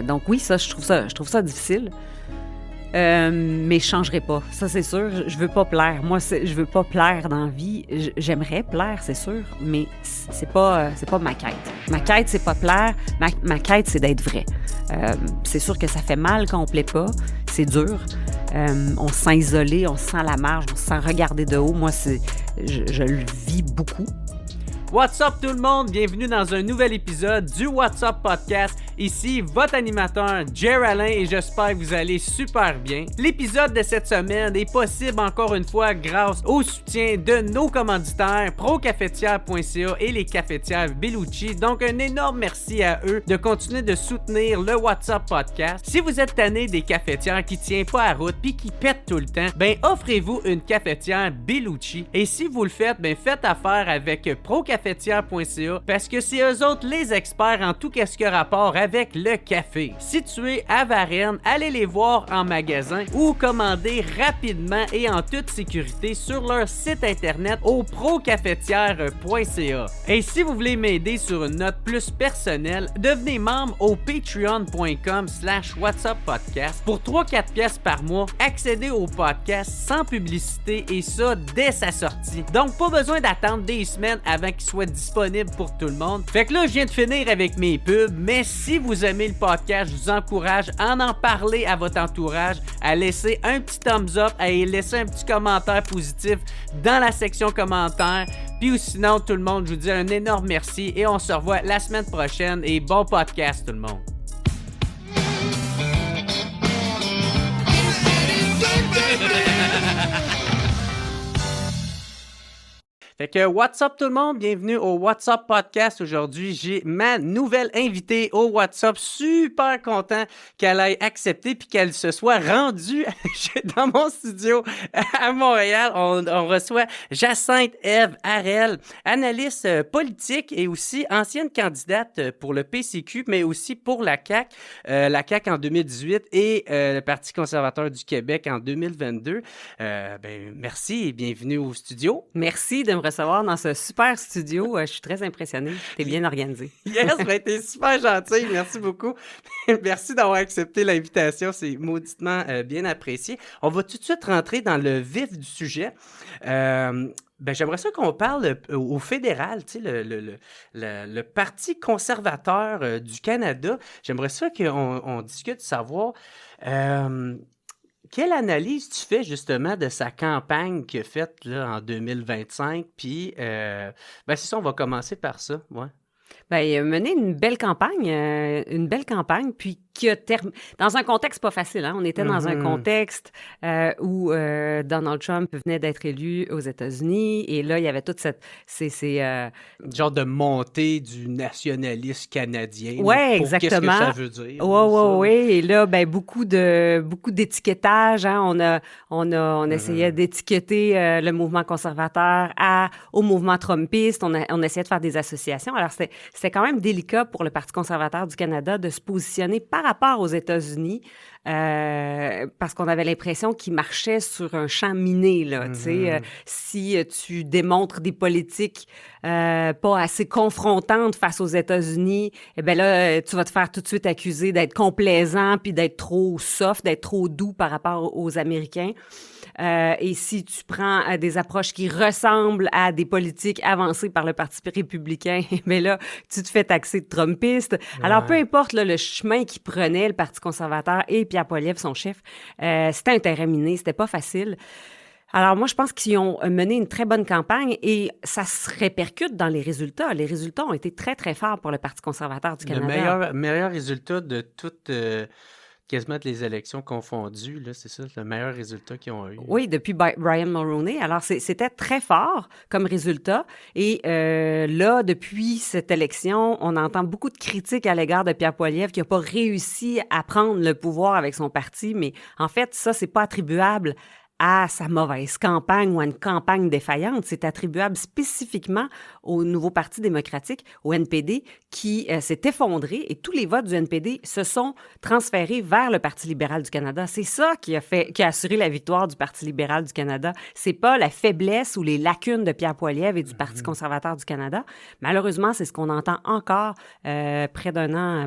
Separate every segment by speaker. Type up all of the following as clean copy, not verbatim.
Speaker 1: Donc oui, ça, je trouve ça difficile. Mais je changerai pas, ça c'est sûr. Je veux pas plaire. Moi, je veux pas plaire dans la vie. J'aimerais plaire, c'est sûr, mais c'est pas ma quête. Ma quête, c'est pas plaire. Ma quête, c'est d'être vrai. C'est sûr que ça fait mal quand on plaît pas. C'est dur. On se sent isolé, on se sent à la marge, on se sent regardé de haut. Moi, je le vis beaucoup.
Speaker 2: What's up tout le monde? Bienvenue dans un nouvel épisode du What's Up Podcast. Ici, votre animateur, Jer Alain, et j'espère que vous allez super bien. L'épisode de cette semaine est possible encore une fois grâce au soutien de nos commanditaires, procafetière.ca et les cafetières Bellucci. Donc, un énorme merci à eux de continuer de soutenir le What's Up Podcast. Si vous êtes tanné des cafetières qui tiennent pas à route puis qui pètent tout le temps, ben offrez-vous une cafetière Bellucci. Et si vous le faites, ben faites affaire avec procafetière.ca parce que c'est eux autres les experts en tout ce qui a rapport avec le café. Situés à Varennes, allez les voir en magasin ou commander rapidement et en toute sécurité sur leur site internet au procafetière.ca. Et si vous voulez m'aider sur une note plus personnelle, devenez membre au patreon.com/whatsuppodcast. Pour 3-4 pièces par mois, accédez au podcast sans publicité et ça dès sa sortie. Donc pas besoin d'attendre des semaines avant qu'il soit disponible pour tout le monde. Fait que là, je viens de finir avec mes pubs, mais si vous aimez le podcast, je vous encourage à en parler à votre entourage, à laisser un petit thumbs up, à y laisser un petit commentaire positif dans la section commentaires. Puis ou sinon, tout le monde, je vous dis un énorme merci et on se revoit la semaine prochaine et bon podcast tout le monde. Fait que what's up tout le monde, bienvenue au What's Up Podcast. Aujourd'hui, j'ai ma nouvelle invitée au What's Up. Super content qu'elle ait accepté puis qu'elle se soit rendue dans mon studio à Montréal. On reçoit Jacinthe Ève Harel, analyste politique et aussi ancienne candidate pour le PCQ, mais aussi pour la CAQ. La CAQ en 2018 et le Parti conservateur du Québec en 2022. Merci et bienvenue au studio.
Speaker 1: Merci de me recevoir dans ce super studio. Je suis très impressionnée. T'es bien organisé.
Speaker 2: Yes, t'es super gentil. Merci beaucoup. Merci d'avoir accepté l'invitation. C'est mauditement bien apprécié. On va tout de suite rentrer dans le vif du sujet. J'aimerais ça qu'on parle au fédéral, tu sais, le Parti conservateur du Canada. J'aimerais ça qu'on discute de savoir... quelle analyse tu fais justement de sa campagne qu'il a faite là, en 2025? Puis, c'est ça, on va commencer par ça. Ouais.
Speaker 1: Il a mené une belle campagne, puis qui a dans un contexte pas facile. Hein? On était dans un contexte où Donald Trump venait d'être élu aux États-Unis, et là, il y avait toute
Speaker 2: genre de montée du nationalisme canadien.
Speaker 1: Oui, exactement.
Speaker 2: Qu'est-ce que ça veut dire?
Speaker 1: Oui. Et là, beaucoup d'étiquetage. Hein? On essayait d'étiqueter le mouvement conservateur au mouvement trumpiste. On essayait de faire des associations. Alors, c'était quand même délicat pour le Parti conservateur du Canada de se positionner par rapport aux États-Unis parce qu'on avait l'impression qu'il marchait sur un champ miné. Là, si tu démontres des politiques pas assez confrontantes face aux États-Unis, là, tu vas te faire tout de suite accuser d'être complaisant puis d'être trop soft, d'être trop doux par rapport aux Américains. Et si tu prends des approches qui ressemblent à des politiques avancées par le Parti républicain, là, tu te fais taxer de trumpiste. Ouais. Alors, peu importe là, le chemin qu'il prenait, le Parti conservateur et Pierre Poilievre, son chef, c'était un terrain miné, c'était pas facile. Alors, moi, je pense qu'ils ont mené une très bonne campagne et ça se répercute dans les résultats. Les résultats ont été très, très forts pour le Parti conservateur du Canada.
Speaker 2: Le meilleur résultat de toutes... quasiment toutes les élections confondues, là, c'est ça, le meilleur résultat qu'ils ont eu.
Speaker 1: Oui, depuis Brian Mulroney. Alors, c'était très fort comme résultat. Et là, depuis cette élection, on entend beaucoup de critiques à l'égard de Pierre Poilievre qui n'a pas réussi à prendre le pouvoir avec son parti. Mais en fait, ça, c'est pas attribuable à sa mauvaise campagne ou à une campagne défaillante. C'est attribuable spécifiquement au nouveau Parti démocratique, au NPD, qui s'est effondré et tous les votes du NPD se sont transférés vers le Parti libéral du Canada. C'est ça qui a assuré la victoire du Parti libéral du Canada. C'est pas la faiblesse ou les lacunes de Pierre Poilievre et du Parti conservateur du Canada. Malheureusement, c'est ce qu'on entend encore près d'un an,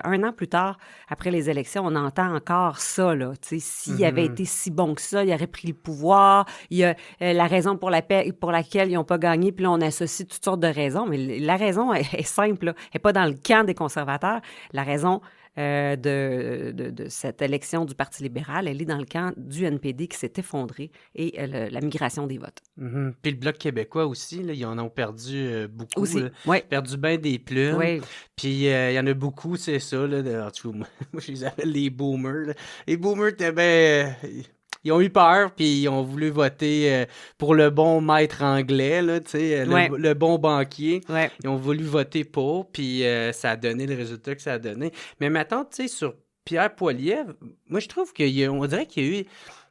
Speaker 1: un an plus tard, après les élections, on entend encore ça, là. Tu sais, s'il avait été si bon que ça, il aurait pris le pouvoir. Il y a la raison pour laquelle ils n'ont pas gagné, puis là, on associe toutes sortes de raisons, mais la raison est simple, là. Elle n'est pas dans le camp des conservateurs. La raison de cette élection du Parti libéral, elle est dans le camp du NPD qui s'est effondré et la migration des votes.
Speaker 2: Puis le Bloc québécois aussi, là, ils en ont perdu beaucoup.
Speaker 1: Aussi,
Speaker 2: là.
Speaker 1: oui.
Speaker 2: Perdu bien des plumes.
Speaker 1: Oui.
Speaker 2: Puis il y en a beaucoup, c'est ça. Là, en tout cas, moi, je les appelle les boomers. Là. Les boomers étaient bien... ils ont eu peur, puis ils ont voulu voter pour le bon maître anglais, là, le bon banquier.
Speaker 1: Ouais.
Speaker 2: Ils ont voulu voter pour, puis ça a donné le résultat que ça a donné. Mais maintenant, tu sais, sur Pierre Poilievre, moi, je trouve on dirait qu'il y a eu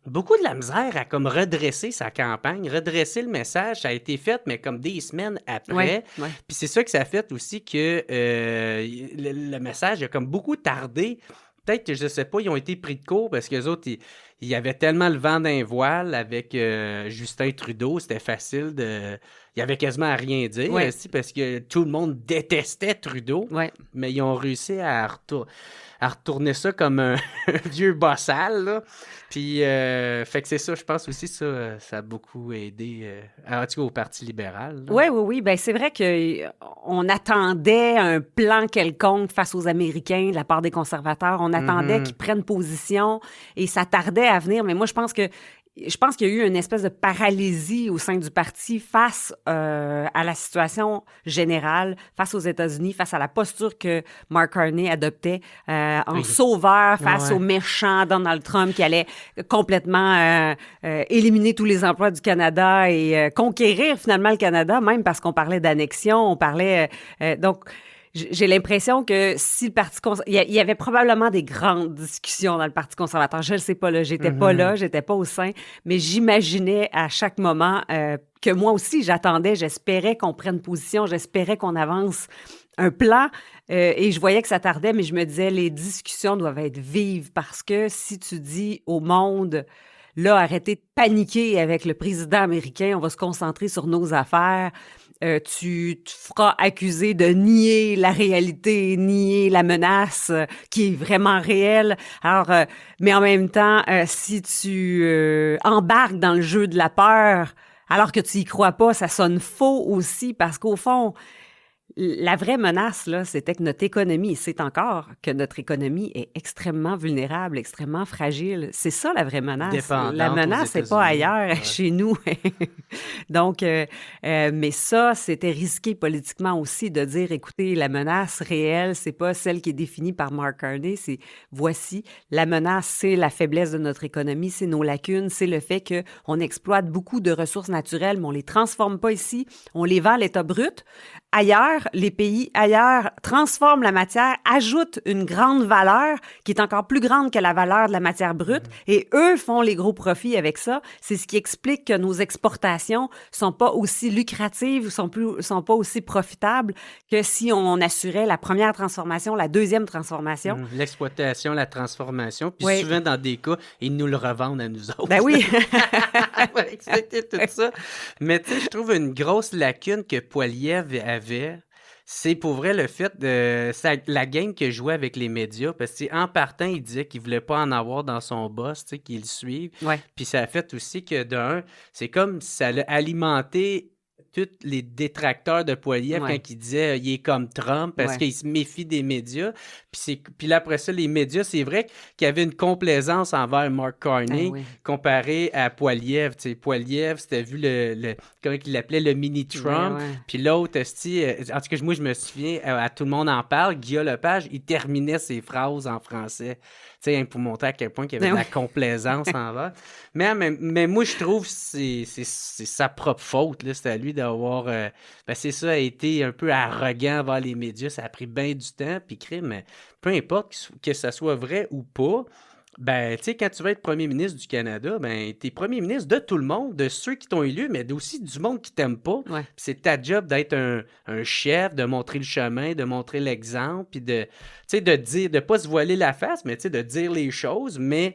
Speaker 2: beaucoup de la misère à comme redresser sa campagne, redresser le message. Ça a été fait, mais comme des semaines après.
Speaker 1: Ouais.
Speaker 2: Puis c'est ça que ça a fait aussi que le message a comme beaucoup tardé. Peut-être que, je sais pas, ils ont été pris de court parce que les autres, il y avait tellement le vent d'un voile avec Justin Trudeau, c'était facile de... Il y avait quasiment à rien dire, aussi, parce que tout le monde détestait Trudeau, mais ils ont réussi à retourner ça comme un vieux bossal, là. Puis, fait que c'est ça, je pense aussi, ça a beaucoup aidé, en tout cas au Parti libéral.
Speaker 1: Oui. Ben, c'est vrai qu'on attendait un plan quelconque face aux Américains de la part des conservateurs. On attendait qu'ils prennent position et ça tardait à venir. Mais moi, je pense qu'il y a eu une espèce de paralysie au sein du parti face à la situation générale, face aux États-Unis, face à la posture que Mark Carney adoptait en sauveur face au méchant Donald Trump qui allait complètement éliminer tous les emplois du Canada et conquérir finalement le Canada, même parce qu'on parlait d'annexion, on parlait... donc, j'ai l'impression que si le Parti conservateur... Il y avait probablement des grandes discussions dans le Parti conservateur. Je ne le sais pas, là. J'étais pas là, j'étais pas au sein, mais j'imaginais à chaque moment que moi aussi, j'attendais, j'espérais qu'on prenne position, j'espérais qu'on avance un plan et je voyais que ça tardait, mais je me disais, les discussions doivent être vives parce que si tu dis au monde... Là, arrêtez de paniquer avec le président américain, on va se concentrer sur nos affaires. Tu te feras accuser de nier la réalité, nier la menace qui est vraiment réelle. Alors, mais en même temps, si tu embarques dans le jeu de la peur, alors que tu y crois pas, ça sonne faux aussi parce qu'au fond, la vraie menace, là, c'était que notre économie, c'est encore que notre économie est extrêmement vulnérable, extrêmement fragile. C'est ça, la vraie menace.
Speaker 2: Dépendante
Speaker 1: la menace, c'est pas ailleurs, chez nous. Donc, mais ça, c'était risqué politiquement aussi de dire, écoutez, la menace réelle, c'est pas celle qui est définie par Mark Carney, c'est voici, la menace, c'est la faiblesse de notre économie, c'est nos lacunes, c'est le fait qu'on exploite beaucoup de ressources naturelles, mais on les transforme pas ici, on les vend à l'état brut. Ailleurs, les pays ailleurs transforment la matière, ajoutent une grande valeur qui est encore plus grande que la valeur de la matière brute et eux font les gros profits avec ça. C'est ce qui explique que nos exportations sont pas aussi lucratives, sont pas aussi profitables que si on assurait la première transformation, la deuxième transformation.
Speaker 2: L'exploitation, la transformation. Puis souvent, dans des cas, ils nous le revendent à nous autres.
Speaker 1: Ben oui!
Speaker 2: On va expliquer tout ça. Mais tu sais, je trouve une grosse lacune que Poilievre avait, c'est pour vrai le fait de la game qu'il jouait avec les médias. Parce que en partant, il disait qu'il voulait pas en avoir dans son boss, tu sais, qu'il le suive.
Speaker 1: Ouais.
Speaker 2: Puis ça a fait aussi que d'un, c'est comme si ça l'a alimenté tous les détracteurs de Poilievre quand il disait il est comme Trump parce qu'il se méfie des médias. Puis là, après ça, les médias, c'est vrai qu'il y avait une complaisance envers Mark Carney comparé à Poilievre. Tu sais, Poilievre, c'était vu comment il l'appelait, le mini-Trump. Puis l'autre, en tout cas, moi, je me souviens, à Tout le monde en parle, Guillaume Lepage, il terminait ses phrases en français. Tu sais, pour montrer à quel point il y avait de la complaisance envers. Mais moi, je trouve que c'est sa propre faute. Là. C'est à lui d'avoir... c'est ça, a été un peu arrogant envers les médias. Ça a pris bien du temps. Puis crime, mais peu importe que ça soit vrai ou pas, Ben, tu sais, quand tu vas être premier ministre du Canada, ben, t'es premier ministre de tout le monde, de ceux qui t'ont élu, mais aussi du monde qui t'aime pas.
Speaker 1: Ouais.
Speaker 2: Puis c'est ta job d'être un chef, de montrer le chemin, de montrer l'exemple, puis de, tu sais, de dire, de pas se voiler la face, mais tu sais, de dire les choses, mais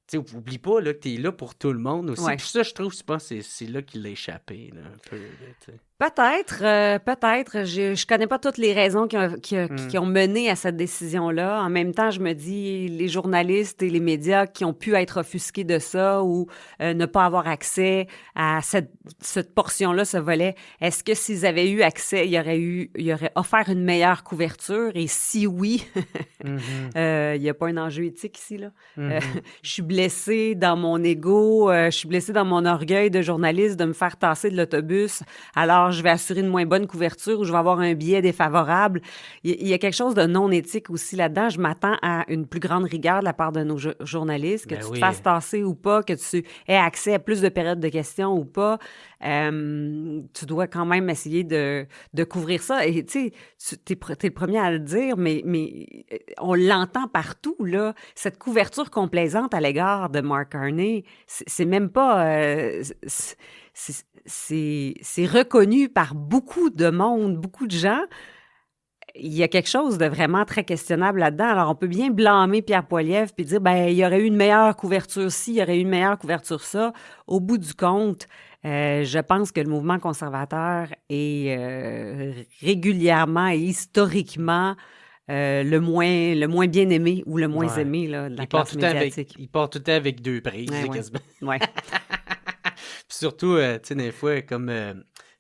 Speaker 2: tu sais, oublie pas là, que t'es là pour tout le monde aussi.
Speaker 1: Ouais.
Speaker 2: Puis ça, je trouve, je pense que c'est là qu'il l'a échappé, là, un peu. Là, tu sais.
Speaker 1: Peut-être. Je connais pas toutes les raisons qui ont mené à cette décision-là. En même temps, je me dis, les journalistes et les médias qui ont pu être offusqués de ça ou ne pas avoir accès à cette portion-là, ce volet, est-ce que s'ils avaient eu accès, il y aurait offert une meilleure couverture? Et si oui, il n'y a pas un enjeu éthique ici, là. Je suis blessée dans mon ego, je suis blessée dans mon orgueil de journaliste de me faire tasser de l'autobus. Alors, je vais assurer une moins bonne couverture ou je vais avoir un biais défavorable. Il y a quelque chose de non éthique aussi là-dedans. Je m'attends à une plus grande rigueur de la part de nos journalistes, que
Speaker 2: Ben
Speaker 1: tu
Speaker 2: oui.
Speaker 1: te fasses tasser ou pas, que tu aies accès à plus de périodes de questions ou pas. Tu dois quand même essayer de couvrir ça. Et tu sais, t'es le premier à le dire, mais on l'entend partout, là. Cette couverture complaisante à l'égard de Mark Carney, c'est même pas... c'est reconnu par beaucoup de monde, beaucoup de gens. Il y a quelque chose de vraiment très questionnable là-dedans. Alors, on peut bien blâmer Pierre Poilievre puis dire, ben, il y aurait eu une meilleure couverture ci, il y aurait eu une meilleure couverture ça. Au bout du compte, je pense que le mouvement conservateur est régulièrement et historiquement le moins bien aimé ou le moins
Speaker 2: Ouais.
Speaker 1: aimé là, de la
Speaker 2: Il part
Speaker 1: classe
Speaker 2: tout le temps
Speaker 1: médiatique.
Speaker 2: il part tout le temps avec deux prises,
Speaker 1: Ouais, ouais.
Speaker 2: quasiment.
Speaker 1: Ouais.
Speaker 2: Puis surtout, tu sais, des fois, comme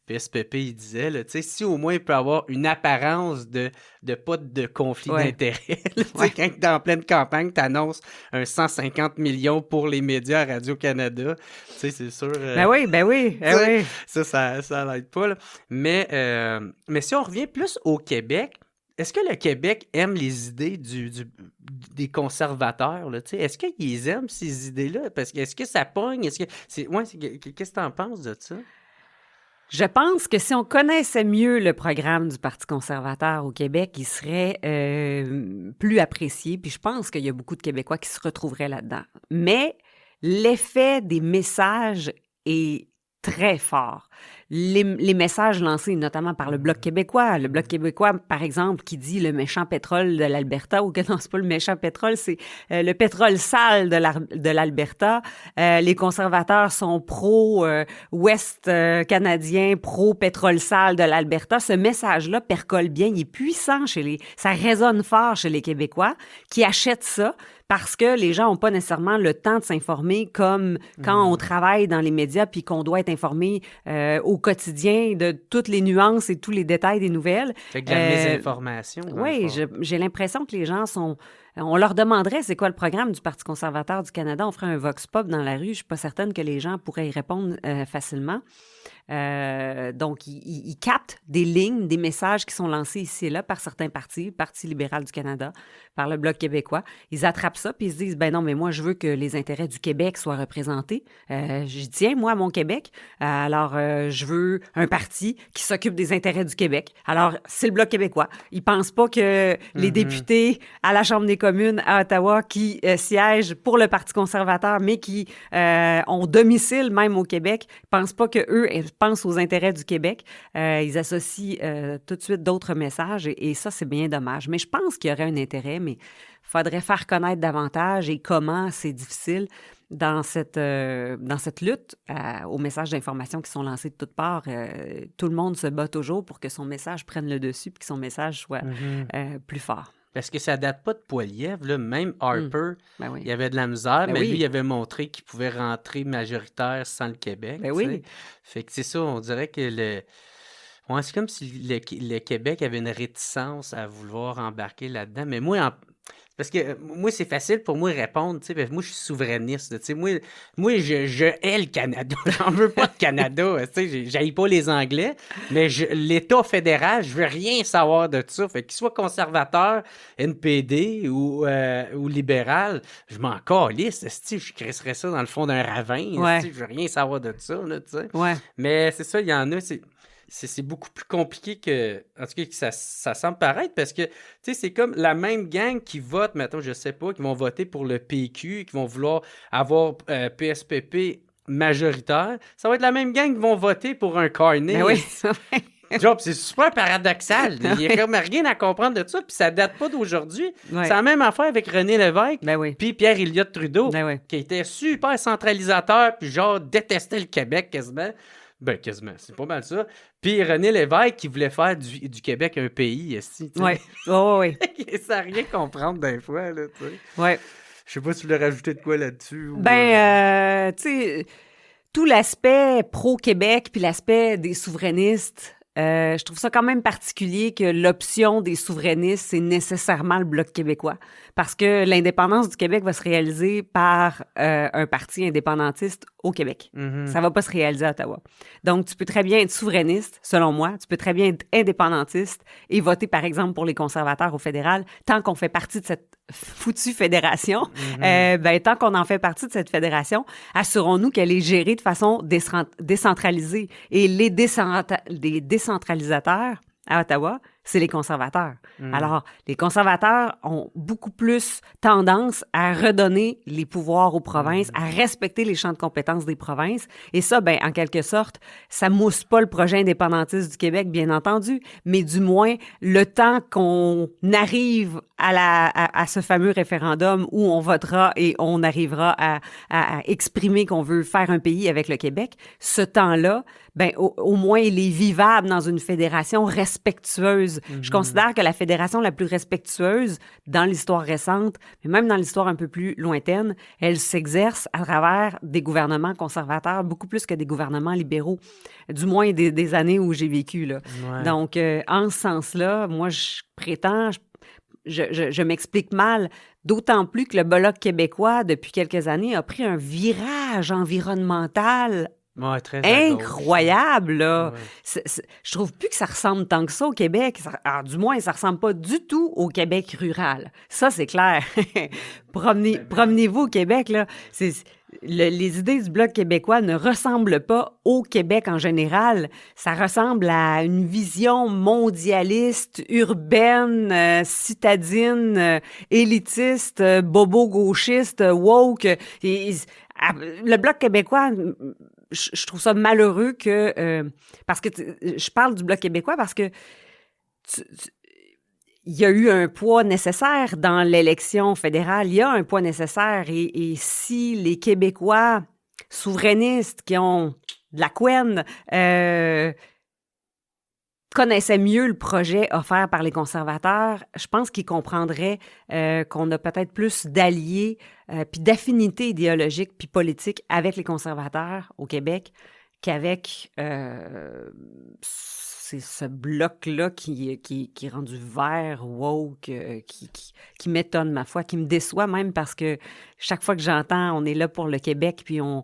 Speaker 2: PSPP, il disait, là, tu sais, si au moins il peut avoir une apparence de pas de conflit
Speaker 1: Ouais.
Speaker 2: d'intérêt, là, tu sais,
Speaker 1: Ouais.
Speaker 2: quand t'es en pleine campagne, t'annonces un 150 millions pour les médias à Radio-Canada, tu sais, c'est sûr...
Speaker 1: Ben oui,
Speaker 2: tu sais,
Speaker 1: oui.
Speaker 2: ça l'aide pas, là. Mais si on revient plus au Québec, est-ce que le Québec aime les idées des conservateurs, là, tu sais? Est-ce qu'ils aiment ces idées-là? Parce que est-ce que ça pogne? Est-ce que qu'est-ce que t'en penses de ça?
Speaker 1: Je pense que si on connaissait mieux le programme du Parti conservateur au Québec, il serait plus apprécié. Puis je pense qu'il y a beaucoup de Québécois qui se retrouveraient là-dedans. Mais l'effet des messages est très fort. Les messages lancés notamment par le Bloc québécois. Le Bloc québécois, par exemple, qui dit le méchant pétrole de l'Alberta, ou que non, c'est pas le méchant pétrole, c'est le pétrole sale de l'Alberta. Les conservateurs sont pro-ouest canadien, pro-pétrole sale de l'Alberta. Ce message-là percole bien, il est puissant ça résonne fort chez les Québécois qui achètent ça parce que les gens n'ont pas nécessairement le temps de s'informer comme quand on travaille dans les médias puis qu'on doit être informé au quotidien de toutes les nuances et tous les détails des nouvelles.
Speaker 2: Fait que de la mésinformation. dans le
Speaker 1: Oui,
Speaker 2: fond.
Speaker 1: j'ai l'impression que les gens sont... On leur demanderait c'est quoi le programme du Parti conservateur du Canada. On ferait un vox pop dans la rue. Je suis pas certaine que les gens pourraient y répondre facilement. Donc, ils captent des lignes, des messages qui sont lancés ici et là par certains partis, le Parti libéral du Canada, par le Bloc québécois. Ils attrapent ça puis ils se disent, ben non, mais moi, je veux que les intérêts du Québec soient représentés. J'y tiens, moi, à mon Québec. Alors, je veux un parti qui s'occupe des intérêts du Québec. Alors, c'est le Bloc québécois. Ils pensent pas que les députés à la Chambre des communes à Ottawa qui siègent pour le Parti conservateur, mais qui ont domicile même au Québec, pensent pas que eux pensent aux intérêts du Québec. Ils associent tout de suite d'autres messages et ça, c'est bien dommage. Mais je pense qu'il y aurait un intérêt, mais il faudrait faire connaître davantage et comment c'est difficile dans cette lutte aux messages d'information qui sont lancés de toutes parts. Tout le monde se bat toujours pour que son message prenne le dessus et que son message soit plus fort.
Speaker 2: Parce que ça date pas de Poilievre, là. Même Harper,
Speaker 1: Ben oui.
Speaker 2: il y avait de la misère,
Speaker 1: Ben
Speaker 2: mais
Speaker 1: oui.
Speaker 2: lui, il avait montré qu'il pouvait rentrer majoritaire sans le Québec.
Speaker 1: Ben
Speaker 2: tu
Speaker 1: oui.
Speaker 2: sais. Fait que c'est ça, on dirait que ouais, c'est comme si le Québec avait une réticence à vouloir embarquer là-dedans. Mais moi, parce que moi, c'est facile pour moi de répondre, tu sais, parce que moi, je suis souverainiste, tu sais, moi, je hais le Canada, j'en veux pas de Canada, tu sais, j'haïs pas les Anglais, mais l'État fédéral, je veux rien savoir de ça, fait qu'il soit conservateur, NPD ou libéral, je m'en calisse, je crisserais ça dans le fond d'un ravin,
Speaker 1: Ouais.
Speaker 2: je veux rien savoir de ça, là, tu sais.
Speaker 1: Ouais.
Speaker 2: Mais c'est ça, il y en a, c'est beaucoup plus compliqué que... En tout cas, que ça semble paraître, parce que, tu sais, c'est comme la même gang qui vote, mettons, je sais pas, qui vont voter pour le PQ, qui vont vouloir avoir PSPP majoritaire. Ça va être la même gang qui vont voter pour un carnet.
Speaker 1: Ben oui.
Speaker 2: Genre, c'est super paradoxal. Il n'y a comme rien à comprendre de ça, puis ça date pas d'aujourd'hui.
Speaker 1: Ouais.
Speaker 2: C'est la même affaire avec René Lévesque,
Speaker 1: Ben oui.
Speaker 2: puis Pierre Elliott Trudeau,
Speaker 1: Ben oui.
Speaker 2: qui était super centralisateur, puis genre détestait le Québec quasiment. Ben, quasiment, c'est pas mal ça. Puis René Lévesque qui voulait faire du Québec un pays, tu sais.
Speaker 1: Ouais. Oh, oui.
Speaker 2: Ça n'a rien comprendre des fois, là, tu sais.
Speaker 1: Ouais.
Speaker 2: Je sais pas si tu voulais rajouter de quoi là-dessus. Ou,
Speaker 1: Ben, tu sais, tout l'aspect pro-Québec puis l'aspect des souverainistes, je trouve ça quand même particulier que l'option des souverainistes, c'est nécessairement le Bloc québécois. Parce que l'indépendance du Québec va se réaliser par un parti indépendantiste au Québec.
Speaker 2: Mhm.
Speaker 1: Ça va pas se réaliser à Ottawa. Donc, tu peux très bien être souverainiste, selon moi. Tu peux très bien être indépendantiste et voter, par exemple, pour les conservateurs au fédéral, tant qu'on fait partie de cette foutue fédération. Tant qu'on en fait partie de cette fédération, assurons-nous qu'elle est gérée de façon décentralisée. Et les décentralisateurs à Ottawa, c'est les conservateurs. Alors, les conservateurs ont beaucoup plus tendance à redonner les pouvoirs aux provinces, à respecter les champs de compétences des provinces. Et ça, ben, en quelque sorte, ça mousse pas le projet indépendantiste du Québec, bien entendu, mais du moins, le temps qu'on arrive à ce fameux référendum où on votera et on arrivera à exprimer qu'on veut faire un pays avec le Québec, ce temps-là, ben, au moins, il est vivable dans une fédération respectueuse. Je considère que la fédération la plus respectueuse dans l'histoire récente, mais même dans l'histoire un peu plus lointaine, elle s'exerce à travers des gouvernements conservateurs, beaucoup plus que des gouvernements libéraux, du moins des années où j'ai vécu, là.
Speaker 2: Ouais.
Speaker 1: Donc, en ce sens-là, moi, je prétends... Je m'explique mal, d'autant plus que le Bloc québécois, depuis quelques années, a pris un virage environnemental
Speaker 2: Ouais, très à gauche.
Speaker 1: incroyable, là.
Speaker 2: Ouais.
Speaker 1: Je trouve plus que ça ressemble tant que ça au Québec. Alors, du moins, ça ressemble pas du tout au Québec rural. Ça, c'est clair. Promenez-vous au Québec, là. Les idées du Bloc québécois ne ressemblent pas au Québec en général. Ça ressemble à une vision mondialiste, urbaine, citadine, élitiste, bobo-gauchiste, woke. Le Bloc québécois... Je trouve ça malheureux que... parce que je parle du Bloc québécois parce que il y a eu un poids nécessaire dans l'élection fédérale. Il y a un poids nécessaire. Et si les Québécois souverainistes qui ont de la couenne connaissaient mieux le projet offert par les conservateurs, je pense qu'ils comprendraient qu'on a peut-être plus d'alliés puis d'affinités idéologiques puis politiques avec les conservateurs au Québec qu'avec c'est ce bloc-là qui est rendu vert, woke, qui m'étonne, ma foi, qui me déçoit même parce que chaque fois que j'entends « on est là pour le Québec », puis on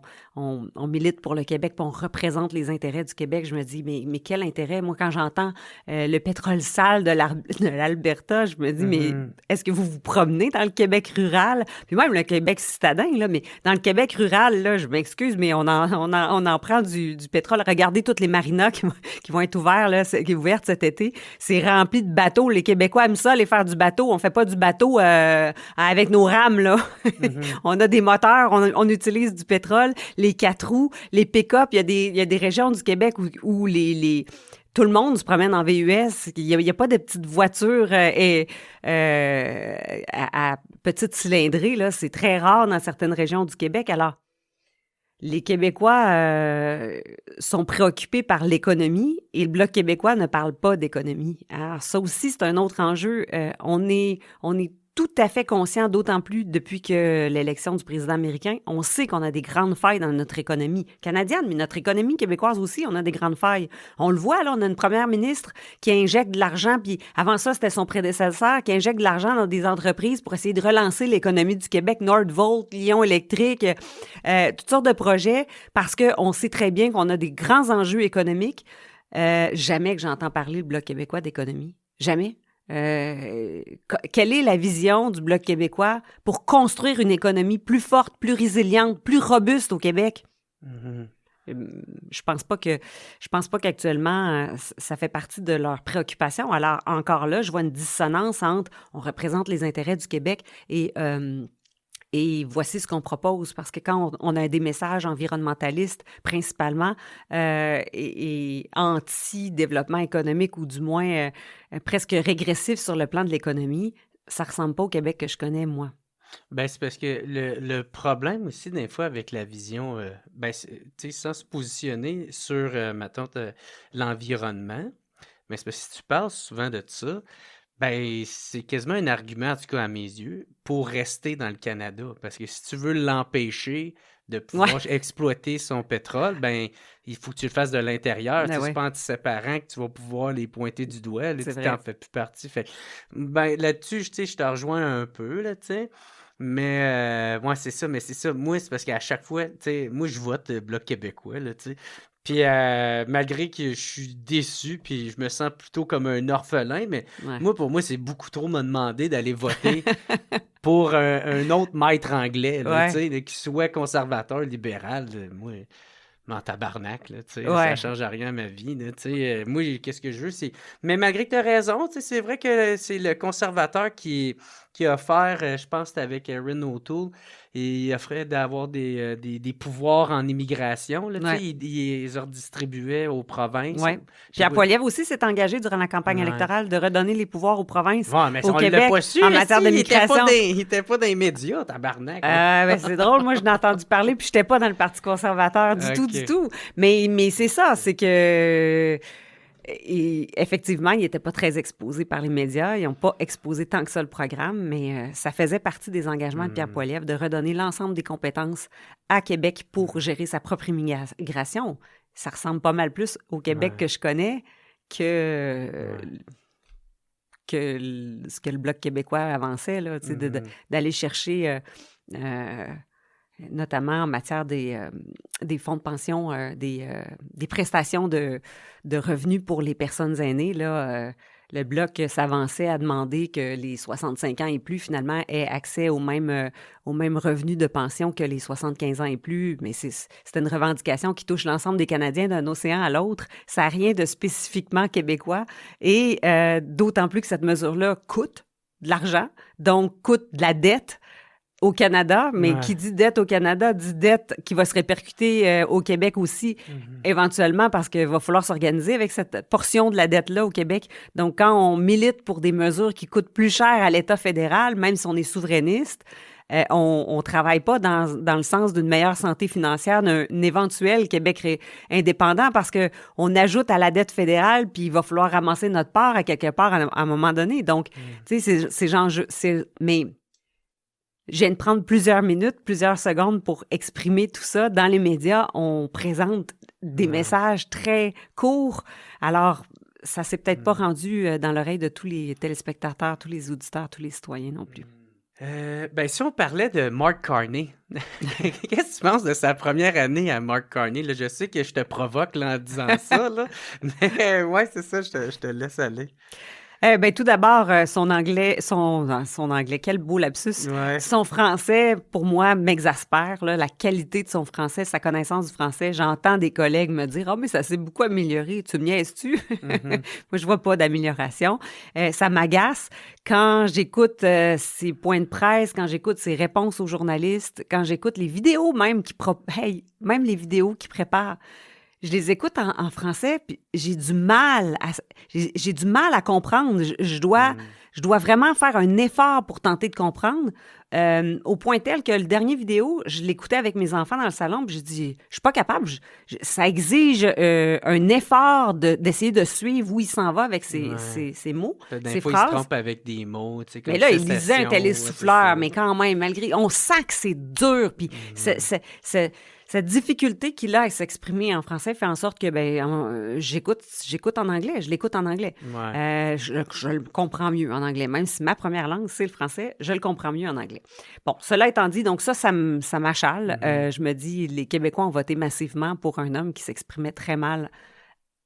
Speaker 1: milite pour le Québec, puis on représente les intérêts du Québec, je me dis « mais quel intérêt? » Moi, quand j'entends le pétrole sale de l'Alberta, je me dis « mais est-ce que vous vous promenez dans le Québec rural? » Puis même le Québec citadin, là, mais dans le Québec rural, là, je m'excuse, mais on en prend du pétrole. Regardez toutes les marinas qui vont être ouvertes, là, qui est ouverte cet été. C'est rempli de bateaux. Les Québécois aiment ça, aller faire du bateau. On fait pas du bateau avec nos rames, là. On a des moteurs, on utilise du pétrole, les 4 roues, les pick-up. Il y a des régions du Québec où tout le monde se promène en VUS. Il y a pas de petites voitures à petite cylindrée, là. C'est très rare dans certaines régions du Québec. Alors, les Québécois sont préoccupés par l'économie et le Bloc québécois ne parle pas d'économie. Alors, ça aussi, c'est un autre enjeu. On est tout à fait conscient, d'autant plus depuis que l'élection du président américain, on sait qu'on a des grandes failles dans notre économie canadienne, mais notre économie québécoise aussi, on a des grandes failles. On le voit, là, on a une première ministre qui injecte de l'argent, puis avant ça, c'était son prédécesseur, qui injecte de l'argent dans des entreprises pour essayer de relancer l'économie du Québec, Nordvolt, Lion Électrique, toutes sortes de projets, parce qu'on sait très bien qu'on a des grands enjeux économiques. Jamais que j'entends parler le Bloc québécois d'économie. Jamais. Quelle est la vision du Bloc québécois pour construire une économie plus forte, plus résiliente, plus robuste au Québec? Je pense pas qu'actuellement, ça fait partie de leurs préoccupations. Alors, encore là, je vois une dissonance entre on représente les intérêts du Québec et voici ce qu'on propose, parce que quand on a des messages environnementalistes, principalement, et anti-développement économique, ou du moins presque régressif sur le plan de l'économie, ça ressemble pas au Québec que je connais, moi.
Speaker 2: Ben, c'est parce que le problème aussi, des fois, avec la vision, tu sais, sans se positionner sur, mettons, l'environnement, mais c'est parce que si tu parles souvent de ça, ben, c'est quasiment un argument, en tout cas à mes yeux, pour rester dans le Canada. Parce que si tu veux l'empêcher de pouvoir exploiter son pétrole, ben, il faut que tu le fasses de l'intérieur. Tu sais, c'est pas en te séparant que tu vas pouvoir les pointer du doigt. Là, tu n'en fais plus partie. Fait, ben, là-dessus, tu sais, je te rejoins un peu, là, tu sais. Mais, ouais, c'est ça. Mais c'est ça. Moi, c'est parce qu'à chaque fois, tu sais, moi, je vote Bloc québécois, là, tu sais. Puis malgré que je suis déçu, puis je me sens plutôt comme un orphelin, mais pour moi, c'est beaucoup trop me demander d'aller voter pour un autre maître anglais, là, tu sais, qui soit conservateur, libéral. Moi, en tabarnak, là, tu sais, ça change rien à ma vie, là, tu sais. Moi, qu'est-ce que je veux, c'est... Mais malgré que tu as raison, tu sais, c'est vrai que c'est le conservateur qui a offert, je pense que c'était avec Erin O'Toole, et il offrait d'avoir des pouvoirs en immigration, là, tu sais, il les redistribuait aux provinces.
Speaker 1: Pierre Poilievre aussi s'est engagé durant la campagne électorale de redonner les pouvoirs aux provinces
Speaker 2: mais
Speaker 1: au Québec
Speaker 2: pas su,
Speaker 1: en matière de migration.
Speaker 2: Il n'était pas dans les médias, tabarnak.
Speaker 1: Ben, c'est drôle, moi je n'ai entendu parler, puis je n'étais pas dans le Parti conservateur du tout. Mais c'est ça, c'est que... Et effectivement, il n'était pas très exposé par les médias. Ils n'ont pas exposé tant que ça le programme, mais ça faisait partie des engagements de Pierre Poilievre de redonner l'ensemble des compétences à Québec pour gérer sa propre immigration. Ça ressemble pas mal plus au Québec que je connais que ce que le Bloc québécois avançait, là, d'aller chercher... notamment en matière des fonds de pension, des prestations de revenus pour les personnes aînées. Là, le Bloc s'avançait à demander que les 65 ans et plus, finalement, aient accès aux mêmes revenus de pension que les 75 ans et plus. Mais c'est une revendication qui touche l'ensemble des Canadiens d'un océan à l'autre. Ça n'a rien de spécifiquement québécois. Et d'autant plus que cette mesure-là coûte de l'argent, donc coûte de la dette au Canada, mais qui dit dette au Canada, dit dette qui va se répercuter au Québec aussi, éventuellement, parce qu'il va falloir s'organiser avec cette portion de la dette-là au Québec. Donc, quand on milite pour des mesures qui coûtent plus cher à l'État fédéral, même si on est souverainiste, on ne travaille pas dans le sens d'une meilleure santé financière d'un éventuel Québec indépendant, parce qu'on ajoute à la dette fédérale, puis il va falloir ramasser notre part à quelque part à un moment donné. Donc, tu sais, ces gens... Mais... Je viens de prendre plusieurs minutes, plusieurs secondes pour exprimer tout ça. Dans les médias, on présente des messages très courts. Alors, ça s'est peut-être pas rendu dans l'oreille de tous les téléspectateurs, tous les auditeurs, tous les citoyens non plus.
Speaker 2: Ben, si on parlait de Mark Carney, qu'est-ce que tu penses de sa première année à Mark Carney? Là, je sais que je te provoque là, en disant ça, là, mais ouais, c'est ça, je te laisse aller.
Speaker 1: Ben, tout d'abord, son anglais, quel beau lapsus. Son français, pour moi, m'exaspère, là, la qualité de son français, sa connaissance du français. J'entends des collègues me dire « Ah, mais ça s'est beaucoup amélioré. Tu me niaises-tu? » Moi, je vois pas d'amélioration. Ça m'agace quand j'écoute ses points de presse, quand j'écoute ses réponses aux journalistes, quand j'écoute les vidéos même même les vidéos qu'il prépare. Je les écoute en français, puis j'ai du mal à comprendre. Je dois vraiment faire un effort pour tenter de comprendre, au point tel que le dernier vidéo, je l'écoutais avec mes enfants dans le salon, puis j'ai dit, je suis pas capable. Ça exige un effort d'essayer de suivre où il s'en va avec ses mots, ses phrases. Il se trompe
Speaker 2: avec des mots. Tu sais, comme
Speaker 1: mais là, il lisait un télésouffleur, mais quand même, malgré... On sent que c'est dur, puis cette difficulté qu'il a à s'exprimer en français fait en sorte que j'écoute en anglais, je l'écoute en anglais. Je le comprends mieux en anglais. Même si ma première langue, c'est le français, je le comprends mieux en anglais. Bon, cela étant dit, donc ça m'achale. Je me dis, les Québécois ont voté massivement pour un homme qui s'exprimait très mal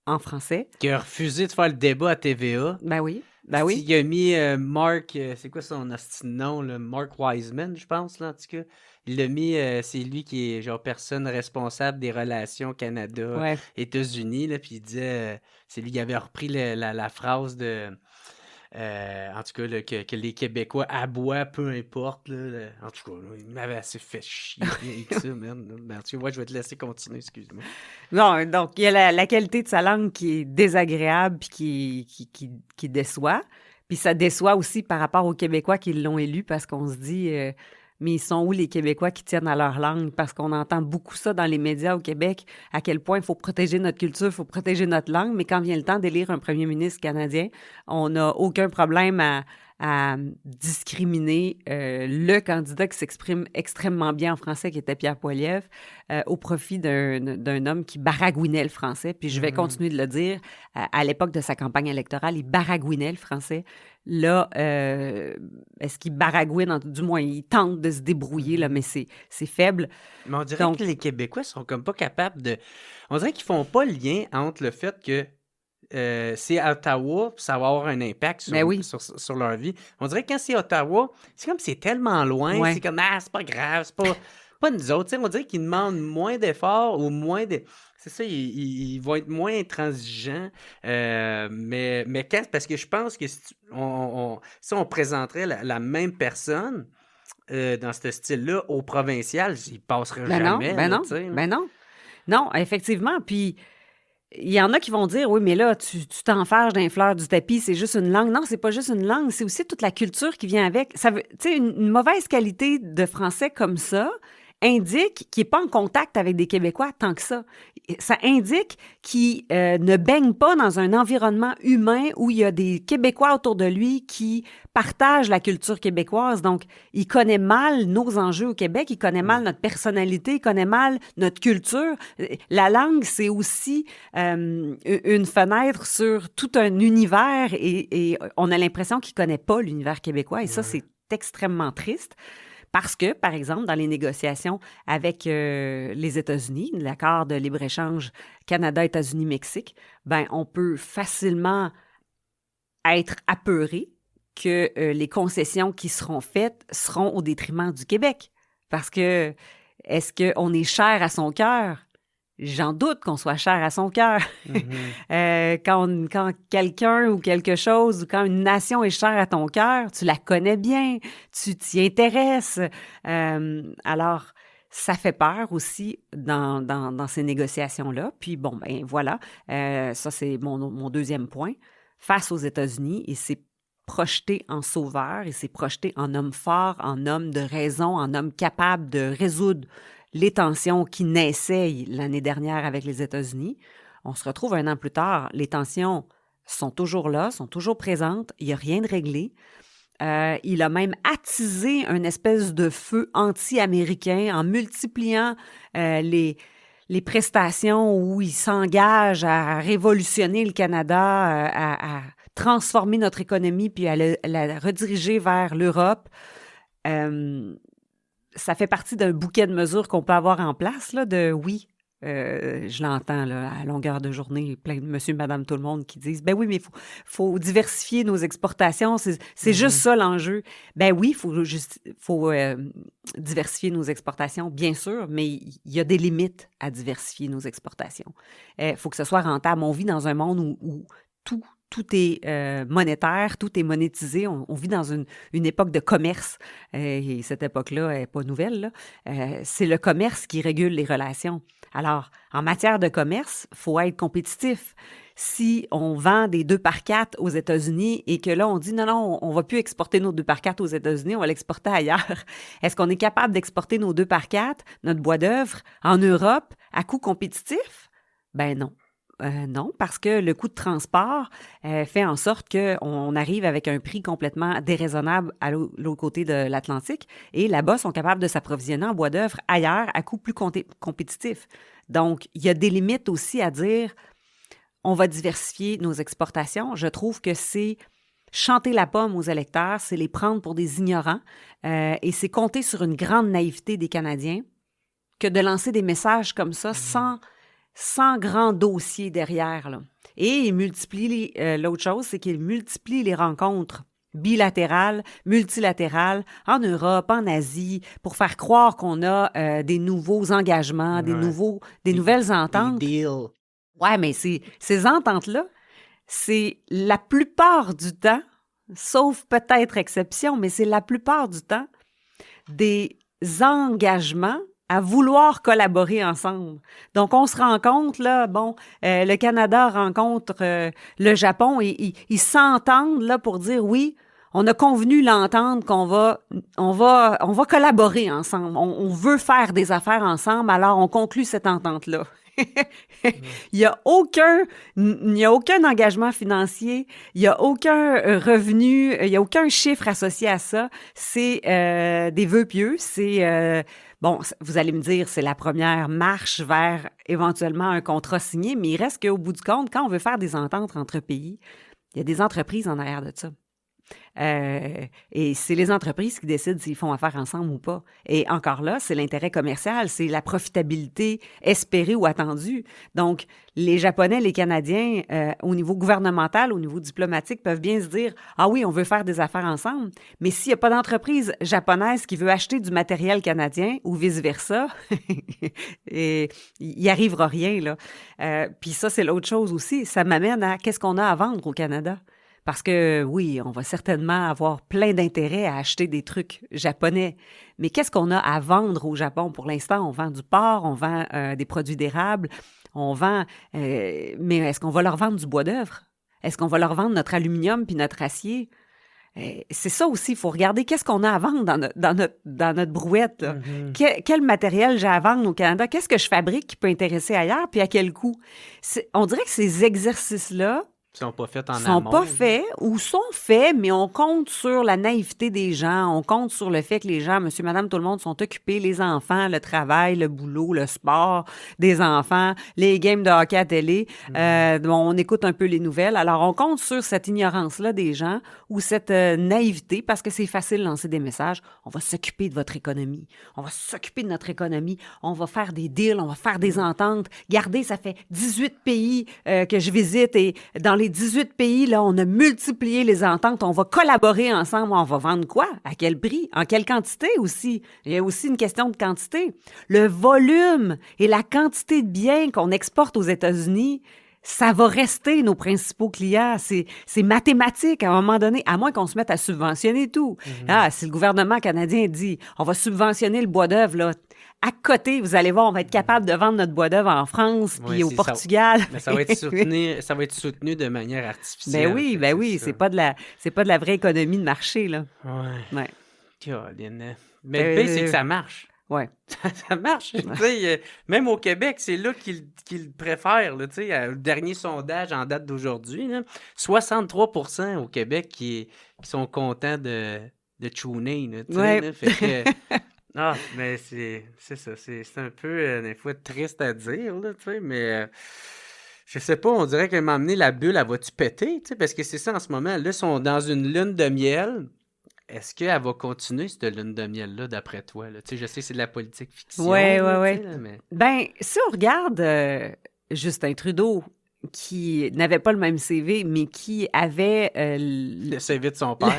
Speaker 1: en français.
Speaker 2: Qui a refusé de faire le débat à TVA.
Speaker 1: Ben oui. Ben oui.
Speaker 2: Il a mis Mark, c'est quoi son nom, là? Mark Wiseman, je pense, là, en tout cas. Il l'a mis, c'est lui qui est genre personne responsable des relations
Speaker 1: Ouais.
Speaker 2: Canada-États-Unis, là, puis il disait, c'est lui qui avait repris la phrase de, en tout cas, là, que les Québécois aboient, peu importe, là, en tout cas, là, il m'avait assez fait chier avec ça, man. Ben, tu vois, je vais te laisser continuer, excuse-moi.
Speaker 1: Non, donc, il y a la qualité de sa langue qui est désagréable puis qui déçoit. Puis ça déçoit aussi par rapport aux Québécois qui l'ont élu parce qu'on se dit, mais ils sont où les Québécois qui tiennent à leur langue? Parce qu'on entend beaucoup ça dans les médias au Québec, à quel point il faut protéger notre culture, il faut protéger notre langue. Mais quand vient le temps d'élire un premier ministre canadien, on n'a aucun problème à discriminer le candidat qui s'exprime extrêmement bien en français, qui était Pierre Poilievre, au profit d'un homme qui baragouinait le français. Puis je vais continuer de le dire, à l'époque de sa campagne électorale, il baragouinait le français. Là, est-ce qu'il baragouine? Du moins, il tente de se débrouiller, là, mais c'est faible.
Speaker 2: Mais on dirait
Speaker 1: Donc,
Speaker 2: que les Québécois sont comme pas capables de... On dirait qu'ils font pas le lien entre le fait que c'est à Ottawa, puis ça va avoir un impact sur,
Speaker 1: ben oui,
Speaker 2: sur leur vie. On dirait que quand c'est Ottawa, c'est comme c'est tellement loin,
Speaker 1: ouais.
Speaker 2: c'est comme, ah, c'est pas grave, c'est pas nous autres. Tu sais, on dirait qu'ils demandent moins d'efforts ou moins de... C'est ça, ils vont être moins intransigeants. Mais quand, parce que je pense que si on présenterait la même personne dans ce style-là au provincial, il passerait
Speaker 1: Ben non,
Speaker 2: jamais.
Speaker 1: ben
Speaker 2: Là,
Speaker 1: non,
Speaker 2: tu sais, là.
Speaker 1: ben non. Non, effectivement. Puis, il y en a qui vont dire, oui, mais là, tu t'enfarges d'un fleur du tapis, c'est juste une langue. Non, c'est pas juste une langue, c'est aussi toute la culture qui vient avec. Ça veut, tu sais, une mauvaise qualité de français comme ça indique qu'il n'est pas en contact avec des Québécois tant que ça. Ça indique qu'il ne baigne pas dans un environnement humain où il y a des Québécois autour de lui qui partagent la culture québécoise. Donc, il connaît mal nos enjeux au Québec, il connaît mal notre personnalité, il connaît mal notre culture. La langue, c'est aussi une fenêtre sur tout un univers et on a l'impression qu'il ne connaît pas l'univers québécois et ça, c'est extrêmement triste. Parce que, par exemple, dans les négociations avec les États-Unis, l'accord de libre-échange Canada, États-Unis, Mexique, ben, on peut facilement être apeuré que les concessions qui seront faites seront au détriment du Québec. Parce que, est-ce qu'on est cher à son cœur? J'en doute qu'on soit cher à son cœur. Quand quelqu'un ou quelque chose, ou quand une nation est chère à ton cœur, tu la connais bien, tu t'y intéresses. Alors, ça fait peur aussi dans ces négociations-là. Puis bon, ben voilà, ça c'est mon deuxième point. Face aux États-Unis, il s'est projeté en sauveur, il s'est projeté en homme fort, en homme de raison, en homme capable de résoudre les tensions qui naissaient l'année dernière avec les États-Unis. On se retrouve un an plus tard, les tensions sont toujours là, sont toujours présentes, il n'y a rien de réglé. Il a même attisé une espèce de feu anti-américain en multipliant les prestations où il s'engage à révolutionner le Canada, à transformer notre économie puis à la rediriger vers l'Europe. Ça fait partie d'un bouquet de mesures qu'on peut avoir en place, là, je l'entends là, à longueur de journée, plein de monsieur, madame, tout le monde qui disent « Ben oui, mais il faut diversifier nos exportations, c'est juste ça l'enjeu. » Ben oui, il faut diversifier nos exportations, bien sûr, mais il y a des limites à diversifier nos exportations. Il faut que ce soit rentable. On vit dans un monde où tout est monétaire, tout est monétisé. On vit dans une époque de commerce. Et cette époque-là n'est pas nouvelle, là. C'est le commerce qui régule les relations. Alors, en matière de commerce, il faut être compétitif. Si on vend des 2x4 aux États-Unis et que là, on dit non, on ne va plus exporter nos 2x4 aux États-Unis, on va l'exporter ailleurs. Est-ce qu'on est capable d'exporter nos 2x4, notre bois d'œuvre, en Europe à coût compétitif? Ben non. Non, parce que le coût de transport fait en sorte qu'on arrive avec un prix complètement déraisonnable à l'autre côté de l'Atlantique et là-bas, sont capables de s'approvisionner en bois d'œuvre ailleurs à coût plus compétitif. Donc, il y a des limites aussi à dire on va diversifier nos exportations. Je trouve que c'est chanter la pomme aux électeurs, c'est les prendre pour des ignorants et c'est compter sur une grande naïveté des Canadiens que de lancer des messages comme ça sans grand dossier derrière, là. Et il multiplie, l'autre chose, c'est qu'il multiplie les rencontres bilatérales, multilatérales, en Europe, en Asie, pour faire croire qu'on a des nouveaux engagements, des nouvelles ententes.
Speaker 2: Des deals.
Speaker 1: Ouais, mais ces ententes-là, c'est la plupart du temps, sauf peut-être exception, mais c'est la plupart du temps des engagements à vouloir collaborer ensemble. Donc, on se rencontre, là, le Canada rencontre le Japon et ils s'entendent, là, pour dire, oui, on a convenu l'entente qu'on on va collaborer ensemble. On veut faire des affaires ensemble, alors on conclut cette entente-là. Il n'y a aucun engagement financier, il n'y a aucun revenu, il n'y a aucun chiffre associé à ça. C'est des vœux pieux, c'est... vous allez me dire, c'est la première marche vers éventuellement un contrat signé, mais il reste qu'au bout du compte, quand on veut faire des ententes entre pays, il y a des entreprises en arrière de ça. Et c'est les entreprises qui décident s'ils font affaire ensemble ou pas. Et encore là, c'est l'intérêt commercial, c'est la profitabilité espérée ou attendue. Donc, les Japonais, les Canadiens, au niveau gouvernemental, au niveau diplomatique, peuvent bien se dire « Ah oui, on veut faire des affaires ensemble », mais s'il n'y a pas d'entreprise japonaise qui veut acheter du matériel canadien ou vice-versa, il n'y arrivera rien, là. Puis ça, c'est l'autre chose aussi. Ça m'amène à qu'est-ce qu'on a à vendre au Canada? Parce que oui, on va certainement avoir plein d'intérêt à acheter des trucs japonais. Mais qu'est-ce qu'on a à vendre au Japon? Pour l'instant, on vend du porc, on vend des produits d'érable, on vend... mais est-ce qu'on va leur vendre du bois d'œuvre? Est-ce qu'on va leur vendre notre aluminium puis notre acier? C'est ça aussi, il faut regarder qu'est-ce qu'on a à vendre dans notre brouette. Là. Quel matériel j'ai à vendre au Canada? Qu'est-ce que je fabrique qui peut intéresser ailleurs? Puis à quel coût? On dirait que ces exercices-là
Speaker 2: sont pas faits en amont.
Speaker 1: Sont pas faits ou sont faits, mais on compte sur la naïveté des gens. On compte sur le fait que les gens, monsieur, madame, tout le monde sont occupés, les enfants, le travail, le boulot, le sport des enfants, les games de hockey à télé. On écoute un peu les nouvelles. Alors, on compte sur cette ignorance-là des gens ou cette naïveté parce que c'est facile de lancer des messages. On va s'occuper de votre économie. On va s'occuper de notre économie. On va faire des deals. On va faire des ententes. Regardez, ça fait 18 pays que je visite et dans les 18 pays, là, on a multiplié les ententes. On va collaborer ensemble. On va vendre quoi? À quel prix? En quelle quantité aussi? Il y a aussi une question de quantité. Le volume et la quantité de biens qu'on exporte aux États-Unis, ça va rester nos principaux clients. C'est mathématique à un moment donné, à moins qu'on se mette à subventionner tout. Si le gouvernement canadien dit « on va subventionner le bois d'œuvre », là, à côté, vous allez voir, on va être capable de vendre notre bois d'œuvre en France puis au Portugal.
Speaker 2: Mais ça va être soutenu de manière artificielle.
Speaker 1: Ben oui, c'est pas de la vraie économie de marché, là.
Speaker 2: Ouais. Mais le pire, c'est que ça marche.
Speaker 1: Ouais.
Speaker 2: Ça marche. Même au Québec, c'est là qu'ils préfèrent. Là, le dernier sondage en date d'aujourd'hui, là, 63% au Québec qui sont contents de tuner. Fait que, mais c'est ça. C'est un peu, des fois, triste à dire, là, mais je sais pas, on dirait qu'à un moment donné, la bulle, elle va-tu péter? Parce que c'est ça en ce moment. Là, ils sont dans une lune de miel. Est-ce qu'elle va continuer, cette lune de miel-là, d'après toi? Là? Je sais que c'est de la politique fiction.
Speaker 1: Oui.
Speaker 2: Mais...
Speaker 1: Ben, si on regarde Justin Trudeau, qui n'avait pas le même CV, mais qui avait...
Speaker 2: le CV de son père.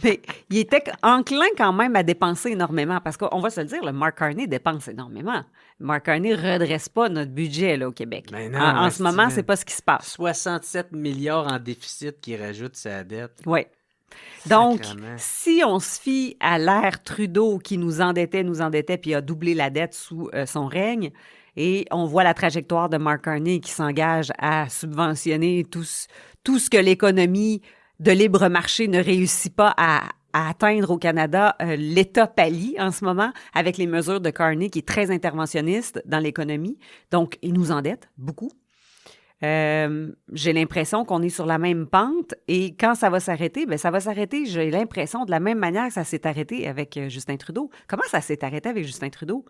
Speaker 1: Mais il était enclin quand même à dépenser énormément, parce qu'on va se le dire, le Mark Carney dépense énormément. Mark Carney ne redresse pas notre budget là, au Québec.
Speaker 2: Ben non,
Speaker 1: en ce moment, c'est pas ce qui se passe.
Speaker 2: 67 milliards en déficit qui rajoute sa dette.
Speaker 1: Oui. Donc, si on se fie à l'ère Trudeau qui nous endettait, puis a doublé la dette sous son règne, et on voit la trajectoire de Mark Carney qui s'engage à subventionner tout ce que l'économie de libre marché ne réussit pas à atteindre au Canada, l'État pallie en ce moment avec les mesures de Carney qui est très interventionniste dans l'économie. Donc, il nous endette beaucoup. J'ai l'impression qu'on est sur la même pente et quand ça va s'arrêter, ça va s'arrêter, j'ai l'impression, de la même manière que ça s'est arrêté avec Justin Trudeau. Comment ça s'est arrêté avec Justin Trudeau?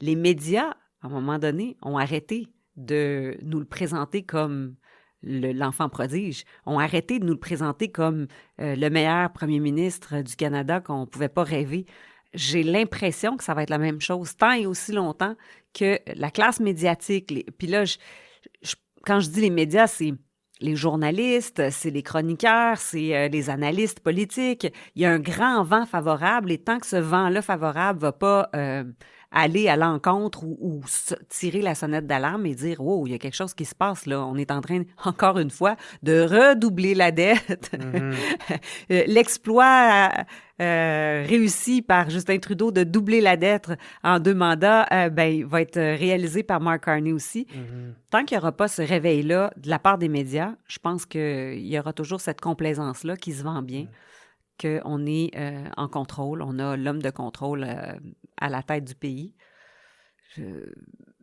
Speaker 1: Les médias, à un moment donné, ont arrêté de nous le présenter comme l'enfant prodige, ont arrêté de nous le présenter comme le meilleur premier ministre du Canada qu'on ne pouvait pas rêver. J'ai l'impression que ça va être la même chose tant et aussi longtemps que la classe médiatique. Puis là, quand je dis les médias, c'est les journalistes, c'est les chroniqueurs, c'est les analystes politiques. Il y a un grand vent favorable et tant que ce vent-là favorable ne va pas aller à l'encontre ou tirer la sonnette d'alarme et dire « Wow, il y a quelque chose qui se passe là. On est en train, encore une fois, de redoubler la dette. L'exploit réussi par Justin Trudeau de doubler la dette en 2 mandats, il va être réalisé par Mark Carney aussi. Tant qu'il n'y aura pas ce réveil-là de la part des médias, je pense qu'il y aura toujours cette complaisance-là qui se vend bien, qu'on est en contrôle, on a l'homme de contrôle à la tête du pays.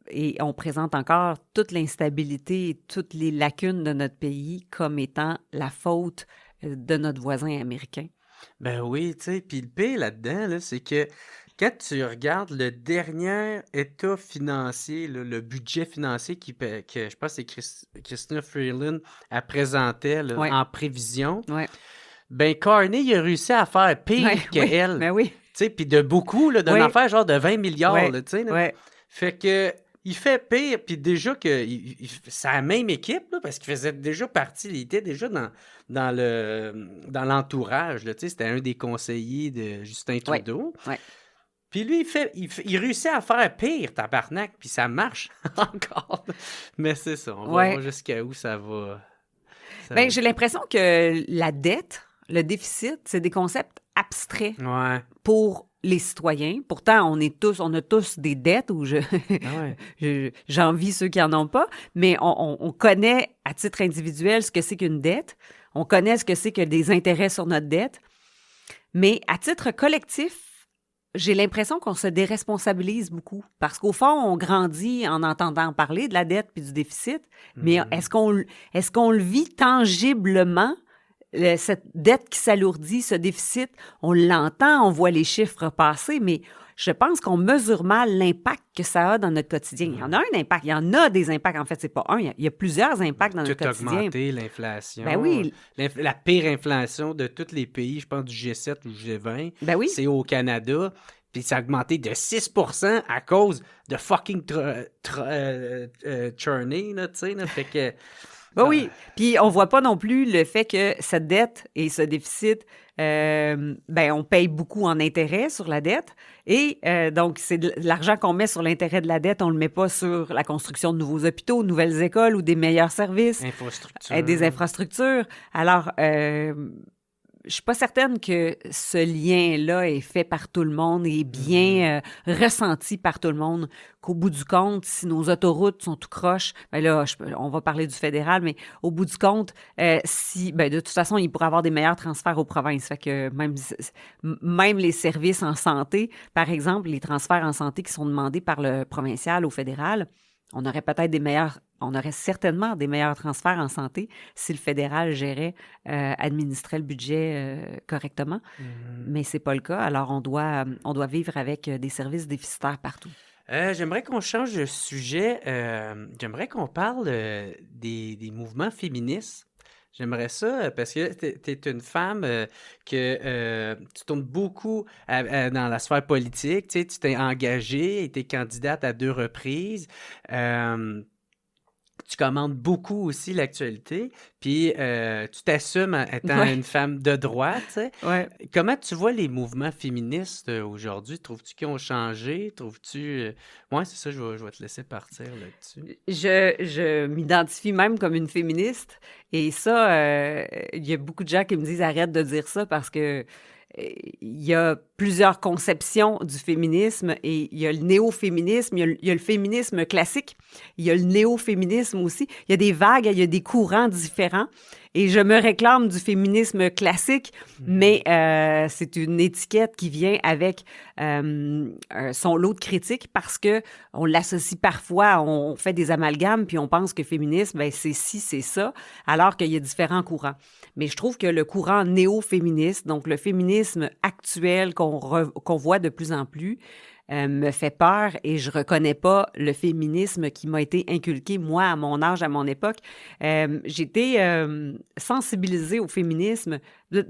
Speaker 1: Et on présente encore toute l'instabilité et toutes les lacunes de notre pays comme étant la faute de notre voisin américain.
Speaker 2: Ben oui, tu sais, puis le pire là-dedans, là, c'est que quand tu regardes le dernier état financier, là, le budget financier que je pense que c'est Christina Freeland a présenté là, en prévision, ben Carney, il a réussi à faire pire qu'elle.
Speaker 1: Ben oui.
Speaker 2: Tu sais, puis de beaucoup, là, d'une affaire genre de 20 milliards, là, tu sais. Là. Fait que il fait pire, puis déjà que c'est la même équipe, là, parce qu'il faisait déjà partie, il était déjà dans l'entourage, là, tu sais, c'était un des conseillers de Justin Trudeau. Puis lui, il réussit à faire pire, tabarnak, puis ça marche encore. Mais c'est ça, on va voir jusqu'à où ça va.
Speaker 1: J'ai l'impression que la dette, le déficit, c'est des concepts abstraits pour les citoyens. Pourtant, on a tous des dettes où j'envie ceux qui n'en ont pas, mais on connaît à titre individuel ce que c'est qu'une dette. On connaît ce que c'est que des intérêts sur notre dette. Mais à titre collectif, j'ai l'impression qu'on se déresponsabilise beaucoup. Parce qu'au fond, on grandit en entendant parler de la dette puis du déficit. Mais est-ce qu'on le vit tangiblement? Cette dette qui s'alourdit, ce déficit, on l'entend, on voit les chiffres passer, mais je pense qu'on mesure mal l'impact que ça a dans notre quotidien. Il y en a un impact, il y en a des impacts. En fait, c'est pas un, il y a plusieurs impacts dans notre quotidien.
Speaker 2: Tout augmenté, l'inflation.
Speaker 1: Ben oui.
Speaker 2: La pire inflation de tous les pays, je pense du G7 ou du G20, c'est au Canada. Puis ça a augmenté de 6% à cause de fucking churning, tu sais, là, fait que...
Speaker 1: Oui, puis on voit pas non plus le fait que cette dette et ce déficit, on paye beaucoup en intérêt sur la dette et donc c'est de l'argent qu'on met sur l'intérêt de la dette, on le met pas sur la construction de nouveaux hôpitaux, de nouvelles écoles ou des meilleurs services. Des infrastructures. Alors, je suis pas certaine que ce lien-là est fait par tout le monde et bien ressenti par tout le monde, qu'au bout du compte, si nos autoroutes sont tout croches, on va parler du fédéral, mais au bout du compte, de toute façon, il pourrait y avoir des meilleurs transferts aux provinces. Fait que même les services en santé, par exemple, les transferts en santé qui sont demandés par le provincial au fédéral, on aurait certainement des meilleurs transferts en santé si le fédéral administrait le budget correctement. Mais c'est pas le cas. Alors, on doit vivre avec des services déficitaires partout.
Speaker 2: J'aimerais qu'on change de sujet. J'aimerais qu'on parle des mouvements féministes. J'aimerais ça parce que tu es une femme que tu tournes beaucoup dans la sphère politique. Tu t'es engagée et tu es candidate à 2 reprises. Tu commandes beaucoup aussi l'actualité, puis tu t'assumes en étant une femme de droite. Tu sais. Comment tu vois les mouvements féministes aujourd'hui? Trouves-tu qu'ils ont changé? Trouves-tu... Oui, c'est ça, je vais te laisser partir là-dessus.
Speaker 1: Je m'identifie même comme une féministe, et ça, il y a beaucoup de gens qui me disent « Arrête de dire ça » parce que il y a plusieurs conceptions du féminisme et il y a le néo-féminisme, il y a le féminisme classique, il y a le néo-féminisme aussi. Il y a des vagues, il y a des courants différents et je me réclame du féminisme classique, mais c'est une étiquette qui vient avec son lot de critiques parce que on l'associe parfois, on fait des amalgames puis on pense que féminisme, c'est ci, c'est ça, alors qu'il y a différents courants. Mais je trouve que le courant néo-féministe, donc le féminisme actuel qu'on voit de plus en plus, me fait peur et je reconnais pas le féminisme qui m'a été inculqué, moi, à mon âge, à mon époque. J'ai été sensibilisée au féminisme.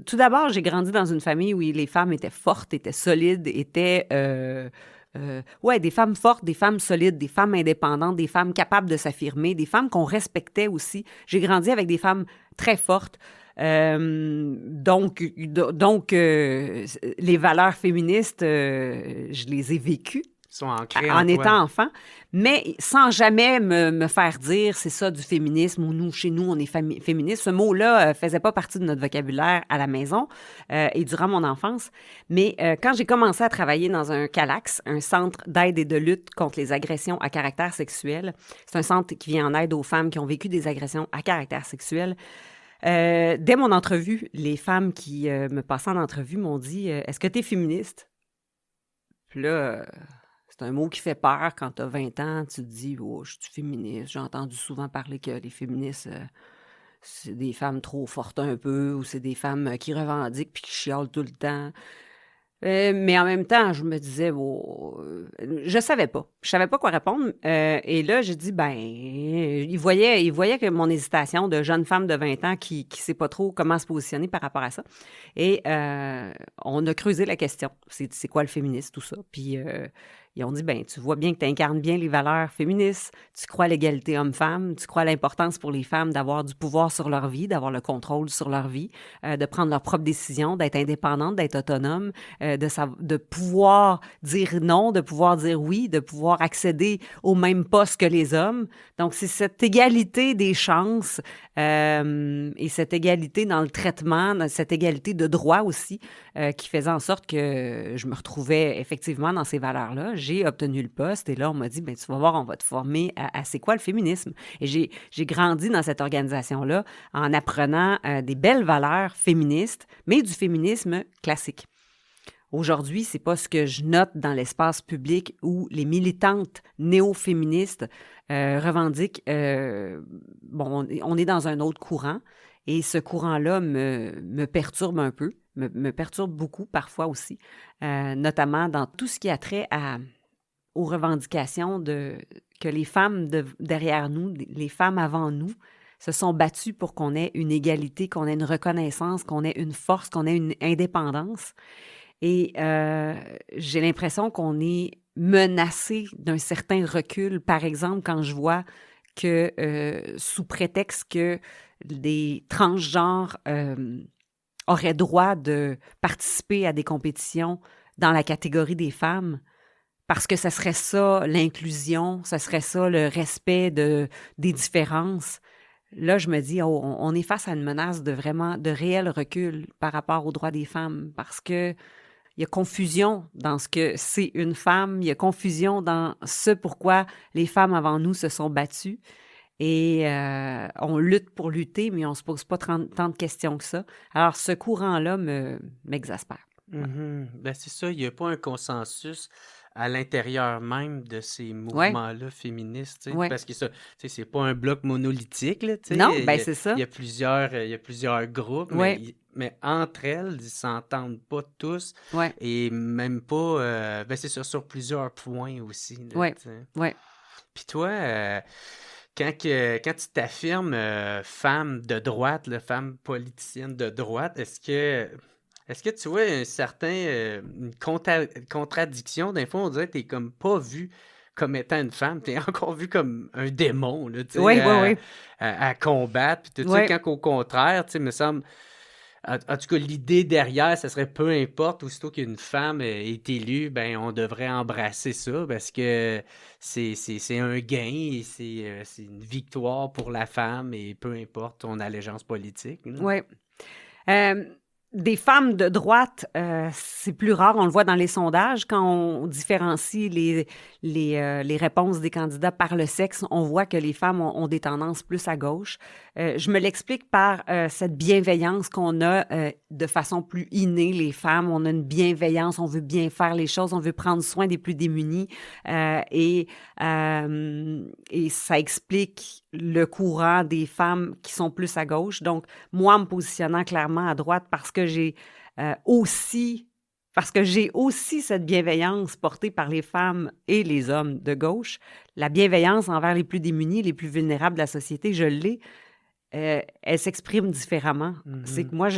Speaker 1: Tout d'abord, j'ai grandi dans une famille où les femmes étaient fortes, étaient solides, étaient des femmes fortes, des femmes solides, des femmes indépendantes, des femmes capables de s'affirmer, des femmes qu'on respectait aussi. J'ai grandi avec des femmes très fortes. Donc, les valeurs féministes, je les ai vécues.
Speaker 2: Sont ancrés
Speaker 1: en étant enfant, mais sans jamais me faire dire c'est ça du féminisme ou nous, chez nous, on est féministe. Ce mot-là faisait pas partie de notre vocabulaire à la maison et durant mon enfance. Mais quand j'ai commencé à travailler dans un CALAX, un centre d'aide et de lutte contre les agressions à caractère sexuel, c'est un centre qui vient en aide aux femmes qui ont vécu des agressions à caractère sexuel. Dès mon entrevue, les femmes qui me passaient en entrevue m'ont dit « Est-ce que tu es féministe? » Puis là... c'est un mot qui fait peur quand tu as 20 ans. Tu te dis, oh, je suis féministe. J'ai entendu souvent parler que les féministes, c'est des femmes trop fortes un peu ou c'est des femmes qui revendiquent puis qui chialent tout le temps. Mais en même temps, je me disais, je savais pas. Je savais pas quoi répondre. Et là, j'ai dit, il voyait que mon hésitation de jeune femme de 20 ans qui sait pas trop comment se positionner par rapport à ça. Et on a creusé la question. C'est quoi le féminisme, tout ça? Puis ils ont dit, tu vois bien que tu incarnes bien les valeurs féministes, tu crois à l'égalité homme-femme, tu crois à l'importance pour les femmes d'avoir du pouvoir sur leur vie, d'avoir le contrôle sur leur vie, de prendre leurs propres décisions, d'être indépendante, d'être autonome, de pouvoir dire non, de pouvoir dire oui, de pouvoir accéder au même poste que les hommes. Donc, c'est cette égalité des chances et cette égalité dans le traitement, cette égalité de droit aussi qui faisait en sorte que je me retrouvais effectivement dans ces valeurs-là. J'ai obtenu le poste et là, on m'a dit, tu vas voir, on va te former à c'est quoi le féminisme. Et j'ai grandi dans cette organisation-là en apprenant des belles valeurs féministes, mais du féminisme classique. Aujourd'hui, c'est pas ce que je note dans l'espace public où les militantes néo-féministes revendiquent. On est dans un autre courant et ce courant-là me perturbe un peu, me perturbe beaucoup parfois aussi, notamment dans tout ce qui a trait aux revendications que les femmes derrière nous, les femmes avant nous, se sont battues pour qu'on ait une égalité, qu'on ait une reconnaissance, qu'on ait une force, qu'on ait une indépendance. Et j'ai l'impression qu'on est menacé d'un certain recul. Par exemple, quand je vois que sous prétexte que des transgenres auraient droit de participer à des compétitions dans la catégorie des femmes, parce que ce serait ça l'inclusion, ce serait ça le respect des différences. Là, je me dis, on est face à une menace de réel recul par rapport aux droits des femmes, parce que il y a confusion dans ce que c'est une femme, il y a confusion dans ce pourquoi les femmes avant nous se sont battues. Et on lutte pour lutter, mais on ne se pose pas tant de questions que ça. Alors, ce courant-là m'exaspère.
Speaker 2: Mm-hmm. C'est ça, il n'y a pas un consensus à l'intérieur même de ces mouvements-là féministes, parce que ça, c'est pas un bloc monolithique. Là,
Speaker 1: non, c'est ça.
Speaker 2: Il y a plusieurs groupes, mais entre elles, ils ne s'entendent pas tous, et même pas, c'est ça, sur plusieurs points aussi.
Speaker 1: Oui.
Speaker 2: Puis toi... Quand tu t'affirmes femme de droite, femme politicienne de droite, est-ce que tu vois une contradiction? Des fois, on dirait que tu n'es comme pas vu comme étant une femme, tu es encore vu comme un démon là, à combattre. Puis tout ça, quand au contraire, il me semble... En tout cas, l'idée derrière, ça serait peu importe, aussitôt qu'une femme est élue, on devrait embrasser ça parce que c'est un gain et c'est une victoire pour la femme et peu importe ton allégeance politique.
Speaker 1: Oui. Des femmes de droite, c'est plus rare, on le voit dans les sondages, quand on différencie les réponses des candidats par le sexe, on voit que les femmes ont des tendances plus à gauche. Je me l'explique par cette bienveillance qu'on a de façon plus innée, les femmes. On a une bienveillance, on veut bien faire les choses, on veut prendre soin des plus démunis et ça explique le courant des femmes qui sont plus à gauche. Donc, moi, me positionnant clairement à droite parce que j'ai aussi cette bienveillance portée par les femmes et les hommes de gauche. La bienveillance envers les plus démunis, les plus vulnérables de la société, je l'ai. Elle s'exprime différemment. Mm-hmm. C'est que moi,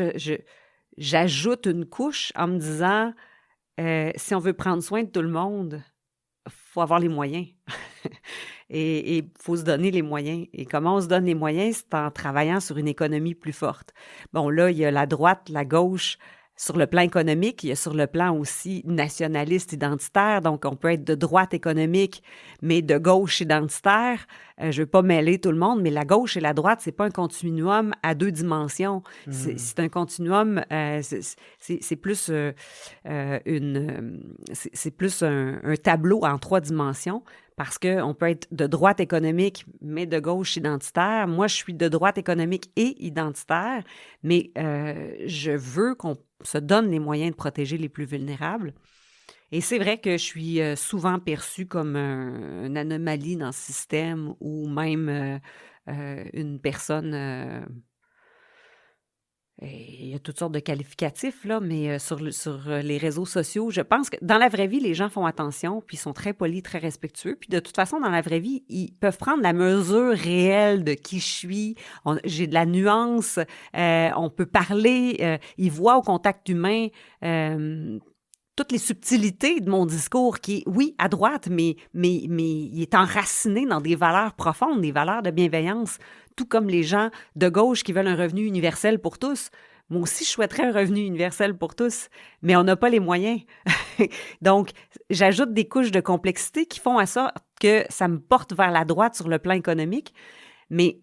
Speaker 1: j'ajoute une couche en me disant, si on veut prendre soin de tout le monde, faut avoir les moyens. Et il faut se donner les moyens. Et comment on se donne les moyens? C'est en travaillant sur une économie plus forte. Bon, là, il y a la droite, la gauche, sur le plan économique, il y a sur le plan aussi nationaliste, identitaire. Donc, on peut être de droite économique, mais de gauche identitaire. Je ne veux pas mêler tout le monde, mais la gauche et la droite, c'est pas un continuum à 2 dimensions. C'est un continuum, c'est plus c'est plus un tableau en 3 dimensions. Parce qu'on peut être de droite économique, mais de gauche identitaire. Moi, je suis de droite économique et identitaire, mais je veux qu'on se donne les moyens de protéger les plus vulnérables. Et c'est vrai que je suis souvent perçue comme une anomalie dans ce système ou même une personne... il y a toutes sortes de qualificatifs, là, mais sur les réseaux sociaux, je pense que dans la vraie vie, les gens font attention, puis ils sont très polis, très respectueux. Puis de toute façon, dans la vraie vie, ils peuvent prendre la mesure réelle de qui je suis. J'ai de la nuance, on peut parler, ils voient au contact humain toutes les subtilités de mon discours qui est, oui, à droite, mais il est enraciné dans des valeurs profondes, des valeurs de bienveillance, tout comme les gens de gauche qui veulent un revenu universel pour tous. Moi aussi, je souhaiterais un revenu universel pour tous, mais on n'a pas les moyens. Donc, j'ajoute des couches de complexité qui font à ça que ça me porte vers la droite sur le plan économique, mais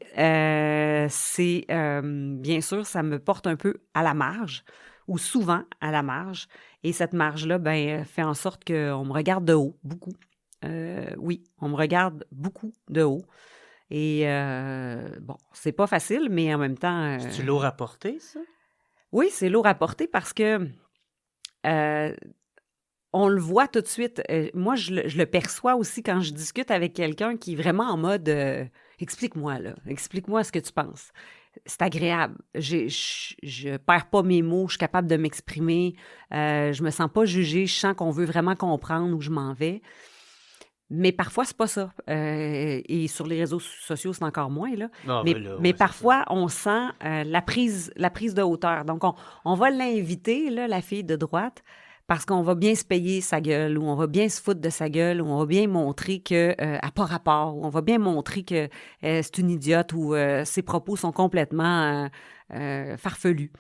Speaker 1: c'est, bien sûr, ça me porte un peu à la marge, ou souvent à la marge. Et cette marge-là, fait en sorte qu'on me regarde de haut, beaucoup. Oui, on me regarde beaucoup de haut. Et bon, c'est pas facile, mais en même temps...
Speaker 2: C'est lourd à porter, ça?
Speaker 1: Oui, c'est lourd à porter parce que on le voit tout de suite. Moi, je le perçois aussi quand je discute avec quelqu'un qui est vraiment en mode explique-moi, là. Explique-moi ce que tu penses. C'est agréable. Je perds pas mes mots, je suis capable de m'exprimer. Je me sens pas jugée, je sens qu'on veut vraiment comprendre où je m'en vais. Mais parfois, c'est pas ça. Et sur les réseaux sociaux, c'est encore moins, là.
Speaker 2: Ah,
Speaker 1: mais
Speaker 2: là,
Speaker 1: mais
Speaker 2: ouais,
Speaker 1: parfois, on sent la prise de hauteur. Donc, on va l'inviter, là, la fille de droite, parce qu'on va bien se payer sa gueule, ou on va bien se foutre de sa gueule, ou on va bien montrer qu'elle n'a pas rapport, ou on va bien montrer que c'est une idiote, ou ses propos sont complètement farfelus.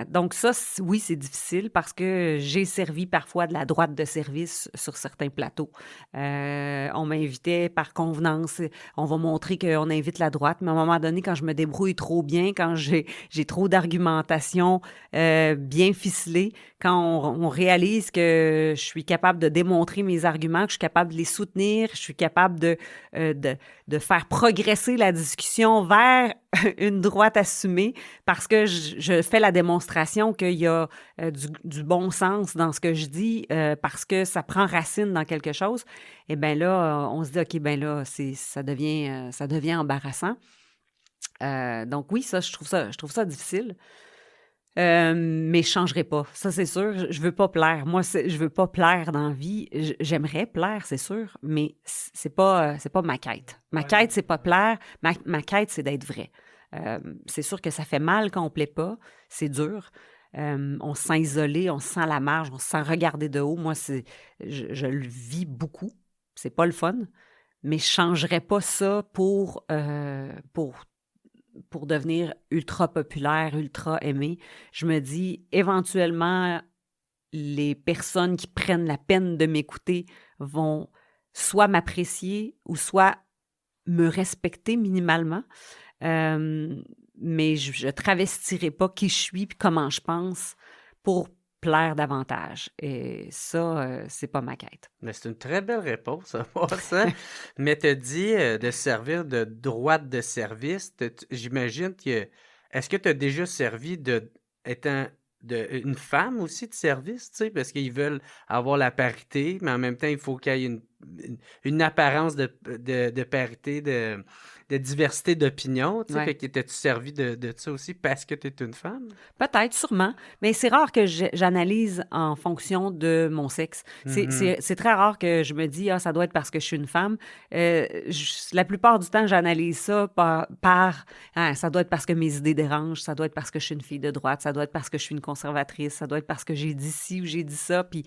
Speaker 1: Donc ça, oui, c'est difficile parce que j'ai servi parfois de la droite de service sur certains plateaux. On m'invitait par convenance. On va montrer qu'on invite la droite, mais à un moment donné, quand je me débrouille trop bien, quand j'ai trop d'argumentation bien ficelée, quand on réalise que je suis capable de démontrer mes arguments, que je suis capable de les soutenir, je suis capable de faire progresser la discussion vers une droite assumée parce que je fais la démonstration qu'il y a du bon sens dans ce que je dis parce que ça prend racine dans quelque chose, et bien là, on se dit, OK, bien là, ça devient embarrassant. Donc oui, ça, je trouve ça difficile. Mais je changerai pas. Ça, c'est sûr. Je veux pas plaire. Moi, je veux pas plaire dans la vie. J'aimerais plaire, c'est sûr, mais c'est pas ma quête. Ma quête, c'est pas plaire. Ma quête, c'est d'être vrai. C'est sûr que ça fait mal quand on plaît pas. C'est dur. On se sent isolé, on se sent à la marge, on se sent regardé de haut. Moi, je le vis beaucoup. C'est pas le fun. Mais je changerais pas ça pour devenir ultra populaire, ultra aimé. Je me dis, éventuellement, les personnes qui prennent la peine de m'écouter vont soit m'apprécier ou soit me respecter minimalement. Mais je ne travestirai pas qui je suis et comment je pense pour plaire davantage. Et ça, c'est pas ma quête.
Speaker 2: Mais c'est une très belle réponse, à part ça. Mais tu as dit de servir de droite de service. J'imagine que... Est-ce que tu as déjà servi une femme aussi de service, tu sais, parce qu'ils veulent avoir la parité, mais en même temps, il faut qu'il y ait une apparence de parité de diversité d'opinion, tu sais,
Speaker 1: Ouais.
Speaker 2: fait que t'es-tu servi de ça aussi parce que t'es une femme?
Speaker 1: Peut-être, sûrement, mais c'est rare que j'analyse en fonction de mon sexe.
Speaker 2: Mhm.
Speaker 1: C'est très rare que je me dis, ah, ça doit être parce que je suis une femme. La plupart du temps, j'analyse ça ah, ça doit être parce que mes idées dérangent, ça doit être parce que je suis une fille de droite, ça doit être parce que je suis une conservatrice, ça doit être parce que j'ai dit ci ou j'ai dit ça, puis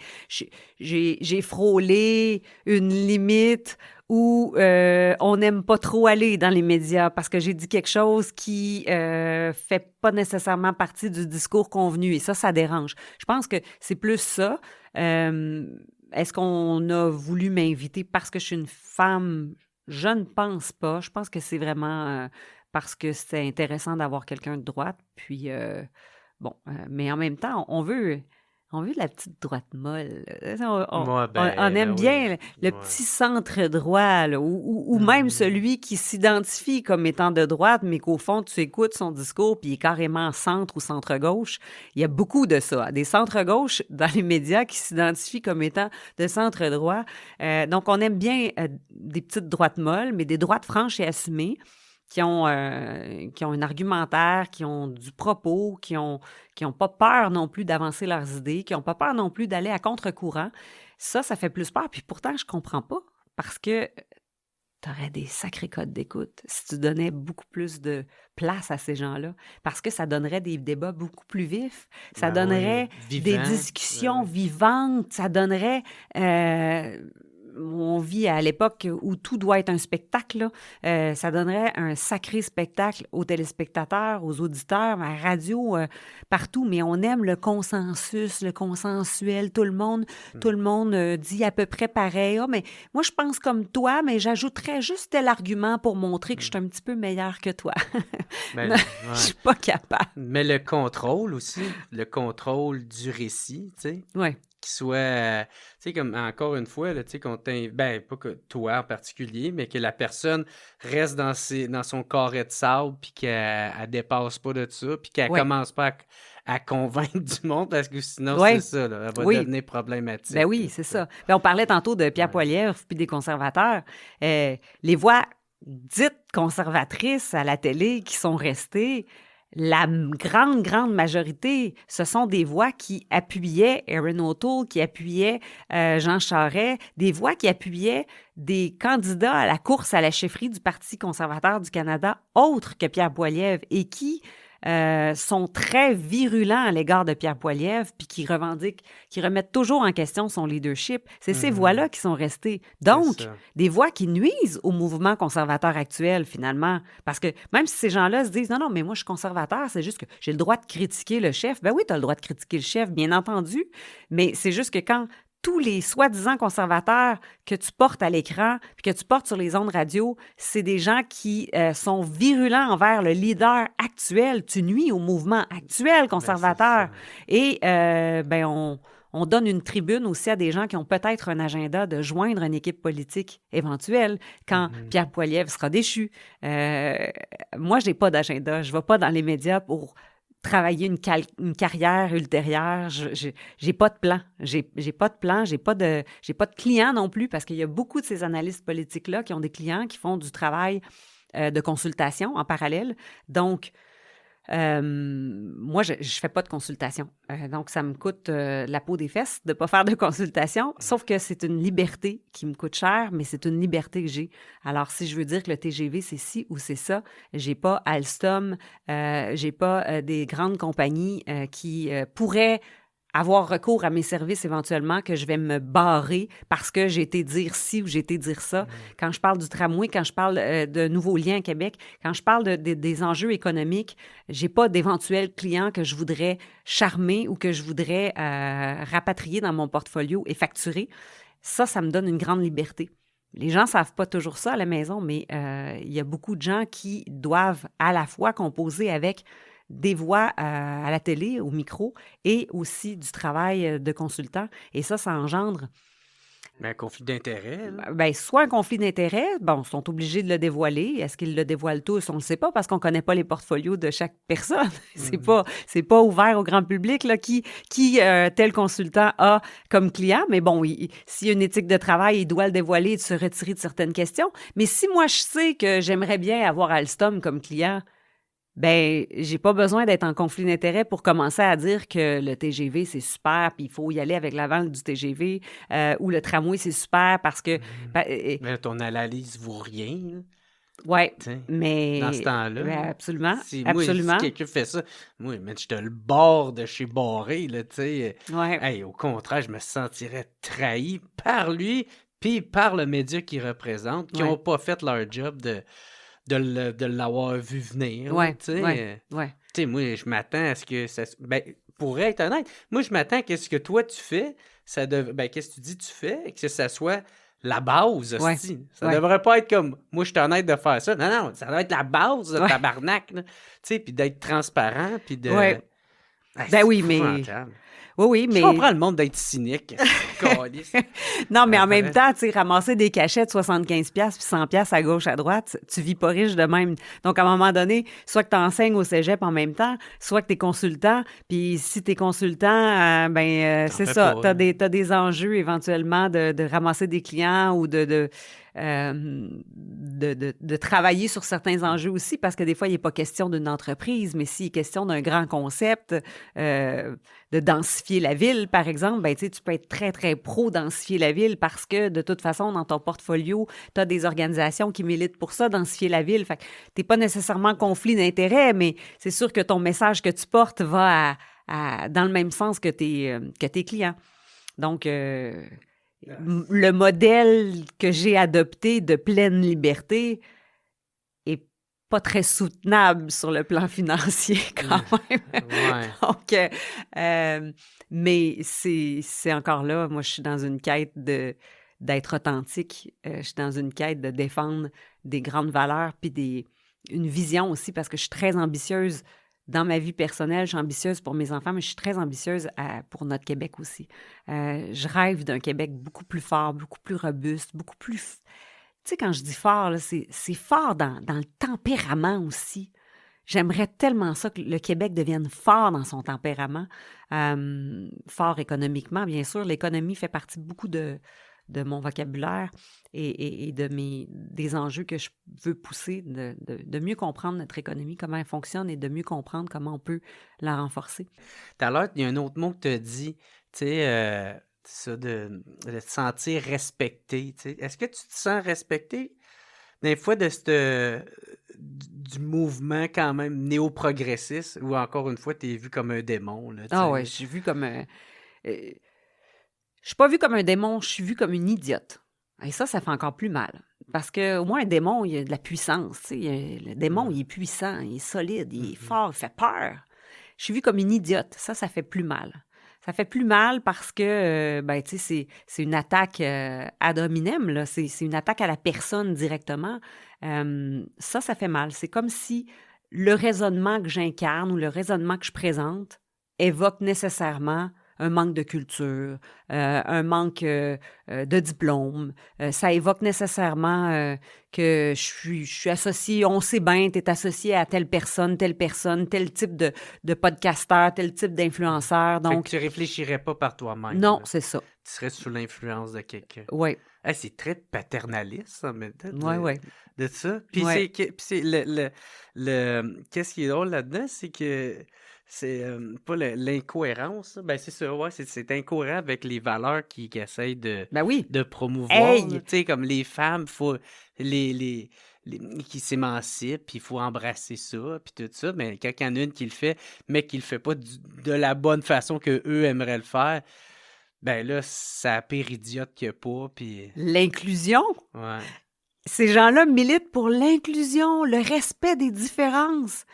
Speaker 1: j'ai frôlé une limite où on n'aime pas trop aller dans les médias parce que j'ai dit quelque chose qui fait pas nécessairement partie du discours convenu. Et ça dérange. Je pense que c'est plus ça. Est-ce qu'on a voulu m'inviter parce que je suis une femme? Je ne pense pas. Je pense que c'est vraiment parce que c'est intéressant d'avoir quelqu'un de droite. Puis, mais en même temps, on veut la petite droite molle.
Speaker 2: Ouais,
Speaker 1: On aime
Speaker 2: ben
Speaker 1: bien
Speaker 2: oui.
Speaker 1: le
Speaker 2: Ouais.
Speaker 1: petit centre droit, là, ou même celui qui s'identifie comme étant de droite, mais qu'au fond, tu écoutes son discours, puis il est carrément centre ou centre-gauche. Il y a beaucoup de ça. Des centres-gauche dans les médias qui s'identifient comme étant de centre-droit. Donc, on aime bien des petites droites molles, mais des droites franches et assumées qui ont un argumentaire, qui ont du propos, qui ont pas peur non plus d'avancer leurs idées, qui ont pas peur non plus d'aller à contre-courant. Ça fait plus peur. Puis pourtant, je comprends pas parce que tu aurais des sacrés codes d'écoute si tu donnais beaucoup plus de place à ces gens-là. Parce que ça donnerait des débats beaucoup plus vifs. Ça
Speaker 2: Ben
Speaker 1: donnerait
Speaker 2: oui.
Speaker 1: des
Speaker 2: Vivant.
Speaker 1: discussions
Speaker 2: Ben oui.
Speaker 1: vivantes. Ça donnerait... on vit à l'époque où tout doit être un spectacle, là. Ça donnerait un sacré spectacle aux téléspectateurs, aux auditeurs, à la radio, partout. Mais on aime le consensus, le consensuel. Tout le monde dit à peu près pareil. Ah, mais moi, je pense comme toi, mais j'ajouterais juste tel argument pour montrer que je suis un petit peu meilleure que toi.
Speaker 2: Ben,
Speaker 1: Non,
Speaker 2: ouais.
Speaker 1: je suis pas capable.
Speaker 2: Mais le contrôle aussi, le contrôle du récit, tu sais,
Speaker 1: Oui.
Speaker 2: qui soit, tu sais, comme encore une fois, là, tu sais, ben, pas que toi en particulier, mais que la personne reste dans son carré de sable, puis qu'elle dépasse pas de ça, puis qu'elle
Speaker 1: Oui.
Speaker 2: commence pas à convaincre du monde, parce que sinon,
Speaker 1: Ouais.
Speaker 2: c'est ça, là, elle va
Speaker 1: Oui.
Speaker 2: devenir problématique.
Speaker 1: Ben oui, c'est ça. Ben, on parlait tantôt de Pierre Poilievre puis des conservateurs. Les voix dites conservatrices à la télé qui sont restées, la grande majorité, ce sont des voix qui appuyaient Erin O'Toole, qui appuyaient Jean Charest, des voix qui appuyaient des candidats à la course à la chefferie du Parti conservateur du Canada, autres que Pierre Poilievre, et qui sont très virulents à l'égard de Pierre Poilievre, puis qui remettent toujours en question son leadership. C'est ces voix-là qui sont restées. Donc, des voix qui nuisent au mouvement conservateur actuel, finalement. Parce que même si ces gens-là se disent « Non, mais moi, je suis conservateur, c'est juste que j'ai le droit de critiquer le chef. » Ben oui, tu as le droit de critiquer le chef, bien entendu, mais c'est juste que quand tous les soi-disant conservateurs que tu portes à l'écran puis que tu portes sur les ondes radio, c'est des gens qui sont virulents envers le leader actuel. Tu nuis au mouvement actuel conservateur. Et on donne une tribune aussi à des gens qui ont peut-être un agenda de joindre une équipe politique éventuelle quand Pierre Poilievre sera déchu. Moi, je n'ai pas d'agenda. Je ne vais pas dans les médias pour travailler une carrière ultérieure. J'ai pas de plan. J'ai pas de plan. J'ai pas de clients non plus parce qu'il y a beaucoup de ces analystes politiques-là qui ont des clients qui font du travail de consultation en parallèle. Donc, moi, je fais pas de consultation. Donc, ça me coûte la peau des fesses de pas faire de consultation, sauf que c'est une liberté qui me coûte cher, mais c'est une liberté que j'ai. Alors, si je veux dire que le TGV, c'est ci ou c'est ça, j'ai pas Alstom, j'ai pas des grandes compagnies qui pourraient avoir recours à mes services éventuellement, que je vais me barrer parce que j'ai été dire ci ou j'ai été dire ça. Quand je parle du tramway, quand je parle de nouveaux liens à Québec, quand je parle des enjeux économiques, j'ai pas d'éventuels clients que je voudrais charmer ou que je voudrais rapatrier dans mon portfolio et facturer. Ça me donne une grande liberté. Les gens ne savent pas toujours ça à la maison, mais il y a beaucoup de gens qui doivent à la fois composer avec des voix à la télé, au micro, et aussi du travail de consultant. Et ça engendre
Speaker 2: Mais un conflit d'intérêt, là.
Speaker 1: Ben, soit un conflit d'intérêt, bon, ils sont obligés de le dévoiler. Est-ce qu'ils le dévoilent tous? On ne le sait pas parce qu'on ne connaît pas les portfolios de chaque personne. C'est pas ouvert au grand public, là, qui tel consultant a comme client. Mais bon, s'il y a une éthique de travail, il doit le dévoiler et se retirer de certaines questions. Mais si moi, je sais que j'aimerais bien avoir Alstom comme client, ben, j'ai pas besoin d'être en conflit d'intérêt pour commencer à dire que le TGV, c'est super, puis il faut y aller avec la vente du TGV, ou le tramway, c'est super parce que...
Speaker 2: Mais ton analyse vaut rien, là.
Speaker 1: Ouais,
Speaker 2: T'sais,
Speaker 1: mais...
Speaker 2: dans ce temps-là.
Speaker 1: Ben, absolument,
Speaker 2: Si
Speaker 1: absolument.
Speaker 2: quelqu'un fait ça, moi, mais je te le barre de chez Barré, là, tu sais.
Speaker 1: Ouais.
Speaker 2: Hey, au contraire, je me sentirais trahi par lui, puis par le média qu'il représente, qui n'ont pas fait leur job de l'avoir vu venir.
Speaker 1: Ouais,
Speaker 2: Tu sais,
Speaker 1: ouais.
Speaker 2: Tu sais, moi, je m'attends à ce que ça... Ben, pour être honnête, moi, je m'attends à ce que toi, tu fais, ben, qu'est-ce que tu dis, tu fais, que ça soit la base,
Speaker 1: Ouais.
Speaker 2: hostie. Ça devrait pas être comme, moi, je suis honnête de faire ça. Non, ça doit être la base de tabarnak, là. Tu sais, puis d'être transparent, puis de...
Speaker 1: Ouais.
Speaker 2: Hey,
Speaker 1: Ben oui,
Speaker 2: c'est
Speaker 1: mais...
Speaker 2: épouvantable.
Speaker 1: Oui, mais...
Speaker 2: Je comprends le monde d'être cynique.
Speaker 1: Non, mais en même temps, tu sais, ramasser des cachettes 75$ puis 100$ à gauche, à droite, tu vis pas riche de même. Donc, à un moment donné, soit que tu enseignes au cégep en même temps, soit que tu es consultant. Puis si tu es consultant, c'est ça. Tu as des enjeux éventuellement de ramasser des clients ou de travailler sur certains enjeux aussi, parce que des fois, il n'est pas question d'une entreprise, mais s'il est question d'un grand concept, de densifier la ville, par exemple, ben, tu peux être très, très pro-densifier la ville parce que, de toute façon, dans ton portfolio, tu as des organisations qui militent pour ça, densifier la ville. Fait que tu n'es pas nécessairement en conflit d'intérêts, mais c'est sûr que ton message que tu portes va dans le même sens que tes clients. Donc, le modèle que j'ai adopté de pleine liberté est pas très soutenable sur le plan financier quand même.
Speaker 2: Ouais.
Speaker 1: Donc, mais c'est encore là, moi je suis dans une quête d'être authentique, je suis dans une quête de défendre des grandes valeurs puis une vision aussi parce que je suis très ambitieuse dans ma vie personnelle, je suis ambitieuse pour mes enfants, mais je suis très ambitieuse pour notre Québec aussi. Je rêve d'un Québec beaucoup plus fort, beaucoup plus robuste, beaucoup plus... Tu sais, quand je dis fort, là, c'est fort dans le tempérament aussi. J'aimerais tellement ça que le Québec devienne fort dans son tempérament, fort économiquement, bien sûr. L'économie fait partie beaucoup de mon vocabulaire et des enjeux que je veux pousser, de mieux comprendre notre économie, comment elle fonctionne et de mieux comprendre comment on peut la renforcer.
Speaker 2: Tout à l'heure, il y a un autre mot que tu as dit, tu sais, ça de te sentir respecté. Tu sais. Est-ce que tu te sens respecté des fois du mouvement quand même néo-progressiste ou encore une fois, tu es vu comme un démon? Là,
Speaker 1: Ah ouais, je suis vu comme... je suis pas vue comme un démon, je suis vue comme une idiote. Et ça fait encore plus mal. Parce qu'au moins, un démon, il y a de la puissance. Tu sais. Le démon, il est puissant, il est solide, il est fort, il fait peur. Je suis vue comme une idiote. Ça fait plus mal. Ça fait plus mal parce que, tu sais, c'est une attaque ad hominem, là. C'est une attaque à la personne directement. Ça fait mal. C'est comme si le raisonnement que j'incarne ou le raisonnement que je présente évoque nécessairement un manque de culture, un manque de diplôme. Ça évoque nécessairement que je suis associée, on sait bien, tu es associé à telle personne, tel type de podcasteur, tel type d'influenceur. Donc,
Speaker 2: tu réfléchirais pas par toi-même.
Speaker 1: Non,
Speaker 2: là.
Speaker 1: c'est ça.
Speaker 2: Tu serais sous l'influence de quelqu'un.
Speaker 1: Oui.
Speaker 2: Hey, c'est très paternaliste, en même temps, de ça. Puis c'est qu'est-ce qui est drôle là-dedans, c'est que c'est pas l'incohérence. Ben, c'est ça, ouais, c'est incohérent avec les valeurs qui essayent de promouvoir.
Speaker 1: Hey!
Speaker 2: Tu sais, comme les femmes, faut qui s'émancipent, puis il faut embrasser ça, puis tout ça. Mais quand il y en a une qui le fait, mais qui le fait pas de la bonne façon qu'eux aimeraient le faire, ben là, c'est la pire idiote qu'il n'y a pas, puis...
Speaker 1: L'inclusion?
Speaker 2: Ouais.
Speaker 1: Ces gens-là militent pour l'inclusion, le respect des différences.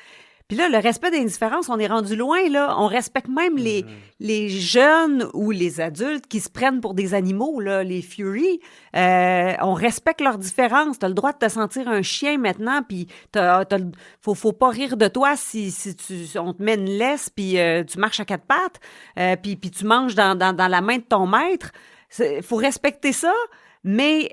Speaker 1: Puis là, le respect des différences, on est rendu loin, là. On respecte même les jeunes ou les adultes qui se prennent pour des animaux, là, les Fury. On respecte leurs différences. T'as le droit de te sentir un chien maintenant, puis faut pas rire de toi si on te met une laisse, puis tu marches à quatre pattes, puis tu manges dans la main de ton maître. faut respecter ça, mais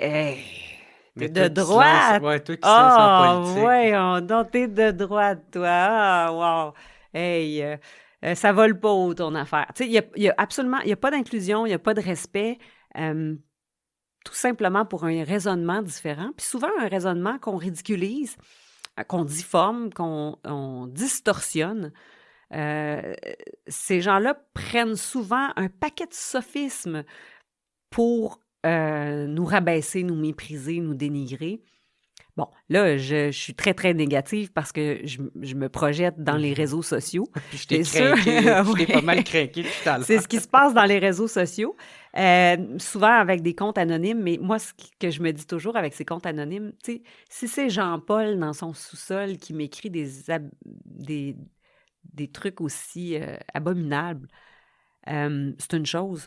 Speaker 2: Mais
Speaker 1: t'es de
Speaker 2: toi, tu te
Speaker 1: droite.
Speaker 2: lances- ouais, toi qui te lances en
Speaker 1: Ah,
Speaker 2: politique.
Speaker 1: voyons donc, t'es de droite, toi. Ah, wow. Hey, ça vole pas haut, ton affaire. Tu sais, il y a absolument, il y a pas d'inclusion, il y a pas de respect, tout simplement pour un raisonnement différent. Puis souvent, un raisonnement qu'on ridiculise, qu'on difforme, on distorsionne. Ces gens-là prennent souvent un paquet de sophismes pour nous rabaisser, nous mépriser, nous dénigrer. Bon, là, je suis très, très négative parce que je me projette dans les réseaux sociaux.
Speaker 2: Puis je t'ai
Speaker 1: C'est sûr.
Speaker 2: craqué, je t'ai pas
Speaker 1: Ouais.
Speaker 2: mal craqué tout à l'heure.
Speaker 1: C'est ce qui se passe dans les réseaux sociaux, souvent avec des comptes anonymes, mais moi, que je me dis toujours avec ces comptes anonymes, tu sais, si c'est Jean-Paul dans son sous-sol qui m'écrit des trucs aussi abominables, c'est une chose.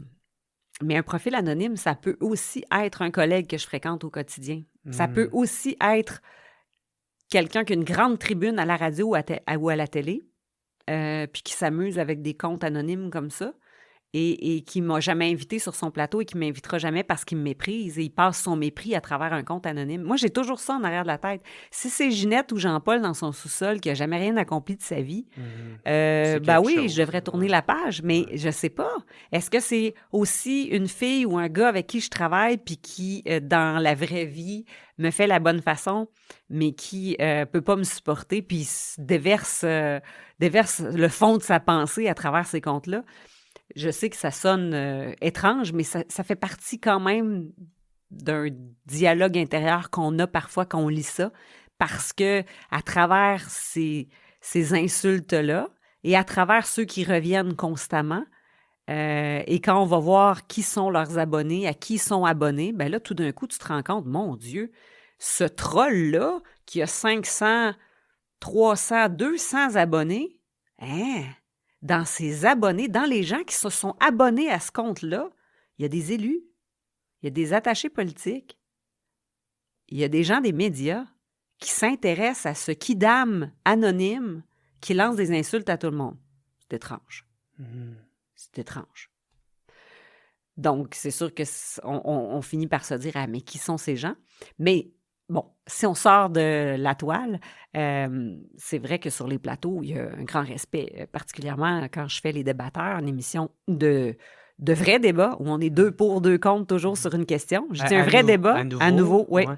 Speaker 1: Mais un profil anonyme, ça peut aussi être un collègue que je fréquente au quotidien. Ça peut aussi être quelqu'un qui a une grande tribune à la radio ou à la télé, puis qui s'amuse avec des comptes anonymes comme ça, et qui ne m'a jamais invité sur son plateau et qui ne m'invitera jamais parce qu'il me méprise et il passe son mépris à travers un compte anonyme. Moi, j'ai toujours ça en arrière de la tête. Si c'est Ginette ou Jean-Paul dans son sous-sol qui n'a jamais rien accompli de sa vie,
Speaker 2: C'est
Speaker 1: ben
Speaker 2: quelque
Speaker 1: oui,
Speaker 2: chose,
Speaker 1: je devrais tourner
Speaker 2: ouais.
Speaker 1: la page, mais je sais pas. Est-ce que c'est aussi une fille ou un gars avec qui je travaille puis qui, dans la vraie vie, me fait la bonne façon, mais qui peut pas me supporter puis déverse le fond de sa pensée à travers ces comptes-là? Je sais que ça sonne étrange, mais ça fait partie quand même d'un dialogue intérieur qu'on a parfois quand on lit ça, parce que à travers ces insultes-là et à travers ceux qui reviennent constamment, et quand on va voir qui sont leurs abonnés, à qui ils sont abonnés, ben là, tout d'un coup, tu te rends compte, mon Dieu, ce troll-là qui a 500, 300, 200 abonnés, hein? Dans ses abonnés, dans les gens qui se sont abonnés à ce compte-là, il y a des élus, il y a des attachés politiques, il y a des gens des médias qui s'intéressent à ce kidam anonyme qui lance des insultes à tout le monde. C'est étrange. C'est étrange. Donc, c'est sûr que on finit par se dire « Ah, mais qui sont ces gens? » Mais bon, si on sort de la toile, c'est vrai que sur les plateaux, il y a un grand respect, particulièrement quand je fais les débatteurs, une émission de vrais débats, où on est 2 pour, 2 contre, toujours sur une question. Je dis un vrai débat, à nouveau, oui.
Speaker 2: Ouais.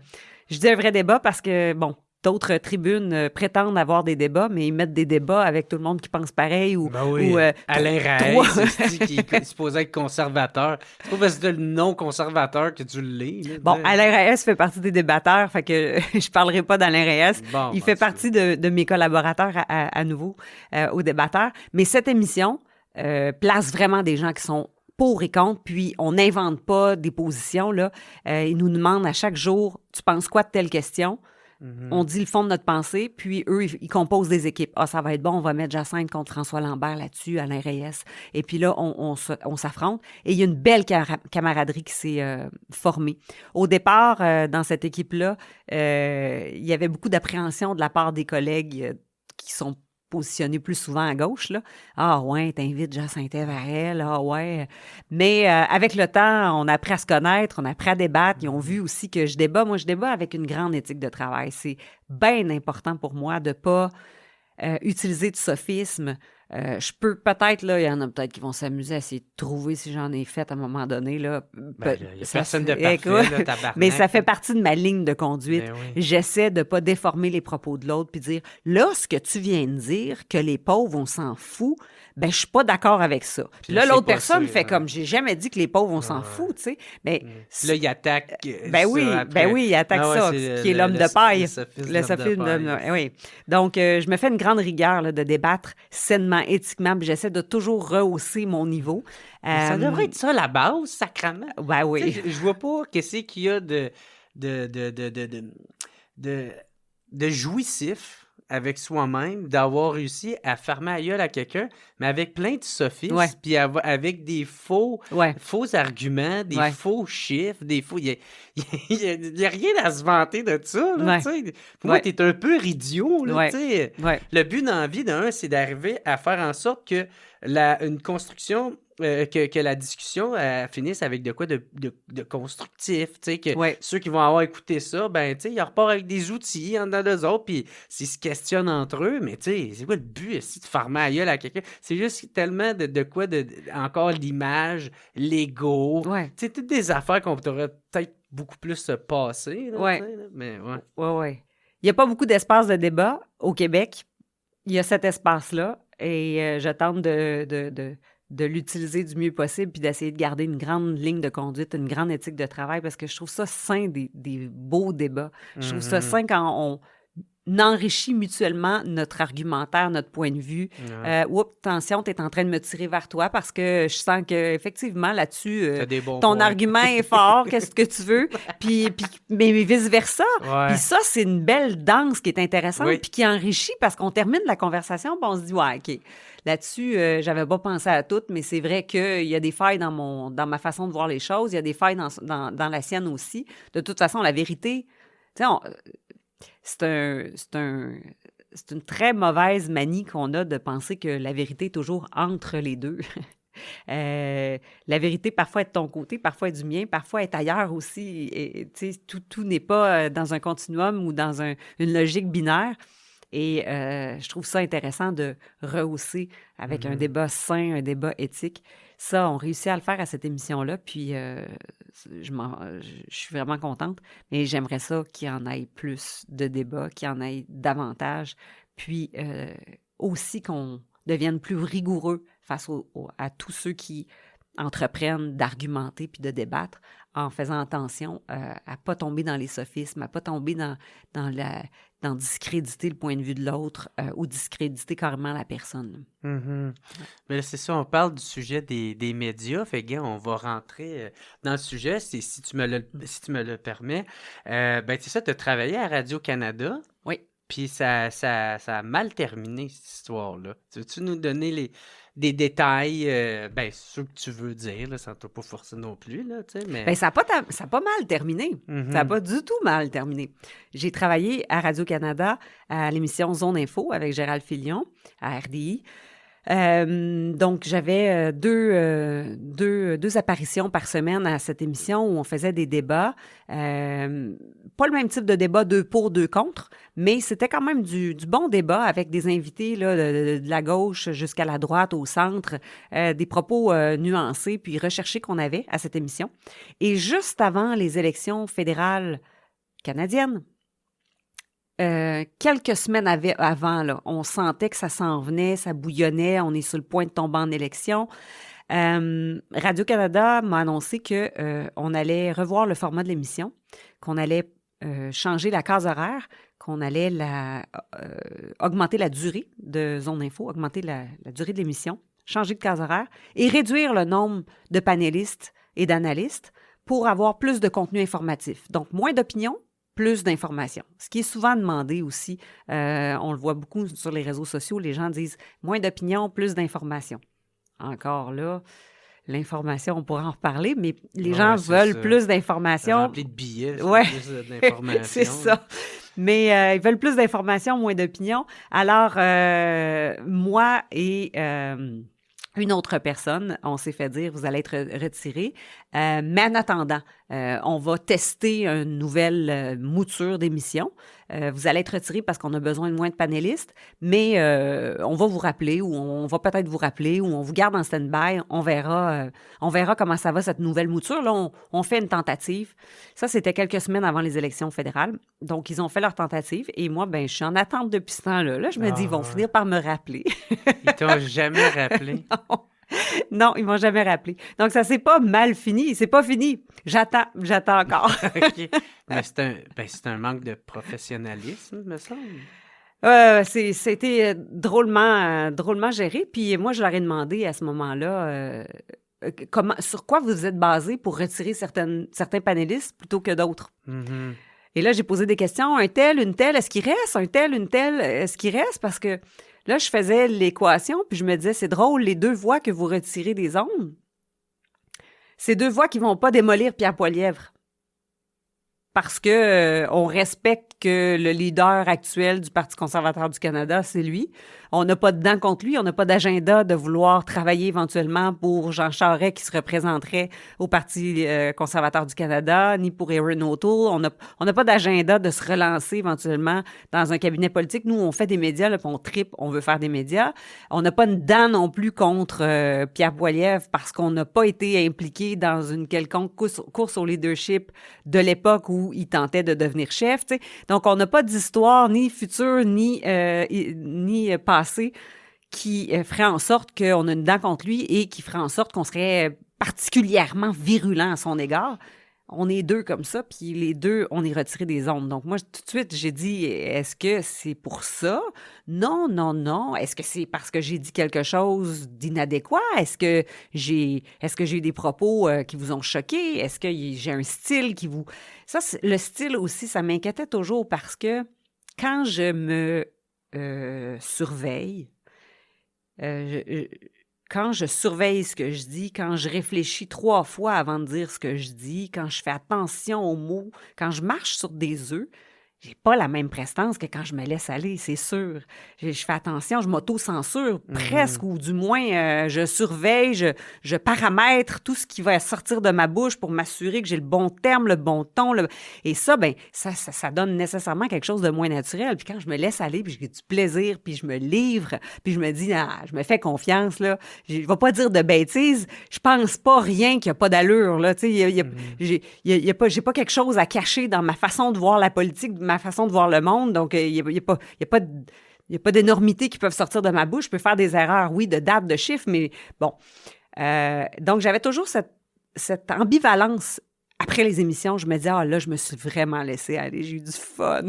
Speaker 1: Je dis un vrai débat parce que, bon, d'autres tribunes prétendent avoir des débats, mais ils mettent des débats avec tout le monde qui pense pareil ou...
Speaker 2: Ben oui, Alain Raes, qui est supposé être conservateur. C'est pas parce que t'as le nom conservateur que tu l'es. Là,
Speaker 1: Bon, Alain Raes fait partie des débatteurs, fait que je parlerai pas d'Alain Raes.
Speaker 2: Bon,
Speaker 1: Il fait partie de mes collaborateurs à nouveau aux débatteurs. Mais cette émission place vraiment des gens qui sont pour et contre, puis on n'invente pas des positions, là. Ils nous demandent à chaque jour, tu penses quoi de telle question? On dit le fond de notre pensée, puis eux, ils composent des équipes. Ah, ça va être bon, on va mettre Jacinthe contre François Lambert là-dessus, Alain Reyes. Et puis là, on s'affronte. Et il y a une belle camaraderie qui s'est formée. Au départ, dans cette équipe-là, il y avait beaucoup d'appréhension de la part des collègues qui sont positionnés plus souvent à gauche, là. Ah ouais, t'invites Jacinthe Varel, ah ouais. Mais avec le temps, on a appris à se connaître, on a appris à débattre. Ils ont vu aussi que je débat avec une grande éthique de travail. C'est bien important pour moi de pas utiliser de sophisme. Je peux peut-être, là, il y en a peut-être qui vont s'amuser à essayer de trouver si j'en ai fait à un moment donné, là.
Speaker 2: Ben, il y a personne de parfait, là, tabarnak.
Speaker 1: Mais ça fait partie de ma ligne de conduite.
Speaker 2: Ben oui.
Speaker 1: J'essaie de pas déformer les propos de l'autre puis dire, là, ce que tu viens de dire, que les pauvres, on s'en fout, ben, je suis pas d'accord avec ça. Puis là,
Speaker 2: c'est
Speaker 1: l'autre
Speaker 2: pas
Speaker 1: personne
Speaker 2: ça,
Speaker 1: fait
Speaker 2: hein.
Speaker 1: comme, j'ai jamais dit que les pauvres, on s'en fout, tu sais. Mais
Speaker 2: Puis là, il attaque.
Speaker 1: ben
Speaker 2: ça
Speaker 1: oui,
Speaker 2: après.
Speaker 1: ben oui, il attaque
Speaker 2: Ah ouais,
Speaker 1: ça,
Speaker 2: c'est
Speaker 1: qui est l'homme de paille.
Speaker 2: Le sophisme
Speaker 1: Le
Speaker 2: de
Speaker 1: sophisme
Speaker 2: l'homme de
Speaker 1: de...
Speaker 2: paille.
Speaker 1: Oui. Donc, je me fais une grande rigueur là, de débattre sainement, éthiquement, puis j'essaie de toujours rehausser mon niveau.
Speaker 2: Ça devrait être ça, la base, sacrément.
Speaker 1: Ben
Speaker 2: Tu
Speaker 1: oui.
Speaker 2: sais, je vois pas qu'est-ce qu'il y a de jouissif avec soi-même d'avoir réussi à fermer la gueule à quelqu'un, mais avec plein de sophismes,
Speaker 1: Ouais.
Speaker 2: puis avec des faux arguments, des
Speaker 1: Ouais.
Speaker 2: faux chiffres, des faux... Il y a rien à se vanter de ça, là,
Speaker 1: Ouais.
Speaker 2: tu sais. Pour moi,
Speaker 1: Ouais.
Speaker 2: t'es un peu idiot, là,
Speaker 1: Ouais.
Speaker 2: tu sais.
Speaker 1: Ouais.
Speaker 2: Le but dans la vie, c'est d'arriver à faire en sorte que une construction, que la discussion finisse avec de quoi de constructif, tu sais, que ceux qui vont avoir écouté ça, ben, tu sais, ils repartent avec des outils en dedans d'eux autres, puis s'ils se questionnent entre eux, mais tu sais, c'est quoi le but, de farmer la gueule à quelqu'un? C'est juste tellement de quoi, encore l'image, l'ego, tu sais, toutes des affaires qu'on pourrait peut-être beaucoup plus se passer, là, tu sais, là, mais
Speaker 1: ouais. Il n'y a pas beaucoup d'espace de débat au Québec. Il y a cet espace-là, et je tente de l'utiliser du mieux possible, puis d'essayer de garder une grande ligne de conduite, une grande éthique de travail, parce que je trouve ça sain, des beaux débats. Je trouve ça sain quand on enrichit mutuellement notre argumentaire, notre point de vue. Oups, attention, tu es en train de me tirer vers toi parce que je sens qu'effectivement, là-dessus, ton argument est fort, qu'est-ce que tu veux? Mais vice-versa. Puis ça, c'est une belle danse qui est intéressante, puis qui enrichit parce qu'on termine la conversation, puis on se dit, OK, là-dessus, j'avais pas pensé à tout, mais c'est vrai qu'il y a des failles dans ma façon de voir les choses, il y a des failles dans la sienne aussi. De toute façon, la vérité, tu sais, c'est une très mauvaise manie qu'on a de penser que la vérité est toujours entre les deux. La vérité, parfois, est de ton côté, parfois, est du mien, parfois, est ailleurs aussi. Et, tout n'est pas dans un continuum ou dans une logique binaire. Et je trouve ça intéressant de rehausser avec un débat sain, un débat éthique. Ça, on réussit à le faire à cette émission-là, puis je suis vraiment contente. Mais j'aimerais ça qu'il y en ait plus de débats, qu'il y en ait davantage, puis aussi qu'on devienne plus rigoureux face à tous ceux qui entreprennent d'argumenter puis de débattre en faisant attention à ne pas tomber dans les sophismes, à ne pas tomber dans discréditer le point de vue de l'autre ou discréditer carrément la personne.
Speaker 2: Mais là, c'est ça, on parle du sujet des médias. Fait que, on va rentrer dans le sujet, si tu me le permets. C'est ça, tu as travaillé à Radio-Canada.
Speaker 1: Oui.
Speaker 2: Puis ça a mal terminé, cette histoire-là. Veux-tu nous donner des détails, ceux que tu veux dire, là, ça ne t'a pas forcé non plus, là, tu sais, mais...
Speaker 1: Ça n'a pas mal terminé. Ça n'a pas du tout mal terminé. J'ai travaillé à Radio-Canada à l'émission Zone Info avec Gérald Filion à RDI. Donc, j'avais deux apparitions par semaine à cette émission où on faisait des débats. Pas le même type de débat, 2 pour, 2 contre, mais c'était quand même du bon débat avec des invités là, de la gauche jusqu'à la droite, au centre, des propos nuancés puis recherchés qu'on avait à cette émission. Et juste avant les élections fédérales canadiennes, quelques semaines avant, là, on sentait que ça s'en venait, ça bouillonnait, on est sur le point de tomber en élection. Radio-Canada m'a annoncé qu'on allait revoir le format de l'émission, qu'on allait changer la case horaire, qu'on allait augmenter la durée de Zone Info, augmenter la durée de l'émission, changer de case horaire et réduire le nombre de panélistes et d'analystes pour avoir plus de contenu informatif. Donc, moins d'opinions, plus d'informations. Ce qui est souvent demandé aussi, on le voit beaucoup sur les réseaux sociaux, les gens disent moins d'opinions, plus d'informations. Encore là, l'information, on pourra en reparler, mais les gens veulent plus d'informations.
Speaker 2: Rempli de billets, plus d'informations.
Speaker 1: C'est ça. Mais ils veulent plus d'informations, moins d'opinions. Alors, moi et une autre personne, on s'est fait dire, vous allez être retiré. Mais en attendant, on va tester une nouvelle mouture d'émission. Vous allez être retiré parce qu'on a besoin de moins de panélistes, mais on va vous rappeler ou on va peut-être vous rappeler ou on vous garde en stand-by. On verra comment ça va, cette nouvelle mouture. Là, on fait une tentative. Ça, c'était quelques semaines avant les élections fédérales. Donc, ils ont fait leur tentative et moi, je suis en attente depuis ce temps-là. Là, je me dis, ils vont finir par me rappeler.
Speaker 2: Ils t'ont jamais rappelé?
Speaker 1: Non, ils m'ont jamais rappelé. Donc, ça s'est pas mal fini. C'est pas fini. J'attends encore.
Speaker 2: OK. Mais c'est un manque de professionnalisme, me semble.
Speaker 1: C'était drôlement géré. Puis moi, je leur ai demandé à ce moment-là sur quoi vous êtes basé pour retirer certains panélistes plutôt que d'autres.
Speaker 2: Mm-hmm.
Speaker 1: Et là, j'ai posé des questions. Un tel, une telle, est-ce qu'il reste? Un tel, une telle, est-ce qu'il reste? Parce que là, je faisais l'équation, puis je me disais, c'est drôle, les 2 voix que vous retirez des ondes, c'est 2 voix qui ne vont pas démolir Pierre Poilievre. parce que on respecte que le leader actuel du Parti conservateur du Canada, c'est lui. On n'a pas de dents contre lui, on n'a pas d'agenda de vouloir travailler éventuellement pour Jean Charest qui se représenterait au Parti conservateur du Canada, ni pour Erin O'Toole. On n'a pas d'agenda de se relancer éventuellement dans un cabinet politique. Nous, on fait des médias, là, puis on tripe, on veut faire des médias. On n'a pas une dent non plus contre Pierre Poilievre parce qu'on n'a pas été impliqué dans une quelconque course au leadership de l'époque où il tentait de devenir chef. T'sais. Donc, on n'a pas d'histoire ni future, ni passée qui ferait en sorte qu'on a une dent contre lui et qui ferait en sorte qu'on serait particulièrement virulent à son égard. On est deux comme ça, puis les deux, on est retirés des ondes. Donc moi, tout de suite, j'ai dit, est-ce que c'est pour ça? Non, non, non. Est-ce que c'est parce que j'ai dit quelque chose d'inadéquat? Est-ce que j'ai eu des propos qui vous ont choqué? Est-ce que j'ai un style qui vous... Ça, le style aussi, ça m'inquiétait toujours parce que quand je me surveille, quand je surveille ce que je dis, quand je réfléchis 3 fois avant de dire ce que je dis, quand je fais attention aux mots, quand je marche sur des œufs, j'ai pas la même prestance que quand je me laisse aller, c'est sûr. Je fais attention, je m'auto-censure presque, ou du moins, je surveille, je paramètre tout ce qui va sortir de ma bouche pour m'assurer que j'ai le bon terme, le bon ton. Et ça, ben, ça donne nécessairement quelque chose de moins naturel. Puis quand je me laisse aller, puis j'ai du plaisir, puis je me livre, puis je me dis, je me fais confiance, là. Je vais pas dire de bêtises. Je pense pas rien qui a pas d'allure, là. Tu sais, j'ai pas quelque chose à cacher dans ma façon de voir la politique, ma façon de voir le monde. Donc, il n'y a pas d'énormités qui peuvent sortir de ma bouche. Je peux faire des erreurs, oui, de dates, de chiffres, mais bon. Donc, j'avais toujours cette ambivalence. Après les émissions, je me disais, là, je me suis vraiment laissée aller. J'ai eu du fun.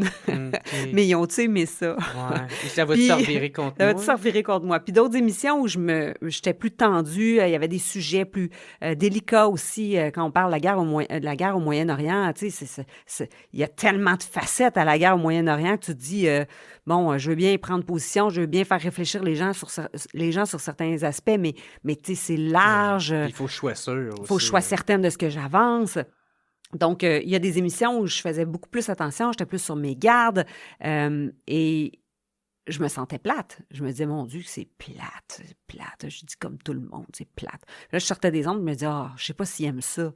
Speaker 1: Mais ils ont-tu aimé ça?
Speaker 2: Ouais. Et ça va te servir contre moi?
Speaker 1: Ça va te servir contre moi. Puis d'autres émissions où j'étais plus tendue, il y avait des sujets plus délicats aussi. Quand on parle de la guerre au Moyen-Orient, tu sais, il y a tellement de facettes à la guerre au Moyen-Orient que tu te dis, je veux bien prendre position, je veux bien faire réfléchir les gens sur certains aspects, mais tu sais, c'est large.
Speaker 2: Il faut que je sois sûr aussi.
Speaker 1: Il faut que je sois certaine de ce que j'avance. Donc, il y a des émissions où je faisais beaucoup plus attention, j'étais plus sur mes gardes et je me sentais plate. Je me disais, mon Dieu, c'est plate. Je dis comme tout le monde, c'est plate. Là, je sortais des ondes, je me disais, je sais pas s'ils aiment ça.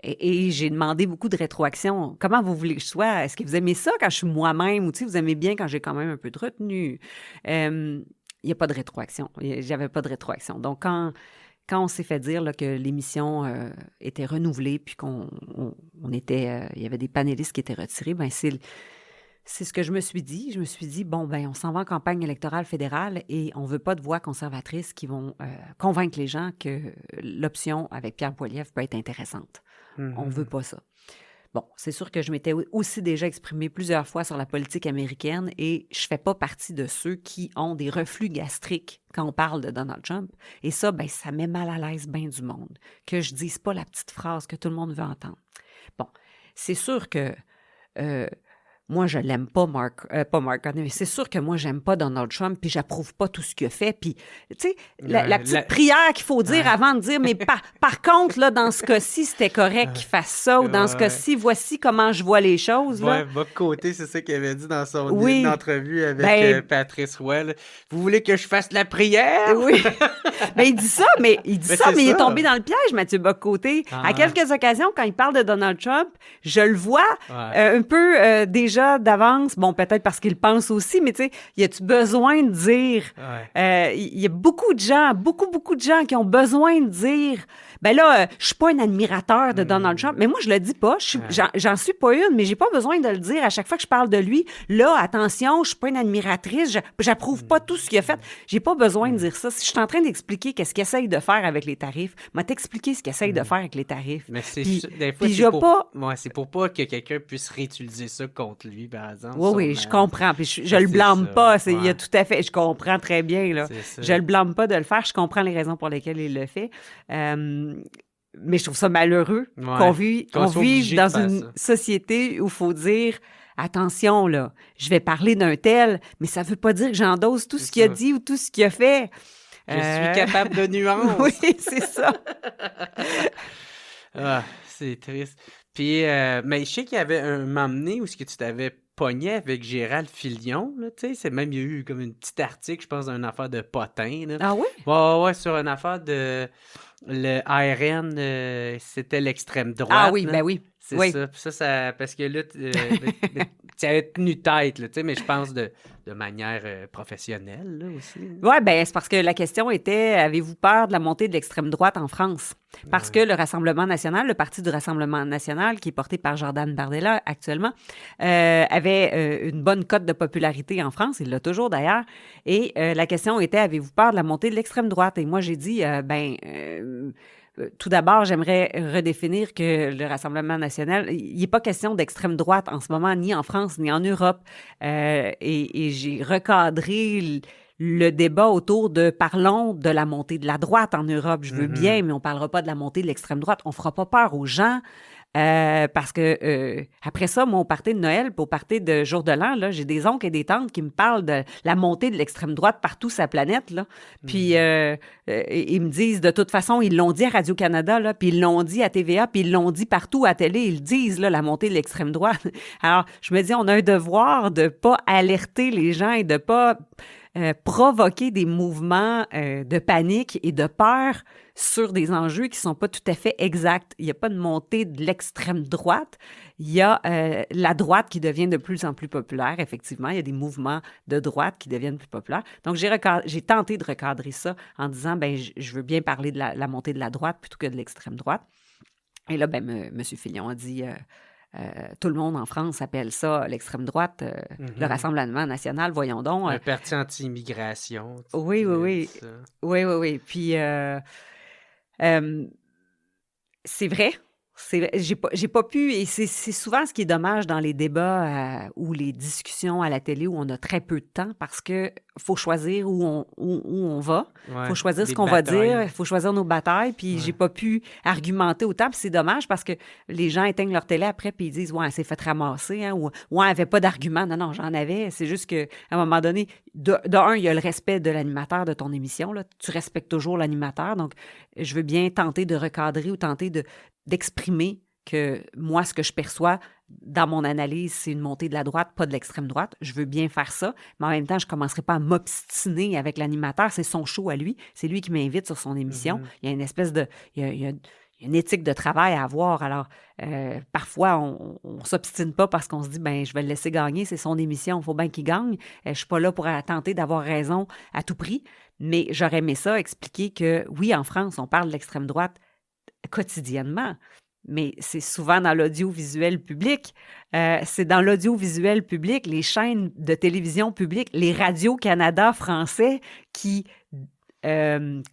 Speaker 1: Et j'ai demandé beaucoup de rétroaction. Comment vous voulez que je sois? Est-ce que vous aimez ça quand je suis moi-même ou vous aimez bien quand j'ai quand même un peu de retenue? Il n'y a pas de rétroaction. J'avais pas de rétroaction. Donc, quand on s'est fait dire là, que l'émission était renouvelée puis il y avait des panélistes qui étaient retirés, ben c'est ce que je me suis dit. Je me suis dit, on s'en va en campagne électorale fédérale et on veut pas de voix conservatrices qui vont convaincre les gens que l'option avec Pierre Poilievre peut être intéressante. On veut pas ça. Bon, c'est sûr que je m'étais aussi déjà exprimée plusieurs fois sur la politique américaine et je fais pas partie de ceux qui ont des reflux gastriques quand on parle de Donald Trump. Et ça, ça met mal à l'aise bien du monde, que je dise pas la petite phrase que tout le monde veut entendre. Bon, c'est sûr que moi, je l'aime pas, pas Mark Carney, mais c'est sûr que moi, j'aime pas Donald Trump, puis j'approuve pas tout ce qu'il a fait. Puis, tu sais, la petite prière qu'il faut dire avant de dire, mais par contre, là, dans ce cas-ci, c'était correct qu'il fasse ça, ou dans ce cas-ci, voici comment je vois les choses. Là.
Speaker 2: Bob Côté, c'est ça qu'il avait dit dans son entrevue avec Patrice Roy. Vous voulez que je fasse la prière?
Speaker 1: Oui. Il dit ça, mais il est tombé dans le piège, Mathieu Bob Côté. À quelques occasions, quand il parle de Donald Trump, je le vois un peu déjà d'avance, peut-être parce qu'il pense aussi, mais tu sais, y a-tu besoin de dire... Il y a beaucoup de gens qui ont besoin de dire... je suis pas un admirateur de Donald Trump, mais moi, je le dis pas. J'en suis pas une, mais j'ai pas besoin de le dire à chaque fois que je parle de lui. Là, attention, je suis pas une admiratrice, j'approuve pas tout ce qu'il a fait. J'ai pas besoin de dire ça. Si je suis en train d'expliquer qu'est-ce qu'il essaye de faire avec les tarifs, m'a t'expliquer ce qu'il essaye de faire avec les tarifs.
Speaker 2: Mais c'est pour pas que quelqu'un puisse réutiliser ça contre lui, par exemple.
Speaker 1: Oui, je comprends. Puis je le blâme pas. Il y a tout à fait... Je comprends très bien, là. Je le blâme pas de le faire. Je comprends les raisons pour lesquelles il le fait. Mais je trouve ça malheureux qu'on vive dans une société où il faut dire attention, là, je vais parler d'un tel, mais ça veut pas dire que j'endosse tout ce qu'il a dit ou tout ce qu'il a fait.
Speaker 2: Je suis capable de nuances.
Speaker 1: Oui, c'est ça.
Speaker 2: C'est triste. Puis, mais je sais qu'il y avait un moment donné où ce que tu t'avais pogné avec Gérald Filion, là, tu sais, c'est même, il y a eu comme une petite article, je pense, d'une affaire de potin, là.
Speaker 1: Ah oui?
Speaker 2: Ouais, sur une affaire de le ARN, c'était l'extrême
Speaker 1: Ah
Speaker 2: droite,
Speaker 1: oui,
Speaker 2: là.
Speaker 1: ben oui.
Speaker 2: C'est
Speaker 1: Oui.
Speaker 2: ça. Puis ça, parce que là, tu avais tenu tête, là, tu sais, mais je pense de manière professionnelle, là, aussi.
Speaker 1: Oui, ben c'est parce que la question était, avez-vous peur de la montée de l'extrême droite en France? Parce que
Speaker 2: Ouais.
Speaker 1: le Rassemblement national, le parti du Rassemblement national, qui est porté par Jordan Bardella actuellement, avait une bonne cote de popularité en France, il l'a toujours d'ailleurs, et la question était, avez-vous peur de la montée de l'extrême droite? Et moi, j'ai dit, tout d'abord, j'aimerais redéfinir que le Rassemblement national, il n'est pas question d'extrême droite en ce moment, ni en France, ni en Europe. Et j'ai recadré le débat autour de parlons de la montée de la droite en Europe. Je veux bien, mais on ne parlera pas de la montée de l'extrême droite. On ne fera pas peur aux gens. Parce que après ça, moi, au party de Noël, puis au party de Jour de l'An, là, j'ai des oncles et des tantes qui me parlent de la montée de l'extrême droite partout sur la planète. Là. Puis ils me disent, de toute façon, ils l'ont dit à Radio-Canada, là, puis ils l'ont dit à TVA, puis ils l'ont dit partout à télé. Ils le disent, là, la montée de l'extrême droite. Alors, je me dis, on a un devoir de pas alerter les gens et de pas provoquer des mouvements de panique et de peur sur des enjeux qui ne sont pas tout à fait exacts. Il n'y a pas de montée de l'extrême droite. Il y a la droite qui devient de plus en plus populaire, effectivement. Il y a des mouvements de droite qui deviennent plus populaires. Donc, j'ai tenté de recadrer ça en disant, ben je veux bien parler de la montée de la droite plutôt que de l'extrême droite. Et là, ben, M. Fillon a dit... tout le monde en France appelle ça l'extrême droite, le Rassemblement national, voyons donc.
Speaker 2: Un parti anti-immigration.
Speaker 1: Oui. Oui. Puis, c'est vrai. J'ai pas pu, et c'est souvent ce qui est dommage dans les débats ou les discussions à la télé où on a très peu de temps parce que faut choisir où on va, faut choisir ce qu'on va dire, il faut choisir nos batailles, puis j'ai pas pu argumenter autant, puis c'est dommage parce que les gens éteignent leur télé après puis ils disent « Ouais, elle s'est fait ramasser hein, » ou « Ouais, elle avait pas d'argument. » Non, j'en avais, c'est juste qu'à un moment donné, de un, il y a le respect de l'animateur de ton émission, là. Tu respectes toujours l'animateur, donc je veux bien tenter de recadrer ou tenter d'exprimer que moi, ce que je perçois dans mon analyse, c'est une montée de la droite, pas de l'extrême droite. Je veux bien faire ça, mais en même temps, je ne commencerai pas à m'obstiner avec l'animateur. C'est son show à lui. C'est lui qui m'invite sur son émission. Il y a une espèce de... Il y a une éthique de travail à avoir. Alors, parfois, on ne s'obstine pas parce qu'on se dit, ben je vais le laisser gagner, c'est son émission, il faut bien qu'il gagne. Je ne suis pas là pour tenter d'avoir raison à tout prix, mais j'aurais aimé ça, expliquer que, oui, en France, on parle de l'extrême droite quotidiennement, mais c'est souvent dans l'audiovisuel public. C'est dans l'audiovisuel public, les chaînes de télévision publiques, les Radio-Canada français qui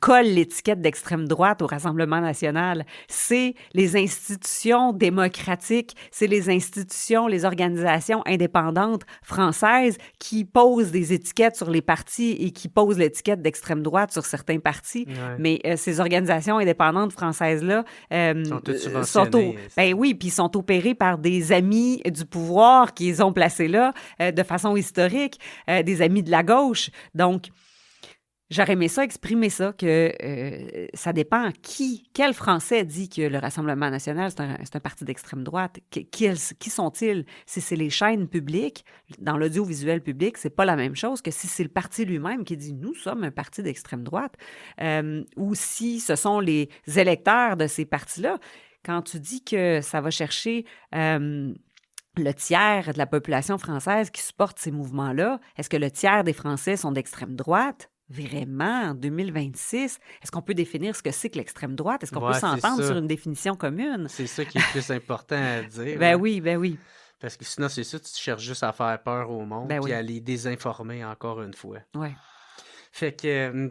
Speaker 1: colle l'étiquette d'extrême droite au Rassemblement national. C'est les institutions démocratiques, c'est les institutions, les organisations indépendantes françaises qui posent des étiquettes sur les partis et qui posent l'étiquette d'extrême droite sur certains partis. Ouais. Mais ces organisations indépendantes françaises-là
Speaker 2: sont toutes subventionnées.
Speaker 1: Ben oui, puis sont opérées par des amis du pouvoir qui les ont placés là de façon historique, des amis de la gauche. Donc, j'aurais aimé ça, exprimer ça, que ça dépend quel Français dit que le Rassemblement national, c'est un parti d'extrême droite. Qui sont-ils? Si c'est les chaînes publiques, dans l'audiovisuel public, c'est pas la même chose que si c'est le parti lui-même qui dit « Nous sommes un parti d'extrême droite ». Ou si ce sont les électeurs de ces partis-là. Quand tu dis que ça va chercher... le tiers de la population française qui supporte ces mouvements-là, est-ce que le tiers des Français sont d'extrême droite? Vraiment, en 2026, est-ce qu'on peut définir ce que c'est que l'extrême droite? Est-ce qu'on peut s'entendre sur une définition commune?
Speaker 2: C'est ça qui est le plus important à dire.
Speaker 1: Ben oui.
Speaker 2: Parce que sinon, c'est ça, tu cherches juste à faire peur au monde et à les désinformer encore une fois.
Speaker 1: Oui.
Speaker 2: Fait que,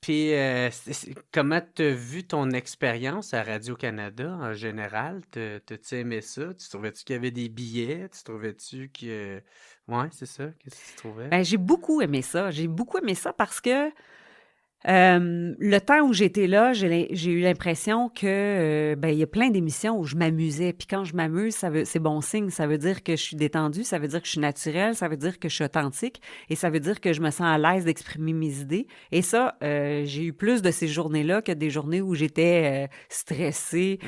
Speaker 2: puis comment t'as vu ton expérience à Radio-Canada en général? T'as-tu aimé ça? Tu trouvais-tu qu'il y avait des billets? Tu trouvais-tu que... Ouais, c'est ça. Qu'est-ce que tu trouvais?
Speaker 1: Ben, j'ai beaucoup aimé ça. J'ai beaucoup aimé ça parce que Le temps où j'étais là, j'ai eu l'impression que il y a plein d'émissions où je m'amusais. Puis quand je m'amuse, c'est bon signe. Ça veut dire que je suis détendue, ça veut dire que je suis naturelle, ça veut dire que je suis authentique et ça veut dire que je me sens à l'aise d'exprimer mes idées. Et ça, j'ai eu plus de ces journées-là que des journées où j'étais stressée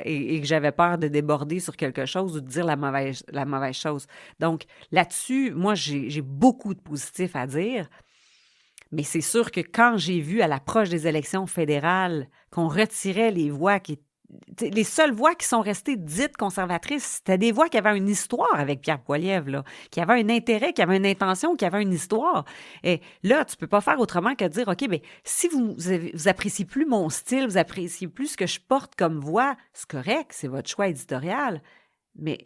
Speaker 1: et que j'avais peur de déborder sur quelque chose ou de dire la mauvaise chose. Donc là-dessus, moi, j'ai beaucoup de positifs à dire. Mais c'est sûr que quand j'ai vu à l'approche des élections fédérales qu'on retirait les voix les seules voix qui sont restées dites conservatrices, c'était des voix qui avaient une histoire avec Pierre Poilievre, là, qui avaient un intérêt, qui avaient une intention, qui avaient une histoire. Et là, tu peux pas faire autrement que de dire, OK, bien, si vous appréciez plus mon style, vous appréciez plus ce que je porte comme voix, c'est correct, c'est votre choix éditorial, mais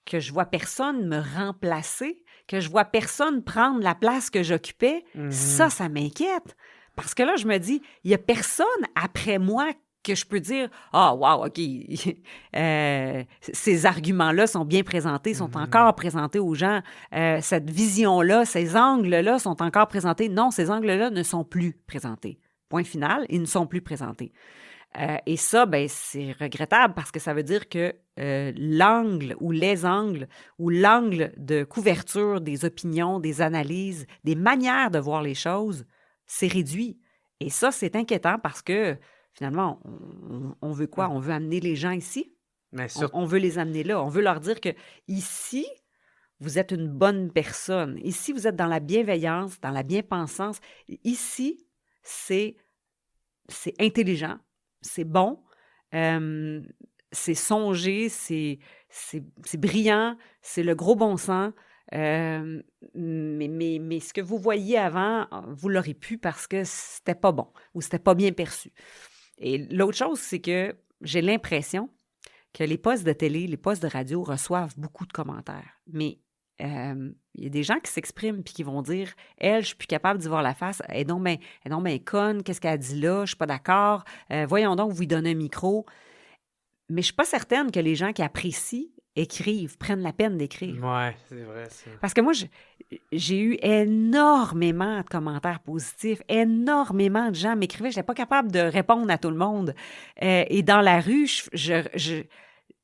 Speaker 1: que je vois personne me remplacer, que je vois personne prendre la place que j'occupais, ça m'inquiète. Parce que là, je me dis, il n'y a personne après moi que je peux dire « Ah, wow, OK, ces arguments-là sont bien présentés, sont encore présentés aux gens. Cette vision-là, ces angles-là sont encore présentés. » Non, ces angles-là ne sont plus présentés. Point final, ils ne sont plus présentés. Et ça, c'est regrettable parce que ça veut dire que l'angle ou les angles ou l'angle de couverture des opinions, des analyses, des manières de voir les choses, c'est réduit. Et ça, c'est inquiétant parce que finalement, on veut quoi? On veut amener les gens ici? On veut les amener là. On veut leur dire que ici, vous êtes une bonne personne. Ici, vous êtes dans la bienveillance, dans la bien-pensance. Ici, c'est intelligent. C'est bon, c'est songé, c'est brillant, c'est le gros bon sens. Mais ce que vous voyiez avant, vous l'aurez pu parce que c'était pas bon ou c'était pas bien perçu. Et l'autre chose, c'est que j'ai l'impression que les postes de télé, les postes de radio reçoivent beaucoup de commentaires. Mais il y a des gens qui s'expriment puis qui vont dire « Elle, je suis plus capable d'y voir la face. Elle est donc bien conne. Qu'est-ce qu'elle dit là? Je suis pas d'accord. Voyons donc, vous lui donnez un micro. » Mais je suis pas certaine que les gens qui apprécient écrivent, prennent la peine d'écrire.
Speaker 2: Ouais, c'est vrai, ça.
Speaker 1: Parce que moi, j'ai eu énormément de commentaires positifs. Énormément de gens m'écrivaient. Je n'étais pas capable de répondre à tout le monde. Et dans la rue,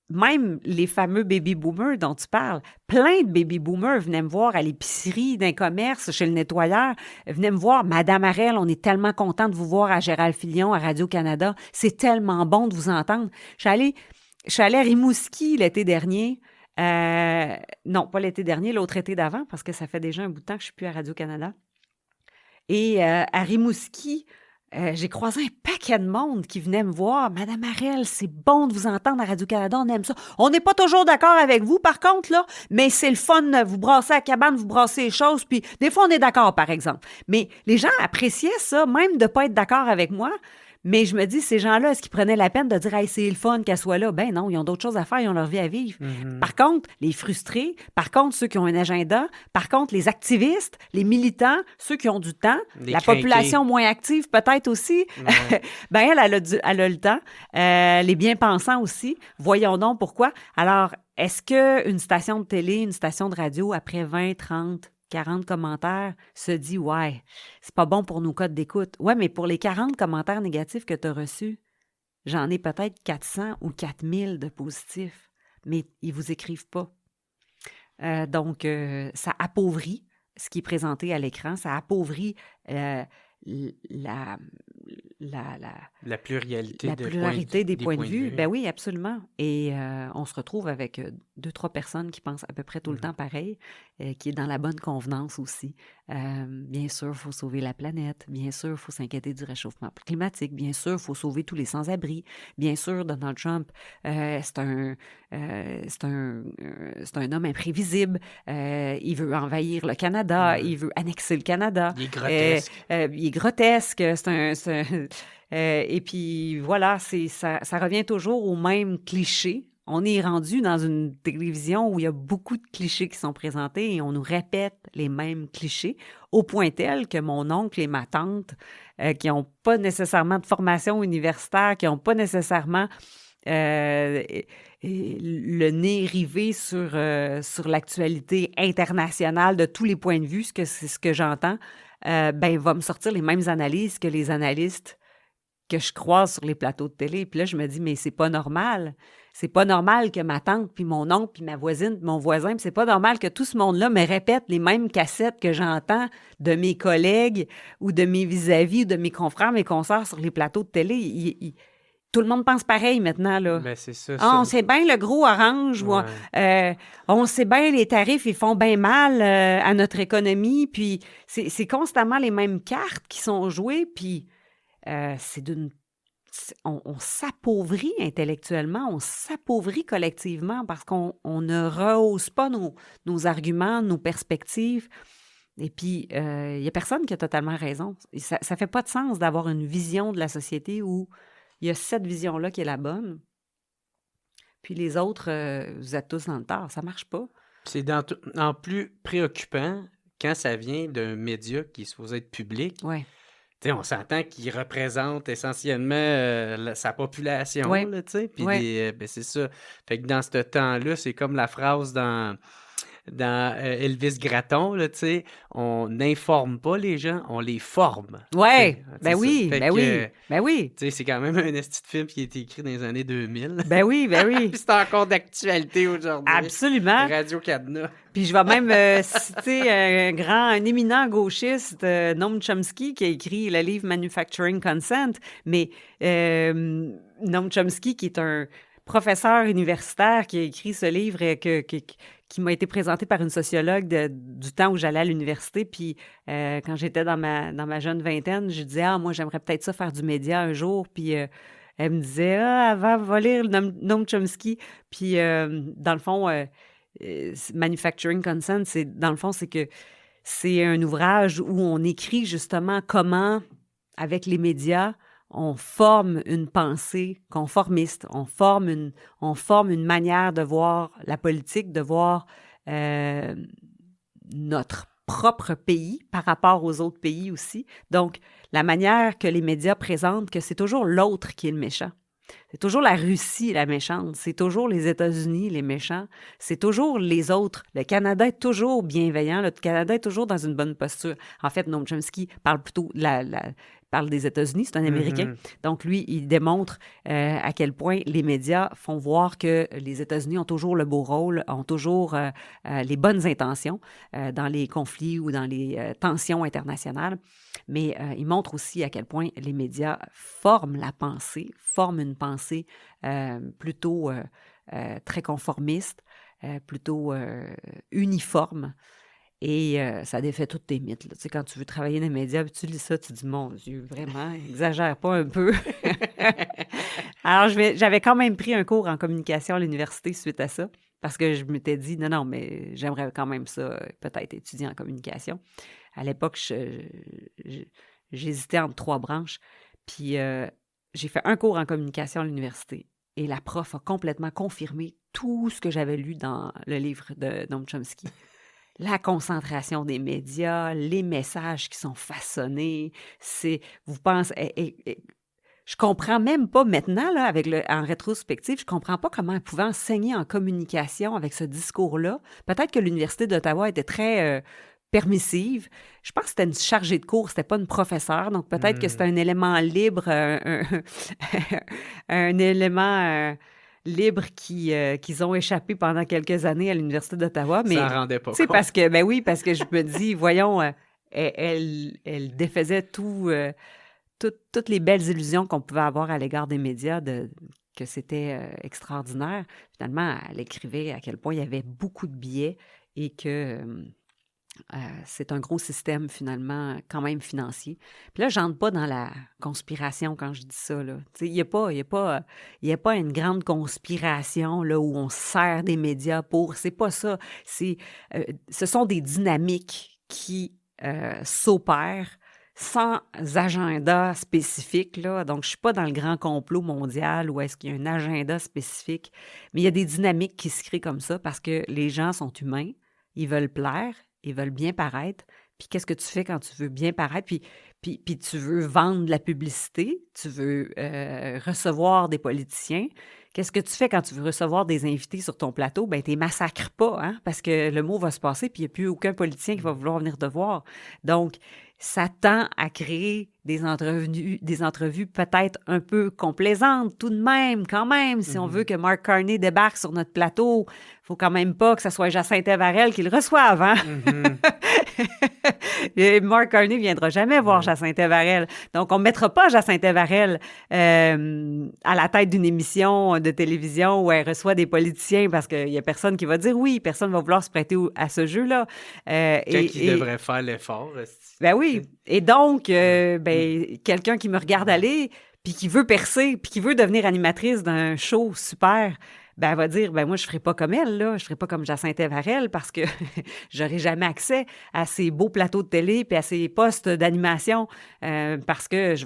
Speaker 1: même les fameux baby-boomers dont tu parles, plein de baby-boomers venaient me voir à l'épicerie, d'un commerce, chez le nettoyeur, venaient me voir. « Madame Harel, on est tellement content de vous voir à Gérald Filion, à Radio-Canada. C'est tellement bon de vous entendre. » Je suis allée à Rimouski l'été dernier. Non, pas l'été dernier, l'autre été d'avant, parce que ça fait déjà un bout de temps que je ne suis plus à Radio-Canada. Et à Rimouski, j'ai croisé un paquet de monde qui venait me voir. « Madame Harel, c'est bon de vous entendre à Radio-Canada, on aime ça. On n'est pas toujours d'accord avec vous, par contre, là, mais c'est le fun, vous brassez à la cabane, vous brassez les choses, puis des fois, on est d'accord, par exemple. » Mais les gens appréciaient ça, même de ne pas être d'accord avec moi. Mais je me dis, ces gens-là, est-ce qu'ils prenaient la peine de dire « Hey, c'est le fun qu'elle soit là? » Ben non, ils ont d'autres choses à faire, ils ont leur vie à vivre. Par contre, les frustrés, par contre, ceux qui ont un agenda, par contre, les activistes, les militants, ceux qui ont du temps, la population moins active peut-être aussi, ouais. Elle a le temps. Les bien-pensants aussi. Voyons donc pourquoi. Alors, est-ce qu'une station de télé, une station de radio, après 20, 30, 40 commentaires, se dit « Ouais, c'est pas bon pour nos codes d'écoute. » Ouais, mais pour les 40 commentaires négatifs que tu as reçus, j'en ai peut-être 400 ou 4000 de positifs, mais ils vous écrivent pas. Donc, ça appauvrit ce qui est présenté à l'écran, ça appauvrit la pluralité des points de vue. Ben oui, absolument. Et on se retrouve avec 2-3 personnes qui pensent à peu près tout le temps pareil, qui est dans la bonne convenance aussi. Bien sûr, il faut sauver la planète. Bien sûr, il faut s'inquiéter du réchauffement climatique. Bien sûr, il faut sauver tous les sans-abri. Bien sûr, Donald Trump, c'est un homme imprévisible. Il veut envahir le Canada. Il veut annexer le Canada.
Speaker 2: Il est grotesque.
Speaker 1: Il est grotesque. Et puis, voilà, ça revient toujours au même cliché. On est rendu dans une télévision où il y a beaucoup de clichés qui sont présentés et on nous répète les mêmes clichés au point tel que mon oncle et ma tante, qui n'ont pas nécessairement de formation universitaire, qui n'ont pas nécessairement le nez rivé sur l'actualité internationale de tous les points de vue, c'est ce que j'entends, ben va me sortir les mêmes analyses que les analystes que je croise sur les plateaux de télé. Puis là, je me dis, mais c'est pas normal. C'est pas normal que ma tante, puis mon oncle, puis ma voisine, puis mon voisin, puis c'est pas normal que tout ce monde-là me répète les mêmes cassettes que j'entends de mes collègues ou de mes vis-à-vis ou de mes confrères, mes consoeurs sur les plateaux de télé. Tout le monde pense pareil maintenant, là.
Speaker 2: Ben, c'est ça.
Speaker 1: On sait bien le gros orange, on sait bien les tarifs, ils font bien mal à notre économie, puis c'est constamment les mêmes cartes qui sont jouées, puis on s'appauvrit intellectuellement, on s'appauvrit collectivement parce qu'on ne rehausse pas nos arguments, nos perspectives. Et puis, il n'y a personne qui a totalement raison. Ça ne fait pas de sens d'avoir une vision de la société où il y a cette vision-là qui est la bonne. Puis les autres, vous êtes tous dans le tort. Ça ne marche pas.
Speaker 2: C'est en plus préoccupant quand ça vient d'un média qui est supposé être public.
Speaker 1: Ouais.
Speaker 2: T'sais, on s'entend qu'il représente essentiellement sa population,
Speaker 1: Ouais.
Speaker 2: là, tu sais, puis
Speaker 1: Ouais.
Speaker 2: ben c'est ça. Fait que dans ce temps-là, c'est comme la phrase dans Elvis Gratton, là, tu sais, on n'informe pas les gens, on les forme.
Speaker 1: Ouais,
Speaker 2: C'est
Speaker 1: ben
Speaker 2: ça.
Speaker 1: oui,
Speaker 2: Fait
Speaker 1: ben
Speaker 2: que,
Speaker 1: oui, ben oui.
Speaker 2: Tu sais, c'est quand même un esti de film qui a été écrit dans les années 2000.
Speaker 1: Ben oui, ben oui.
Speaker 2: Puis c'est encore d'actualité aujourd'hui.
Speaker 1: Absolument.
Speaker 2: Radio Cadenas.
Speaker 1: Puis je vais même citer un éminent gauchiste, Noam Chomsky, qui a écrit le livre Manufacturing Consent. Mais Noam Chomsky, qui est un professeur universitaire qui a écrit ce livre qui m'a été présenté par une sociologue du temps où j'allais à l'université. Puis quand j'étais dans ma jeune vingtaine, je disais « moi, j'aimerais peut-être ça faire du média un jour. » Puis elle me disait « avant, va lire Noam Chomsky. » Puis dans le fond... Manufacturing Consent, c'est que c'est un ouvrage où on écrit justement comment, avec les médias, on forme une pensée conformiste, on forme une manière de voir la politique, de voir notre propre pays par rapport aux autres pays aussi. Donc, la manière que les médias présentent que c'est toujours l'autre qui est le méchant. C'est toujours la Russie la méchante, c'est toujours les États-Unis les méchants, c'est toujours les autres. Le Canada est toujours bienveillant, le Canada est toujours dans une bonne posture. En fait, Noam Chomsky parle plutôt parle des États-Unis, c'est un Américain. Donc, lui, il démontre à quel point les médias font voir que les États-Unis ont toujours le beau rôle, ont toujours les bonnes intentions dans les conflits ou dans les tensions internationales. Mais il montre aussi à quel point les médias forment la pensée, forment une pensée plutôt très conformiste, plutôt uniforme. Et ça défait tous tes mythes. Là. Tu sais, quand tu veux travailler dans les médias, puis tu lis ça, tu dis, mon Dieu, vraiment, exagère pas un peu. Alors, j'avais quand même pris un cours en communication à l'université suite à ça, parce que je m'étais dit, non, mais j'aimerais quand même ça, peut-être étudier en communication. À l'époque, j'hésitais entre 3 branches, puis j'ai fait un cours en communication à l'université. Et la prof a complètement confirmé tout ce que j'avais lu dans le livre de Noam Chomsky. La concentration des médias, les messages qui sont façonnés, vous pensez, je comprends même pas maintenant, là, en rétrospective, je comprends pas comment elle pouvait enseigner en communication avec ce discours-là. Peut-être que l'Université d'Ottawa était très permissive. Je pense que c'était une chargée de cours, c'était pas une professeure, donc peut-être que c'était un élément libre, un élément... libres qu'ils ont échappé pendant quelques années à l'Université d'Ottawa. Mais
Speaker 2: ça en rendait pas compte.
Speaker 1: Parce que je me dis, voyons, elle défaisait toutes les belles illusions qu'on pouvait avoir à l'égard des médias, que c'était extraordinaire. Finalement, elle écrivait à quel point il y avait beaucoup de biais et que... c'est un gros système, finalement, quand même financier. Puis là, j'entre pas dans la conspiration quand je dis ça, là. Tu sais, il n'y a pas une grande conspiration, là, où on se sert des médias pour... C'est pas ça. Ce sont des dynamiques qui s'opèrent sans agenda spécifique, là. Donc, je suis pas dans le grand complot mondial où est-ce qu'il y a un agenda spécifique. Mais il y a des dynamiques qui se créent comme ça parce que les gens sont humains, ils veulent plaire, ils veulent bien paraître. Puis qu'est-ce que tu fais quand tu veux bien paraître? Puis tu veux vendre de la publicité, tu veux recevoir des politiciens. Qu'est-ce que tu fais quand tu veux recevoir des invités sur ton plateau? Bien, tu les massacres pas, hein? Parce que le mot va se passer, puis il n'y a plus aucun politicien qui va vouloir venir te voir. Donc, ça tend à créer des entrevues peut-être un peu complaisantes tout de même, quand même. Si on veut que Mark Carney débarque sur notre plateau, il faut quand même pas que ce soit Jacynthe Varel qui le reçoive, hein? Et Mark Carney viendra jamais voir Jacynthe Varel. Donc, on ne mettra pas Jacynthe Varel à la tête d'une émission de télévision où elle reçoit des politiciens parce qu'il y a personne qui va dire oui, personne va vouloir se prêter à ce jeu-là.
Speaker 2: Qui devrait faire l'effort.
Speaker 1: Ben oui. Et donc, quelqu'un qui me regarde aller, puis qui veut percer, puis qui veut devenir animatrice d'un show super, ben elle va dire, ben moi, je ferai pas comme elle, là. Je ferai pas comme Jacynthe Varel parce que j'aurai jamais accès à ces beaux plateaux de télé puis à ces postes d'animation parce que je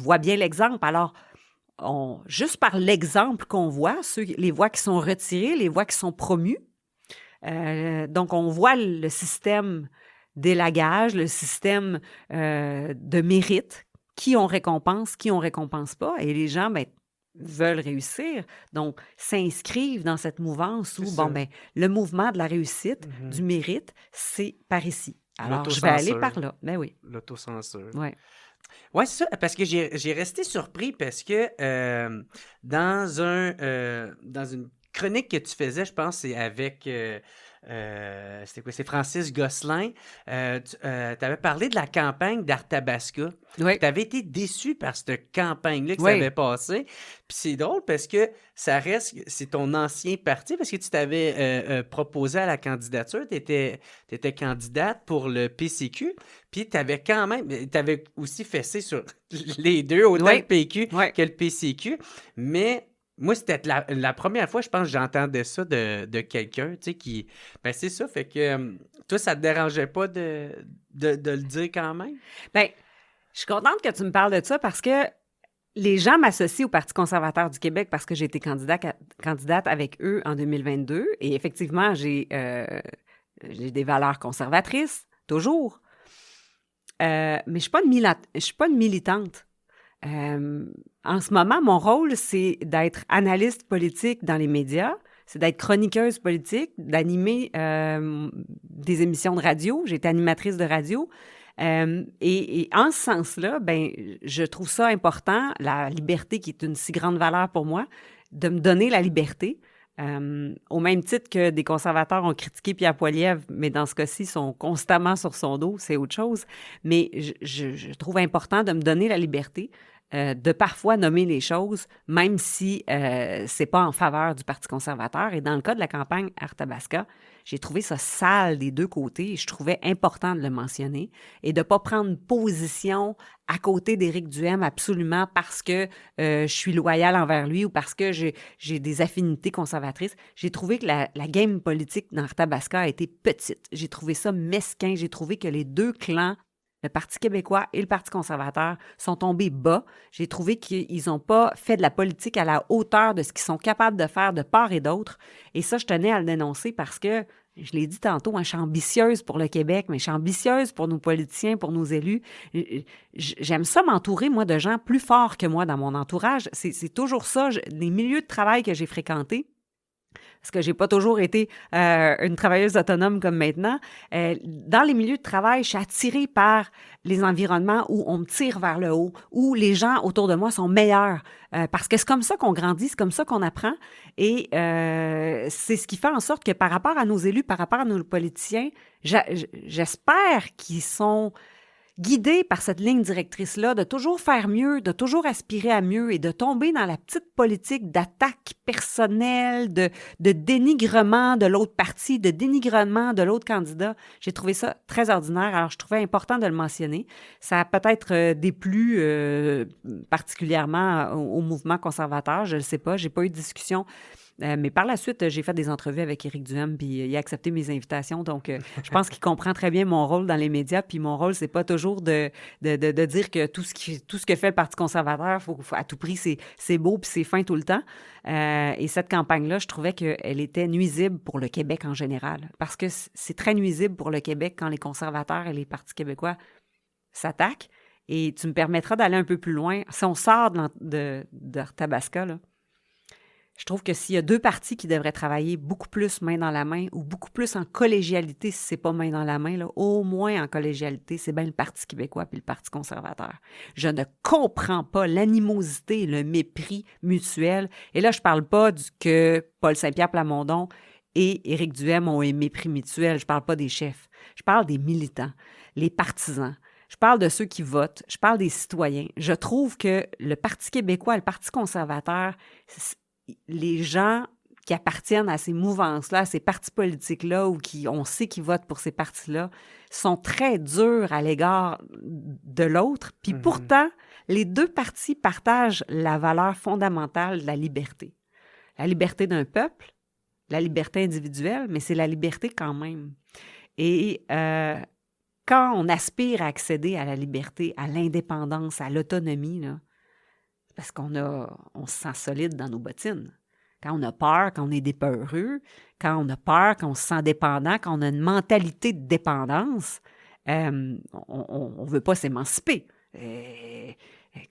Speaker 1: vois bien l'exemple. Alors, juste par l'exemple qu'on voit, les voix qui sont retirées, les voix qui sont promues, donc on voit le système d'élagage, le système de mérite, qui on récompense pas, et les gens, veulent réussir, donc s'inscrivent dans cette mouvance où, le mouvement de la réussite, du mérite, c'est par ici. Alors, je vais aller par là. Ben oui.
Speaker 2: L'autocensure.
Speaker 1: Oui.
Speaker 2: Oui, c'est ça, parce que j'ai resté surpris parce que dans une chronique que tu faisais, je pense, c'est avec... c'était quoi? C'est Francis Gosselin. Tu avais parlé de la campagne d'Arthabasca.
Speaker 1: Oui.
Speaker 2: Tu avais été déçu par cette campagne-là que
Speaker 1: Oui.
Speaker 2: ça avait passé. Puis c'est drôle parce que c'est ton ancien parti, parce que tu t'avais proposé à la candidature. Tu étais candidate pour le PCQ. Puis tu avais aussi fessé sur les deux, autant le PQ que le PCQ. Mais moi, c'était la première fois, je pense, que j'entendais ça de quelqu'un, tu sais, qui... Ben, c'est ça, fait que... toi, ça te dérangeait pas de le dire quand même?
Speaker 1: Bien, je suis contente que tu me parles de ça parce que les gens m'associent au Parti conservateur du Québec parce que j'ai été candidate avec eux en 2022. Et effectivement, j'ai des valeurs conservatrices, toujours. Mais je ne suis pas une militante. En ce moment, mon rôle, c'est d'être analyste politique dans les médias, c'est d'être chroniqueuse politique, d'animer des émissions de radio. J'ai été animatrice de radio. Et en ce sens-là, je trouve ça important, la liberté qui est une si grande valeur pour moi, de me donner la liberté. Au même titre que des conservateurs ont critiqué Pierre Poilievre, mais dans ce cas-ci, sont constamment sur son dos, c'est autre chose. Mais je trouve important de me donner la liberté de parfois nommer les choses, même si c'est pas en faveur du Parti conservateur. Et dans le cas de la campagne Arthabasca, j'ai trouvé ça sale des deux côtés et je trouvais important de le mentionner et de pas prendre position à côté d'Éric Duhaime absolument parce que je suis loyale envers lui ou parce que j'ai des affinités conservatrices. J'ai trouvé que la game politique dans Arthabasca a été petite. J'ai trouvé ça mesquin. J'ai trouvé que les deux clans, le Parti québécois et le Parti conservateur, sont tombés bas. J'ai trouvé qu'ils n'ont pas fait de la politique à la hauteur de ce qu'ils sont capables de faire de part et d'autre. Et ça, je tenais à le dénoncer parce que, je l'ai dit tantôt, je suis ambitieuse pour le Québec, mais je suis ambitieuse pour nos politiciens, pour nos élus. J'aime ça m'entourer, moi, de gens plus forts que moi dans mon entourage. C'est toujours ça. Les milieux de travail que j'ai fréquentés, parce que j'ai pas toujours été une travailleuse autonome comme maintenant. Dans les milieux de travail, je suis attirée par les environnements où on me tire vers le haut, où les gens autour de moi sont meilleurs. Parce que c'est comme ça qu'on grandit, c'est comme ça qu'on apprend. Et c'est ce qui fait en sorte que par rapport à nos élus, par rapport à nos politiciens, j'espère qu'ils sont guidés par cette ligne directrice-là, de toujours faire mieux, de toujours aspirer à mieux et de tomber dans la petite politique d'attaque personnelle, de dénigrement de l'autre parti, de dénigrement de l'autre candidat. J'ai trouvé ça très ordinaire, alors je trouvais important de le mentionner. Ça a peut-être déplu particulièrement au mouvement conservateur, je ne le sais pas, j'ai pas eu de discussion. Mais par la suite, j'ai fait des entrevues avec Éric Duhaime, puis il a accepté mes invitations. Donc, je pense qu'il comprend très bien mon rôle dans les médias. Puis mon rôle, c'est pas toujours de dire que tout ce que fait le Parti conservateur, faut à tout prix, c'est beau puis c'est fin tout le temps. Et cette campagne-là, je trouvais qu'elle était nuisible pour le Québec en général. Parce que c'est très nuisible pour le Québec quand les conservateurs et les partis québécois s'attaquent. Et tu me permettras d'aller un peu plus loin. Si on sort d'Arthabasca, là, Je trouve que s'il y a deux partis qui devraient travailler beaucoup plus main dans la main ou beaucoup plus en collégialité, si c'est pas main dans la main, là, au moins en collégialité, c'est bien le Parti québécois puis le Parti conservateur. Je ne comprends pas l'animosité, le mépris mutuel. Et là, je parle pas que Paul Saint-Pierre Plamondon et Éric Duhem ont un mépris mutuel. Je parle pas des chefs. Je parle des militants, les partisans. Je parle de ceux qui votent. Je parle des citoyens. Je trouve que le Parti québécois et le Parti conservateur, les gens qui appartiennent à ces mouvances-là, à ces partis politiques-là ou on sait qu'ils votent pour ces partis-là, sont très durs à l'égard de l'autre. Puis pourtant, les deux partis partagent la valeur fondamentale de la liberté. La liberté d'un peuple, la liberté individuelle, mais c'est la liberté quand même. Et quand on aspire à accéder à la liberté, à l'indépendance, à l'autonomie, là, parce qu'on se sent solide dans nos bottines. Quand on a peur, quand on est dépeureux, quand on a peur, quand on se sent dépendant, quand on a une mentalité de dépendance, on ne veut pas s'émanciper.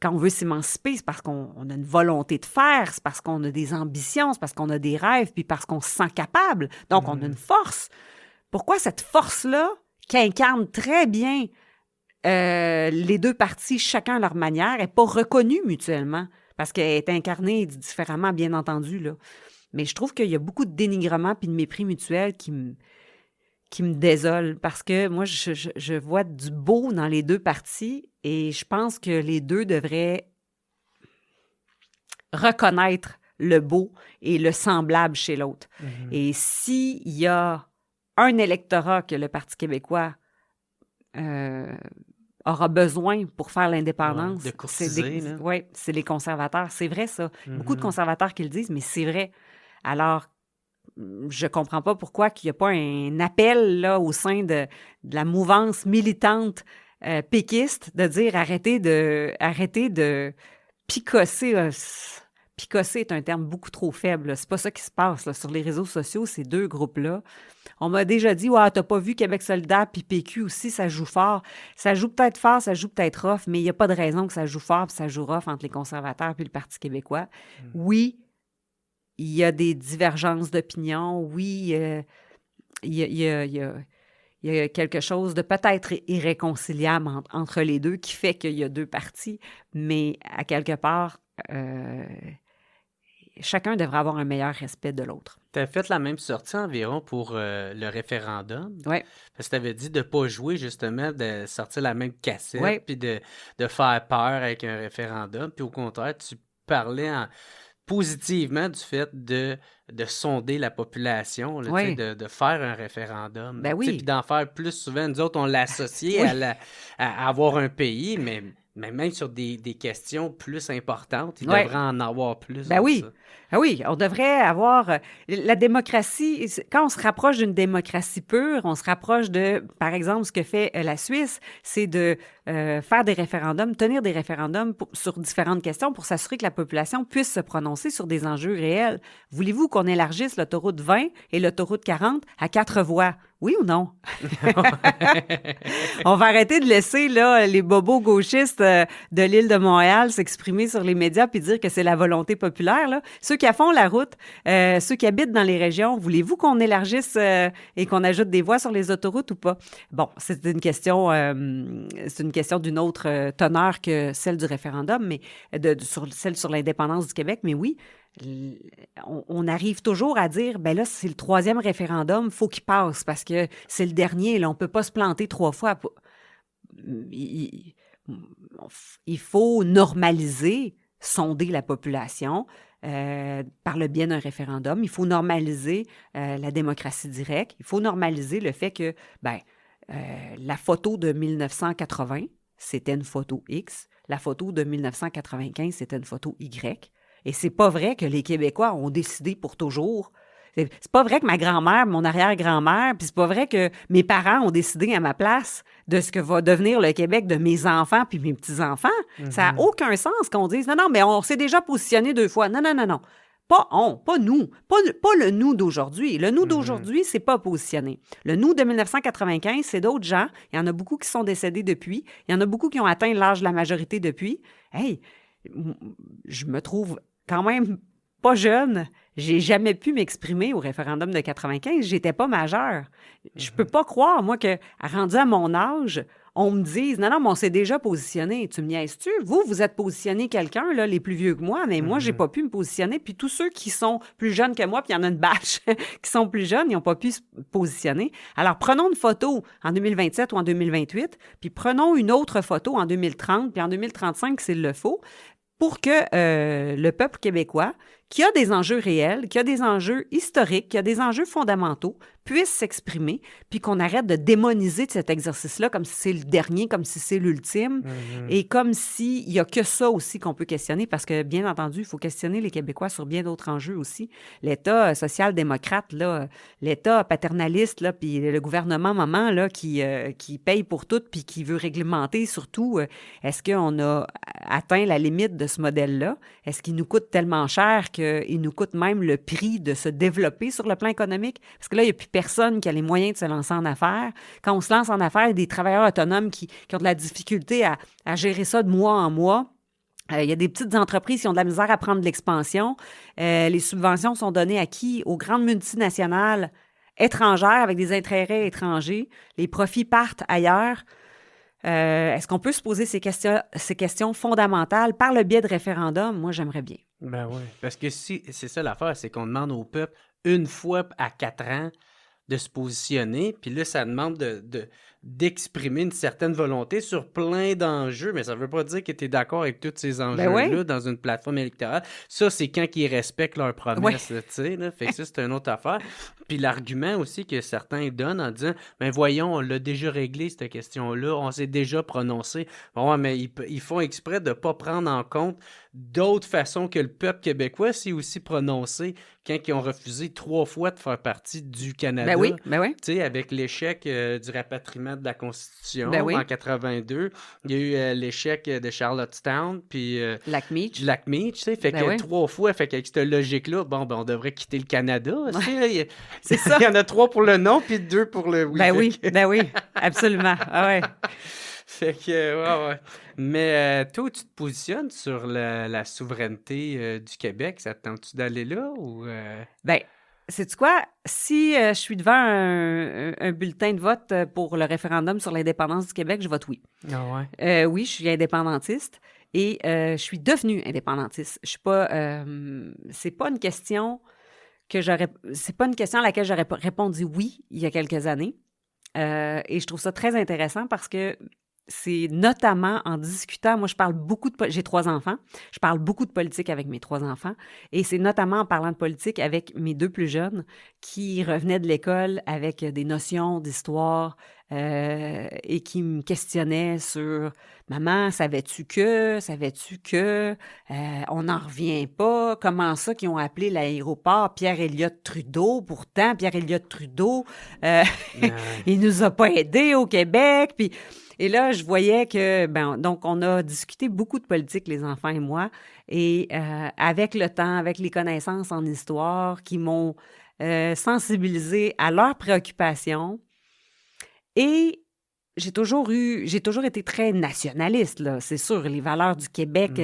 Speaker 1: Quand on veut s'émanciper, c'est parce qu'on a une volonté de faire, c'est parce qu'on a des ambitions, c'est parce qu'on a des rêves, puis parce qu'on se sent capable. Donc, on a une force. Pourquoi cette force-là, qui incarne très bien les deux partis, chacun à leur manière, n'est pas reconnue mutuellement parce qu'elle est incarnée différemment, bien entendu. Là. Mais je trouve qu'il y a beaucoup de dénigrement puis de mépris mutuel qui me désole parce que moi, je vois du beau dans les deux partis et je pense que les deux devraient reconnaître le beau et le semblable chez l'autre. Et s'il y a un électorat que le Parti québécois aura besoin pour faire l'indépendance.
Speaker 2: De courtiser,
Speaker 1: oui, c'est les conservateurs. C'est vrai, ça. Beaucoup de conservateurs qui le disent, mais c'est vrai. Alors, je comprends pas pourquoi il n'y a pas un appel là, au sein de la mouvance militante péquiste de dire arrêtez de picosser. Picosser est un terme beaucoup trop faible. C'est pas ça qui se passe là. Sur les réseaux sociaux, ces deux groupes-là. On m'a déjà dit, ouais, t'as pas vu Québec solidaire puis PQ aussi, ça joue fort. Ça joue peut-être fort, ça joue peut-être rough, mais il n'y a pas de raison que ça joue fort puis ça joue rough entre les conservateurs puis le Parti québécois. Oui, il y a des divergences d'opinion. Oui, il y a quelque chose de peut-être irréconciliable entre les deux qui fait qu'il y a deux partis, mais à quelque part, chacun devrait avoir un meilleur respect de l'autre.
Speaker 2: Tu as fait la même sortie environ pour le référendum.
Speaker 1: Oui.
Speaker 2: Parce que tu avais dit de ne pas jouer, justement, de sortir la même cassette, puis de faire peur avec un référendum. Puis au contraire, tu parlais positivement du fait de sonder la population, là, de faire un référendum.
Speaker 1: Ben oui.
Speaker 2: Puis d'en faire plus souvent. Nous autres, on l'a associé à avoir un pays, mais même sur des questions plus importantes, il devrait en avoir plus.
Speaker 1: Ben oui.
Speaker 2: Ça.
Speaker 1: Ah oui, on devrait avoir... la démocratie, quand on se rapproche d'une démocratie pure, on se rapproche de, par exemple, ce que fait la Suisse, c'est de faire des référendums, tenir des référendums sur différentes questions pour s'assurer que la population puisse se prononcer sur des enjeux réels. Voulez-vous qu'on élargisse l'autoroute 20 et l'autoroute 40 à 4 voies? Oui ou non? On va arrêter de laisser là, les bobos gauchistes de l'île de Montréal s'exprimer sur les médias puis dire que c'est la volonté populaire. Là. Ceux qui font la route, ceux qui habitent dans les régions, voulez-vous qu'on élargisse et qu'on ajoute des voies sur les autoroutes ou pas? Bon, c'est une question d'une autre teneur que celle du référendum, mais celle sur l'indépendance du Québec. Mais oui, on arrive toujours à dire, ben là, c'est le 3e référendum, il faut qu'il passe parce que c'est le dernier, là, on ne peut pas se planter 3 fois. Il faut normaliser, sonder la population par le biais d'un référendum. Il faut normaliser la démocratie directe. Il faut normaliser le fait que la photo de 1980, c'était une photo X. La photo de 1995, c'était une photo Y. Et c'est pas vrai que les Québécois ont décidé pour toujours. C'est pas vrai que ma grand-mère, mon arrière-grand-mère, puis c'est pas vrai que mes parents ont décidé à ma place de ce que va devenir le Québec de mes enfants puis mes petits-enfants. Ça n'a aucun sens qu'on dise « Non, mais on s'est déjà positionné 2 fois. » Non. Pas nous. Pas le nous d'aujourd'hui. Le nous d'aujourd'hui, c'est pas positionné. Le nous de 1995, c'est d'autres gens. Il y en a beaucoup qui sont décédés depuis. Il y en a beaucoup qui ont atteint l'âge de la majorité depuis. Hey, je me trouve quand même pas jeune, j'ai jamais pu m'exprimer au référendum de 95. J'étais pas majeure. Je peux pas croire, moi, que rendu à mon âge, on me dise, non, mais on s'est déjà positionné. Tu me niaises-tu? Vous êtes positionné quelqu'un, là, les plus vieux que moi, mais moi, j'ai pas pu me positionner. Puis tous ceux qui sont plus jeunes que moi, puis il y en a une batch qui sont plus jeunes, ils n'ont pas pu se positionner. Alors, prenons une photo en 2027 ou en 2028, puis prenons une autre photo en 2030, puis en 2035, s'il le faut, pour que le peuple québécois, qui a des enjeux réels, qui a des enjeux historiques, qui a des enjeux fondamentaux, puisse s'exprimer, puis qu'on arrête de démoniser cet exercice-là comme si c'est le dernier, comme si c'est l'ultime, et comme s'il n'y a que ça aussi qu'on peut questionner, parce que, bien entendu, il faut questionner les Québécois sur bien d'autres enjeux aussi. L'État social-démocrate, là, l'État paternaliste, là, puis le gouvernement maman là, qui paye pour tout, puis qui veut réglementer surtout, est-ce qu'on a atteint la limite de ce modèle-là? Est-ce qu'il nous coûte tellement cher qu'il nous coûte même le prix de se développer sur le plan économique? Parce que là, il n'y a plus personne qui a les moyens de se lancer en affaires. Quand on se lance en affaires, il y a des travailleurs autonomes qui ont de la difficulté à gérer ça de mois en mois. Il y a des petites entreprises qui ont de la misère à prendre de l'expansion. Les subventions sont données à qui? Aux grandes multinationales étrangères avec des intérêts étrangers. Les profits partent ailleurs. Est-ce qu'on peut se poser ces questions fondamentales par le biais de référendums? Moi, j'aimerais bien.
Speaker 2: Ben oui, parce que si c'est ça l'affaire, c'est qu'on demande au peuple une fois à 4 ans de se positionner, puis là, ça demande d'exprimer une certaine volonté sur plein d'enjeux, mais ça veut pas dire que tu es d'accord avec tous ces enjeux-là dans une plateforme électorale. Ça, c'est quand ils respectent leurs promesses, tu sais, là. Fait que ça, c'est une autre affaire. Puis l'argument aussi que certains donnent en disant, ben voyons, on l'a déjà réglé, cette question-là, on s'est déjà prononcé. Bon, ouais, mais ils font exprès de pas prendre en compte d'autres façons que le peuple québécois s'est aussi prononcé quand ils ont refusé 3 fois de faire partie du Canada.
Speaker 1: Ben oui.
Speaker 2: Tu sais, avec l'échec du rapatriement de la Constitution
Speaker 1: en
Speaker 2: 82, il y a eu l'échec de Charlottetown, puis
Speaker 1: Lac-Meach,
Speaker 2: tu sais, fait que 3 fois, fait qu'avec cette logique-là, bon, ben on devrait quitter le Canada, tu sais, c'est ça. Il y en a 3 pour le non, puis 2 pour le oui.
Speaker 1: Ben oui, absolument, ah ouais.
Speaker 2: Fait que, ouais. Mais toi, tu te positionnes sur la souveraineté du Québec, ça te tente-tu d'aller là, ou...
Speaker 1: Ben, sais-tu quoi? Si je suis devant un bulletin de vote pour le référendum sur l'indépendance du Québec, je vote oui.
Speaker 2: Ah ouais?
Speaker 1: Oui, je suis indépendantiste et je suis devenue indépendantiste. Je suis pas... c'est pas une question c'est pas une question à laquelle j'aurais répondu oui il y a quelques années. Et je trouve ça très intéressant parce que c'est notamment en discutant, moi je parle beaucoup j'ai 3 enfants, je parle beaucoup de politique avec mes 3 enfants, et c'est notamment en parlant de politique avec mes 2 plus jeunes qui revenaient de l'école avec des notions d'histoire et qui me questionnaient sur « Maman, savais-tu que, on n'en revient pas, comment ça qu'ils ont appelé l'aéroport Pierre-Éliott Trudeau, pourtant Pierre-Éliott Trudeau, il nous a pas aidés au Québec, puis... » Et là, je voyais que, donc, on a discuté beaucoup de politique, les enfants et moi, et avec le temps, avec les connaissances en histoire qui m'ont sensibilisée à leurs préoccupations. Et j'ai toujours été très nationaliste, là, c'est sûr, les valeurs du Québec,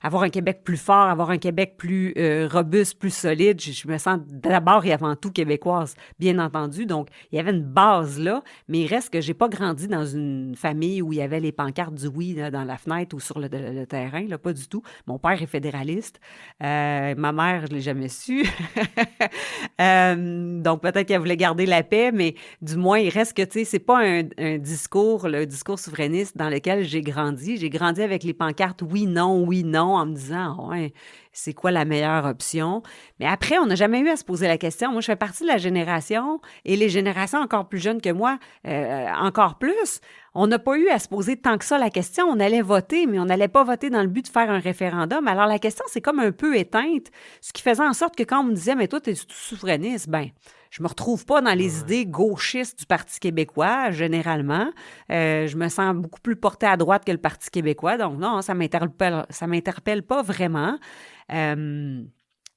Speaker 1: avoir un Québec plus fort, avoir un Québec plus robuste, plus solide. Je me sens d'abord et avant tout québécoise, bien entendu. Donc, il y avait une base là, mais il reste que j'ai pas grandi dans une famille où il y avait les pancartes du oui là, dans la fenêtre ou sur le terrain, là, pas du tout. Mon père est fédéraliste. Ma mère, je l'ai jamais su. Donc, peut-être qu'elle voulait garder la paix, mais du moins, il reste que, tu sais, c'est pas un discours, le discours souverainiste dans lequel j'ai grandi. J'ai grandi avec les pancartes oui, non, en me disant, ouais, c'est quoi la meilleure option? Mais après, on n'a jamais eu à se poser la question. Moi, je fais partie de la génération, et les générations encore plus jeunes que moi, encore plus, on n'a pas eu à se poser tant que ça la question. On allait voter, mais on n'allait pas voter dans le but de faire un référendum. Alors, la question, c'est comme un peu éteinte, ce qui faisait en sorte que quand on me disait, mais toi, t'es souverainiste, je me retrouve pas dans les idées gauchistes du Parti québécois, généralement. Je me sens beaucoup plus portée à droite que le Parti québécois. Donc, non, ça m'interpelle pas vraiment.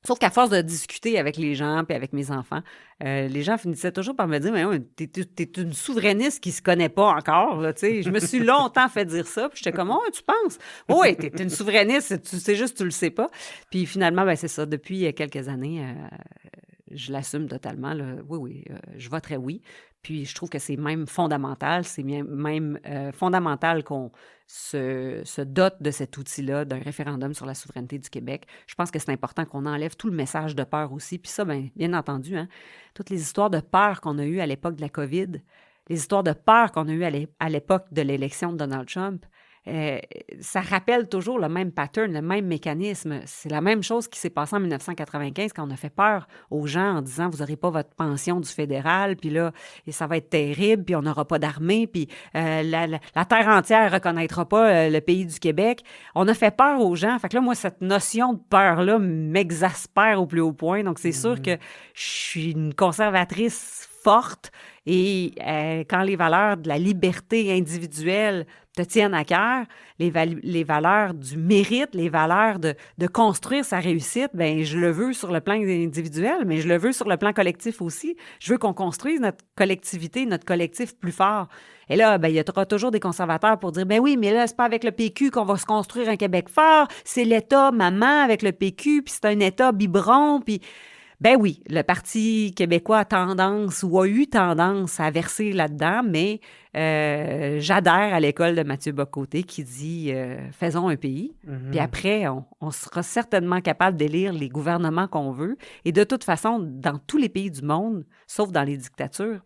Speaker 1: Sauf qu'à force de discuter avec les gens puis avec mes enfants, les gens finissaient toujours par me dire « Mais ouais, t'es une souverainiste qui se connaît pas encore, là, tu sais. » Je me suis longtemps fait dire ça, puis j'étais comme « Oh, tu penses? Oui, t'es une souverainiste, c'est juste tu le sais pas. » Puis finalement, ben c'est ça. Depuis quelques années, je l'assume totalement, là. Oui, je voterais oui. Puis je trouve que c'est même fondamental, c'est même fondamental qu'on se dote de cet outil-là, d'un référendum sur la souveraineté du Québec. Je pense que c'est important qu'on enlève tout le message de peur aussi. Puis ça, bien entendu, hein, toutes les histoires de peur qu'on a eues à l'époque de la COVID, les histoires de peur qu'on a eues à l'époque de l'élection de Donald Trump, ça rappelle toujours le même pattern, le même mécanisme. C'est la même chose qui s'est passée en 1995 quand on a fait peur aux gens en disant « Vous n'aurez pas votre pension du fédéral, puis là, et ça va être terrible, puis on n'aura pas d'armée, puis la terre entière ne reconnaîtra pas le pays du Québec. » On a fait peur aux gens. Fait que là, moi, cette notion de peur-là m'exaspère au plus haut point. Donc, c'est sûr que je suis une conservatrice forte et quand les valeurs de la liberté individuelle te tiennent à cœur, les valeurs du mérite, les valeurs de construire sa réussite, bien, je le veux sur le plan individuel, mais je le veux sur le plan collectif aussi. Je veux qu'on construise notre collectivité, notre collectif plus fort. Et là, bien, il y aura toujours des conservateurs pour dire « Ben oui, mais là, c'est pas avec le PQ qu'on va se construire un Québec fort, c'est l'État maman avec le PQ, puis c'est un État biberon, puis... » Ben oui, le Parti québécois a tendance ou a eu tendance à verser là-dedans, mais j'adhère à l'école de Mathieu Bock-Côté qui dit faisons un pays. Puis après, on sera certainement capable d'élire les gouvernements qu'on veut. Et de toute façon, dans tous les pays du monde, sauf dans les dictatures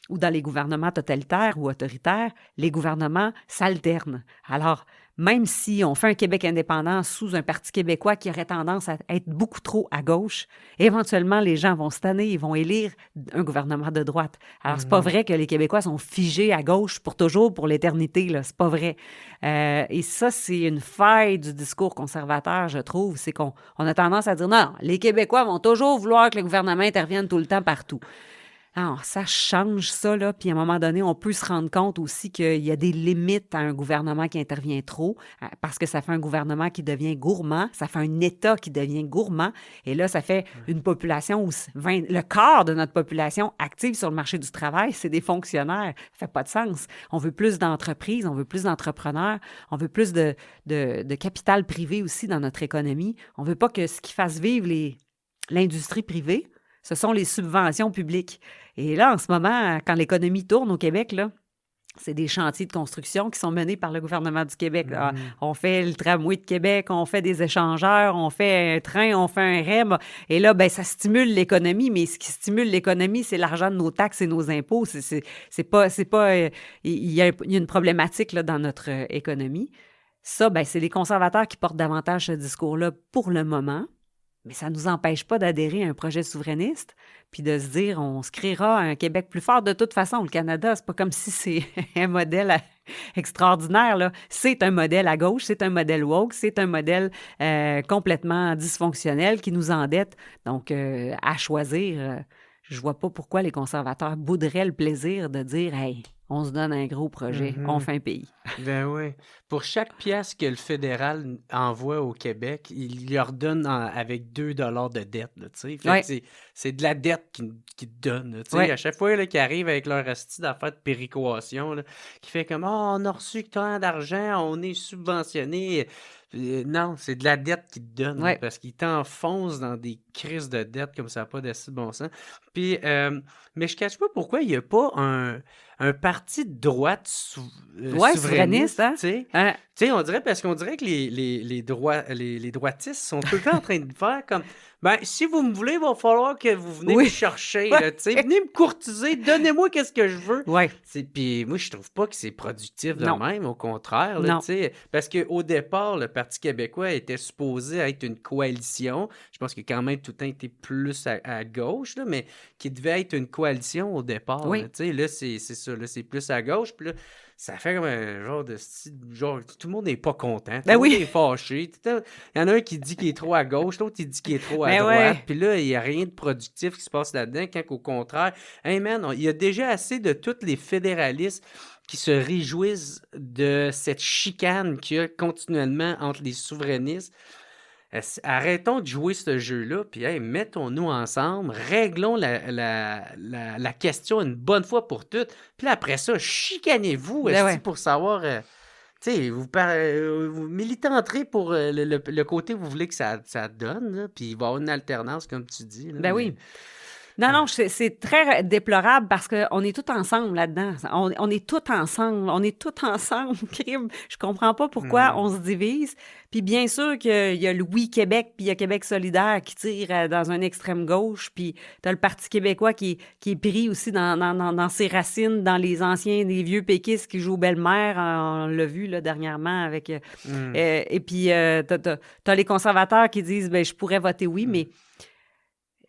Speaker 1: ou dans les gouvernements totalitaires ou autoritaires, les gouvernements s'alternent. Alors, même si on fait un Québec indépendant sous un Parti québécois qui aurait tendance à être beaucoup trop à gauche, éventuellement, les gens vont se tanner, ils vont élire un gouvernement de droite. Alors, c'est pas vrai que les Québécois sont figés à gauche pour toujours, pour l'éternité, là. C'est pas vrai. Et ça, c'est une faille du discours conservateur, je trouve. C'est qu'on a tendance à dire, non, les Québécois vont toujours vouloir que le gouvernement intervienne tout le temps partout. Alors, ça change ça, là. Puis à un moment donné, on peut se rendre compte aussi qu'il y a des limites à un gouvernement qui intervient trop, parce que ça fait un gouvernement qui devient gourmand, ça fait un État qui devient gourmand, et là, ça fait une population où le quart de notre population active sur le marché du travail, c'est des fonctionnaires. Ça fait pas de sens. On veut plus d'entreprises, on veut plus d'entrepreneurs, on veut plus de capital privé aussi dans notre économie. On veut pas que ce qui fasse vivre l'industrie privée, ce sont les subventions publiques. Et là, en ce moment, quand l'économie tourne au Québec, là, c'est des chantiers de construction qui sont menés par le gouvernement du Québec. On fait le tramway de Québec, on fait des échangeurs, on fait un train, on fait un REM. Et là, ben, ça stimule l'économie, mais ce qui stimule l'économie, c'est l'argent de nos taxes et nos impôts. C'est pas, il y a une problématique là, dans notre économie. Ça, ben, c'est les conservateurs qui portent davantage ce discours-là pour le moment. Mais ça ne nous empêche pas d'adhérer à un projet souverainiste, puis de se dire, on se créera un Québec plus fort. De toute façon, le Canada, c'est pas comme si c'est un modèle extraordinaire, là. C'est un modèle à gauche, c'est un modèle woke, c'est un modèle complètement dysfonctionnel qui nous endette. Donc, à choisir, je vois pas pourquoi les conservateurs bouderaient le plaisir de dire « Hey, on se donne un gros projet, on fait un pays. »
Speaker 2: Ben oui. Pour chaque pièce que le fédéral envoie au Québec, il leur donne avec 2 $ de dette. Là, fait que c'est de la dette qu'ils donnent. Là, à chaque fois qu'ils arrivent avec leur asti d'affaires de péréquation, là, qui fait comme on a reçu tant d'argent, on est subventionné. Non, c'est de la dette qu'ils te donnent parce qu'ils t'enfoncent dans des crises de dette comme ça n'a pas d'assez bon sens. Puis, mais je ne cache pas pourquoi il n'y a pas un parti de droite souverainiste. Hein? On dirait, parce qu'on dirait que les droitistes sont tout le temps en train de faire comme ben, si vous me voulez, il va falloir que vous venez me chercher. Là, venez me courtiser, donnez-moi qu'est-ce que je veux. Puis moi, je trouve pas que c'est productif de même, au contraire. Là, parce qu'au départ, le Parti québécois était supposé être une coalition. Je pense que quand même tout le temps été plus à gauche, là, mais qui devait être une coalition au départ. Là, c'est ça, là, c'est plus à gauche. Puis là, ça fait comme un genre de style, genre, tout le monde n'est pas content, tout le monde est fâché. Il y en a un qui dit qu'il est trop à gauche, l'autre il dit qu'il est trop à droite. Puis là, il n'y a rien de productif qui se passe là-dedans, quand au contraire, hey man, il y a déjà assez de tous les fédéralistes qui se réjouissent de cette chicane qu'il y a continuellement entre les souverainistes. arrêtons de jouer ce jeu-là, puis hey, mettons-nous ensemble, réglons la question une bonne fois pour toutes, puis là, après ça, chicanez-vous pour savoir... tu sais, vous militanterez pour le côté que vous voulez que ça donne, là, puis il va y avoir une alternance, comme tu dis. Là,
Speaker 1: oui. Non, c'est très déplorable parce qu'on est tous ensemble là-dedans. On est tous ensemble, crime. Je comprends pas pourquoi on se divise. Puis bien sûr qu'il y a le Oui Québec, puis il y a Québec solidaire qui tire dans un extrême gauche, puis t'as le Parti québécois qui est pris aussi dans ses racines, dans les des vieux péquistes qui jouent belle-mère. On l'a vu là, dernièrement avec... et puis t'as les conservateurs qui disent, je pourrais voter oui, mais...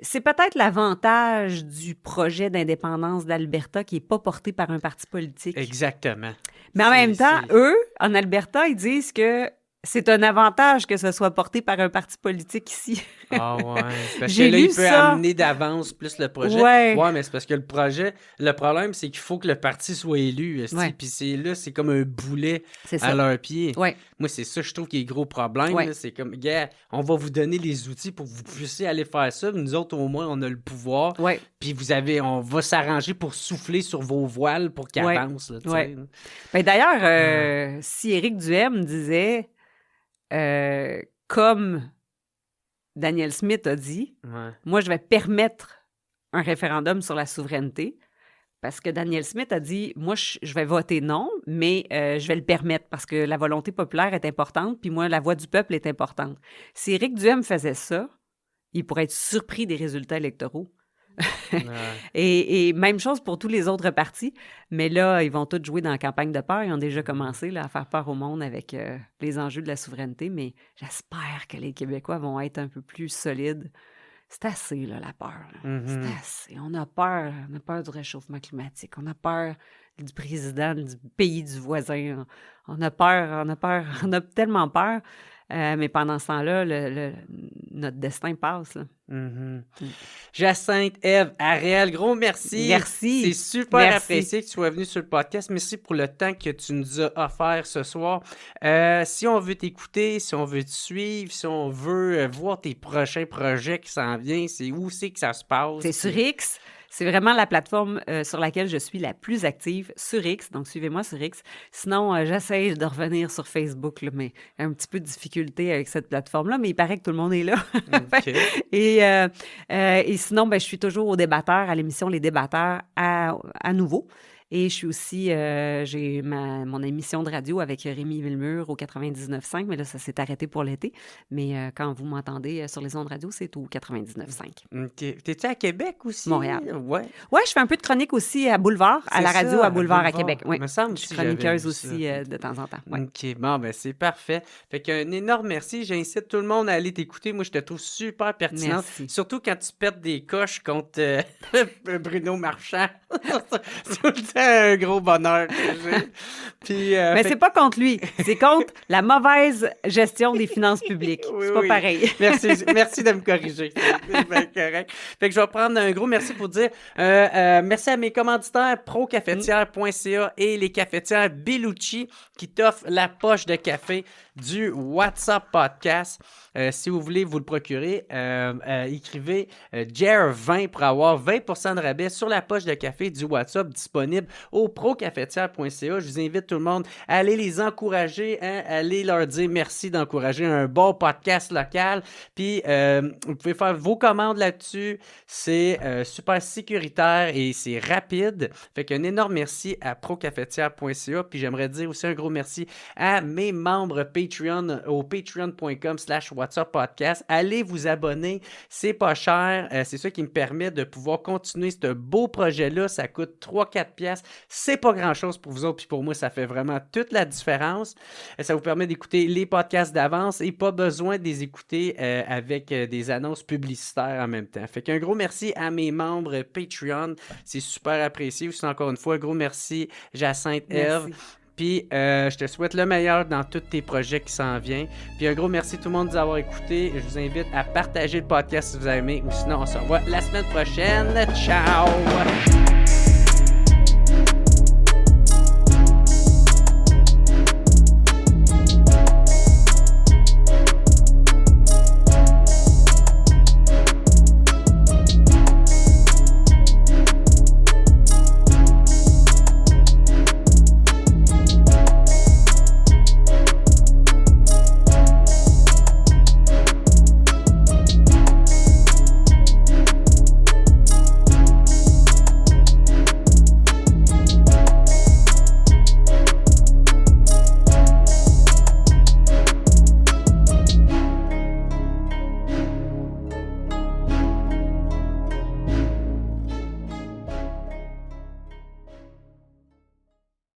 Speaker 1: C'est peut-être l'avantage du projet d'indépendance d'Alberta qui n'est pas porté par un parti politique.
Speaker 2: Exactement.
Speaker 1: Mais en même temps, eux, en Alberta, ils disent que c'est un avantage que ce soit porté par un parti politique ici.
Speaker 2: Ah ouais. Parce que là, il peut amener d'avance plus le projet. Ouais, mais c'est parce que le problème, c'est qu'il faut que le parti soit élu. Puis c'est comme un boulet à leurs pieds. Ouais. Moi, c'est ça, je trouve, qui est gros problème. Là, c'est comme, gars, on va vous donner les outils pour que vous puissiez aller faire ça. Nous autres, au moins, on a le pouvoir. Ouais. Puis on va s'arranger pour souffler sur vos voiles pour qu'ils avancent. Là,
Speaker 1: d'ailleurs, si Éric Duhem disait... comme Danielle Smith a dit, moi, je vais permettre un référendum sur la souveraineté parce que Danielle Smith a dit, moi, je vais voter non, mais je vais le permettre parce que la volonté populaire est importante, puis moi, la voix du peuple est importante. Si Éric Duhem faisait ça, il pourrait être surpris des résultats électoraux. Et même chose pour tous les autres partis. Mais là, ils vont tous jouer dans la campagne de peur. Ils ont déjà commencé là, à faire peur au monde avec les enjeux de la souveraineté. Mais j'espère que les Québécois vont être un peu plus solides. C'est assez, là, la peur. Là. C'est assez. On a peur du réchauffement climatique. On a peur du président du pays du voisin. On a tellement peur. Mais pendant ce temps-là, notre destin passe. Là.
Speaker 2: Jacinthe, Ève, Ariel, gros merci.
Speaker 1: Merci.
Speaker 2: C'est super apprécié que tu sois venu sur le podcast. Merci pour le temps que tu nous as offert ce soir. Si on veut t'écouter, si on veut te suivre, si on veut voir tes prochains projets qui s'en viennent, c'est où c'est que ça se passe?
Speaker 1: C'est sur X. C'est vraiment la plateforme sur laquelle je suis la plus active, sur X. Donc, suivez-moi sur X. Sinon, j'essaie de revenir sur Facebook, là, mais un petit peu de difficulté avec cette plateforme-là, mais il paraît que tout le monde est là. Okay. Et sinon, je suis toujours au Débatteur, à l'émission Les Débatteurs à nouveau. Et je suis aussi, j'ai mon émission de radio avec Rémi Villemur au 99.5, mais là, ça s'est arrêté pour l'été. Mais quand vous m'entendez sur les ondes radio, c'est au 99.5.
Speaker 2: OK. T'es-tu à Québec aussi?
Speaker 1: Montréal.
Speaker 2: Ouais,
Speaker 1: je fais un peu de chronique aussi à Boulevard, à la radio à Boulevard à Québec. Ouais.
Speaker 2: Me semble
Speaker 1: je suis chroniqueuse aussi de temps en temps. Ouais.
Speaker 2: OK, bon, c'est parfait. Fait qu'un énorme merci. J'incite tout le monde à aller t'écouter. Moi, je te trouve super pertinente.
Speaker 1: Merci.
Speaker 2: Surtout quand tu perds des coches contre Bruno Marchand. C'est tout le temps un gros bonheur que j'ai. Puis,
Speaker 1: mais c'est pas contre lui, c'est contre la mauvaise gestion des finances publiques. C'est pas pareil.
Speaker 2: Merci de me corriger. C'est bien correct. Fait que je vais prendre un gros merci pour dire merci à mes commanditaires procafetière.ca et les cafetières Bellucci qui t'offrent la poche de café du WhatsApp Podcast. Si vous voulez vous le procurer, écrivez JER20 pour avoir 20% de rabais sur la poche de café du WhatsApp disponible au procafetière.ca. Je vous invite tout le monde à aller les encourager, aller leur dire merci d'encourager un bon podcast local. Puis, vous pouvez faire vos commandes là-dessus. C'est super sécuritaire et c'est rapide. Fait qu'un énorme merci à procafetière.ca. Puis, j'aimerais dire aussi un gros merci à mes membres Patreon au patreon.com/WhatsApp-podcast. Allez vous abonner. C'est pas cher. C'est ça qui me permet de pouvoir continuer ce beau projet-là. Ça coûte 3-4$. C'est pas grand-chose pour vous autres, puis pour moi, ça fait vraiment toute la différence. Ça vous permet d'écouter les podcasts d'avance et pas besoin de les écouter avec des annonces publicitaires en même temps. Fait qu'un gros merci à mes membres Patreon. C'est super apprécié. Aussi, encore une fois, un gros merci, Jacinthe, Ève. Puis, je te souhaite le meilleur dans tous tes projets qui s'en viennent. Puis, un gros merci à tout le monde d'avoir écouté. Je vous invite à partager le podcast si vous avez aimé. Ou sinon, on se revoit la semaine prochaine. Ciao!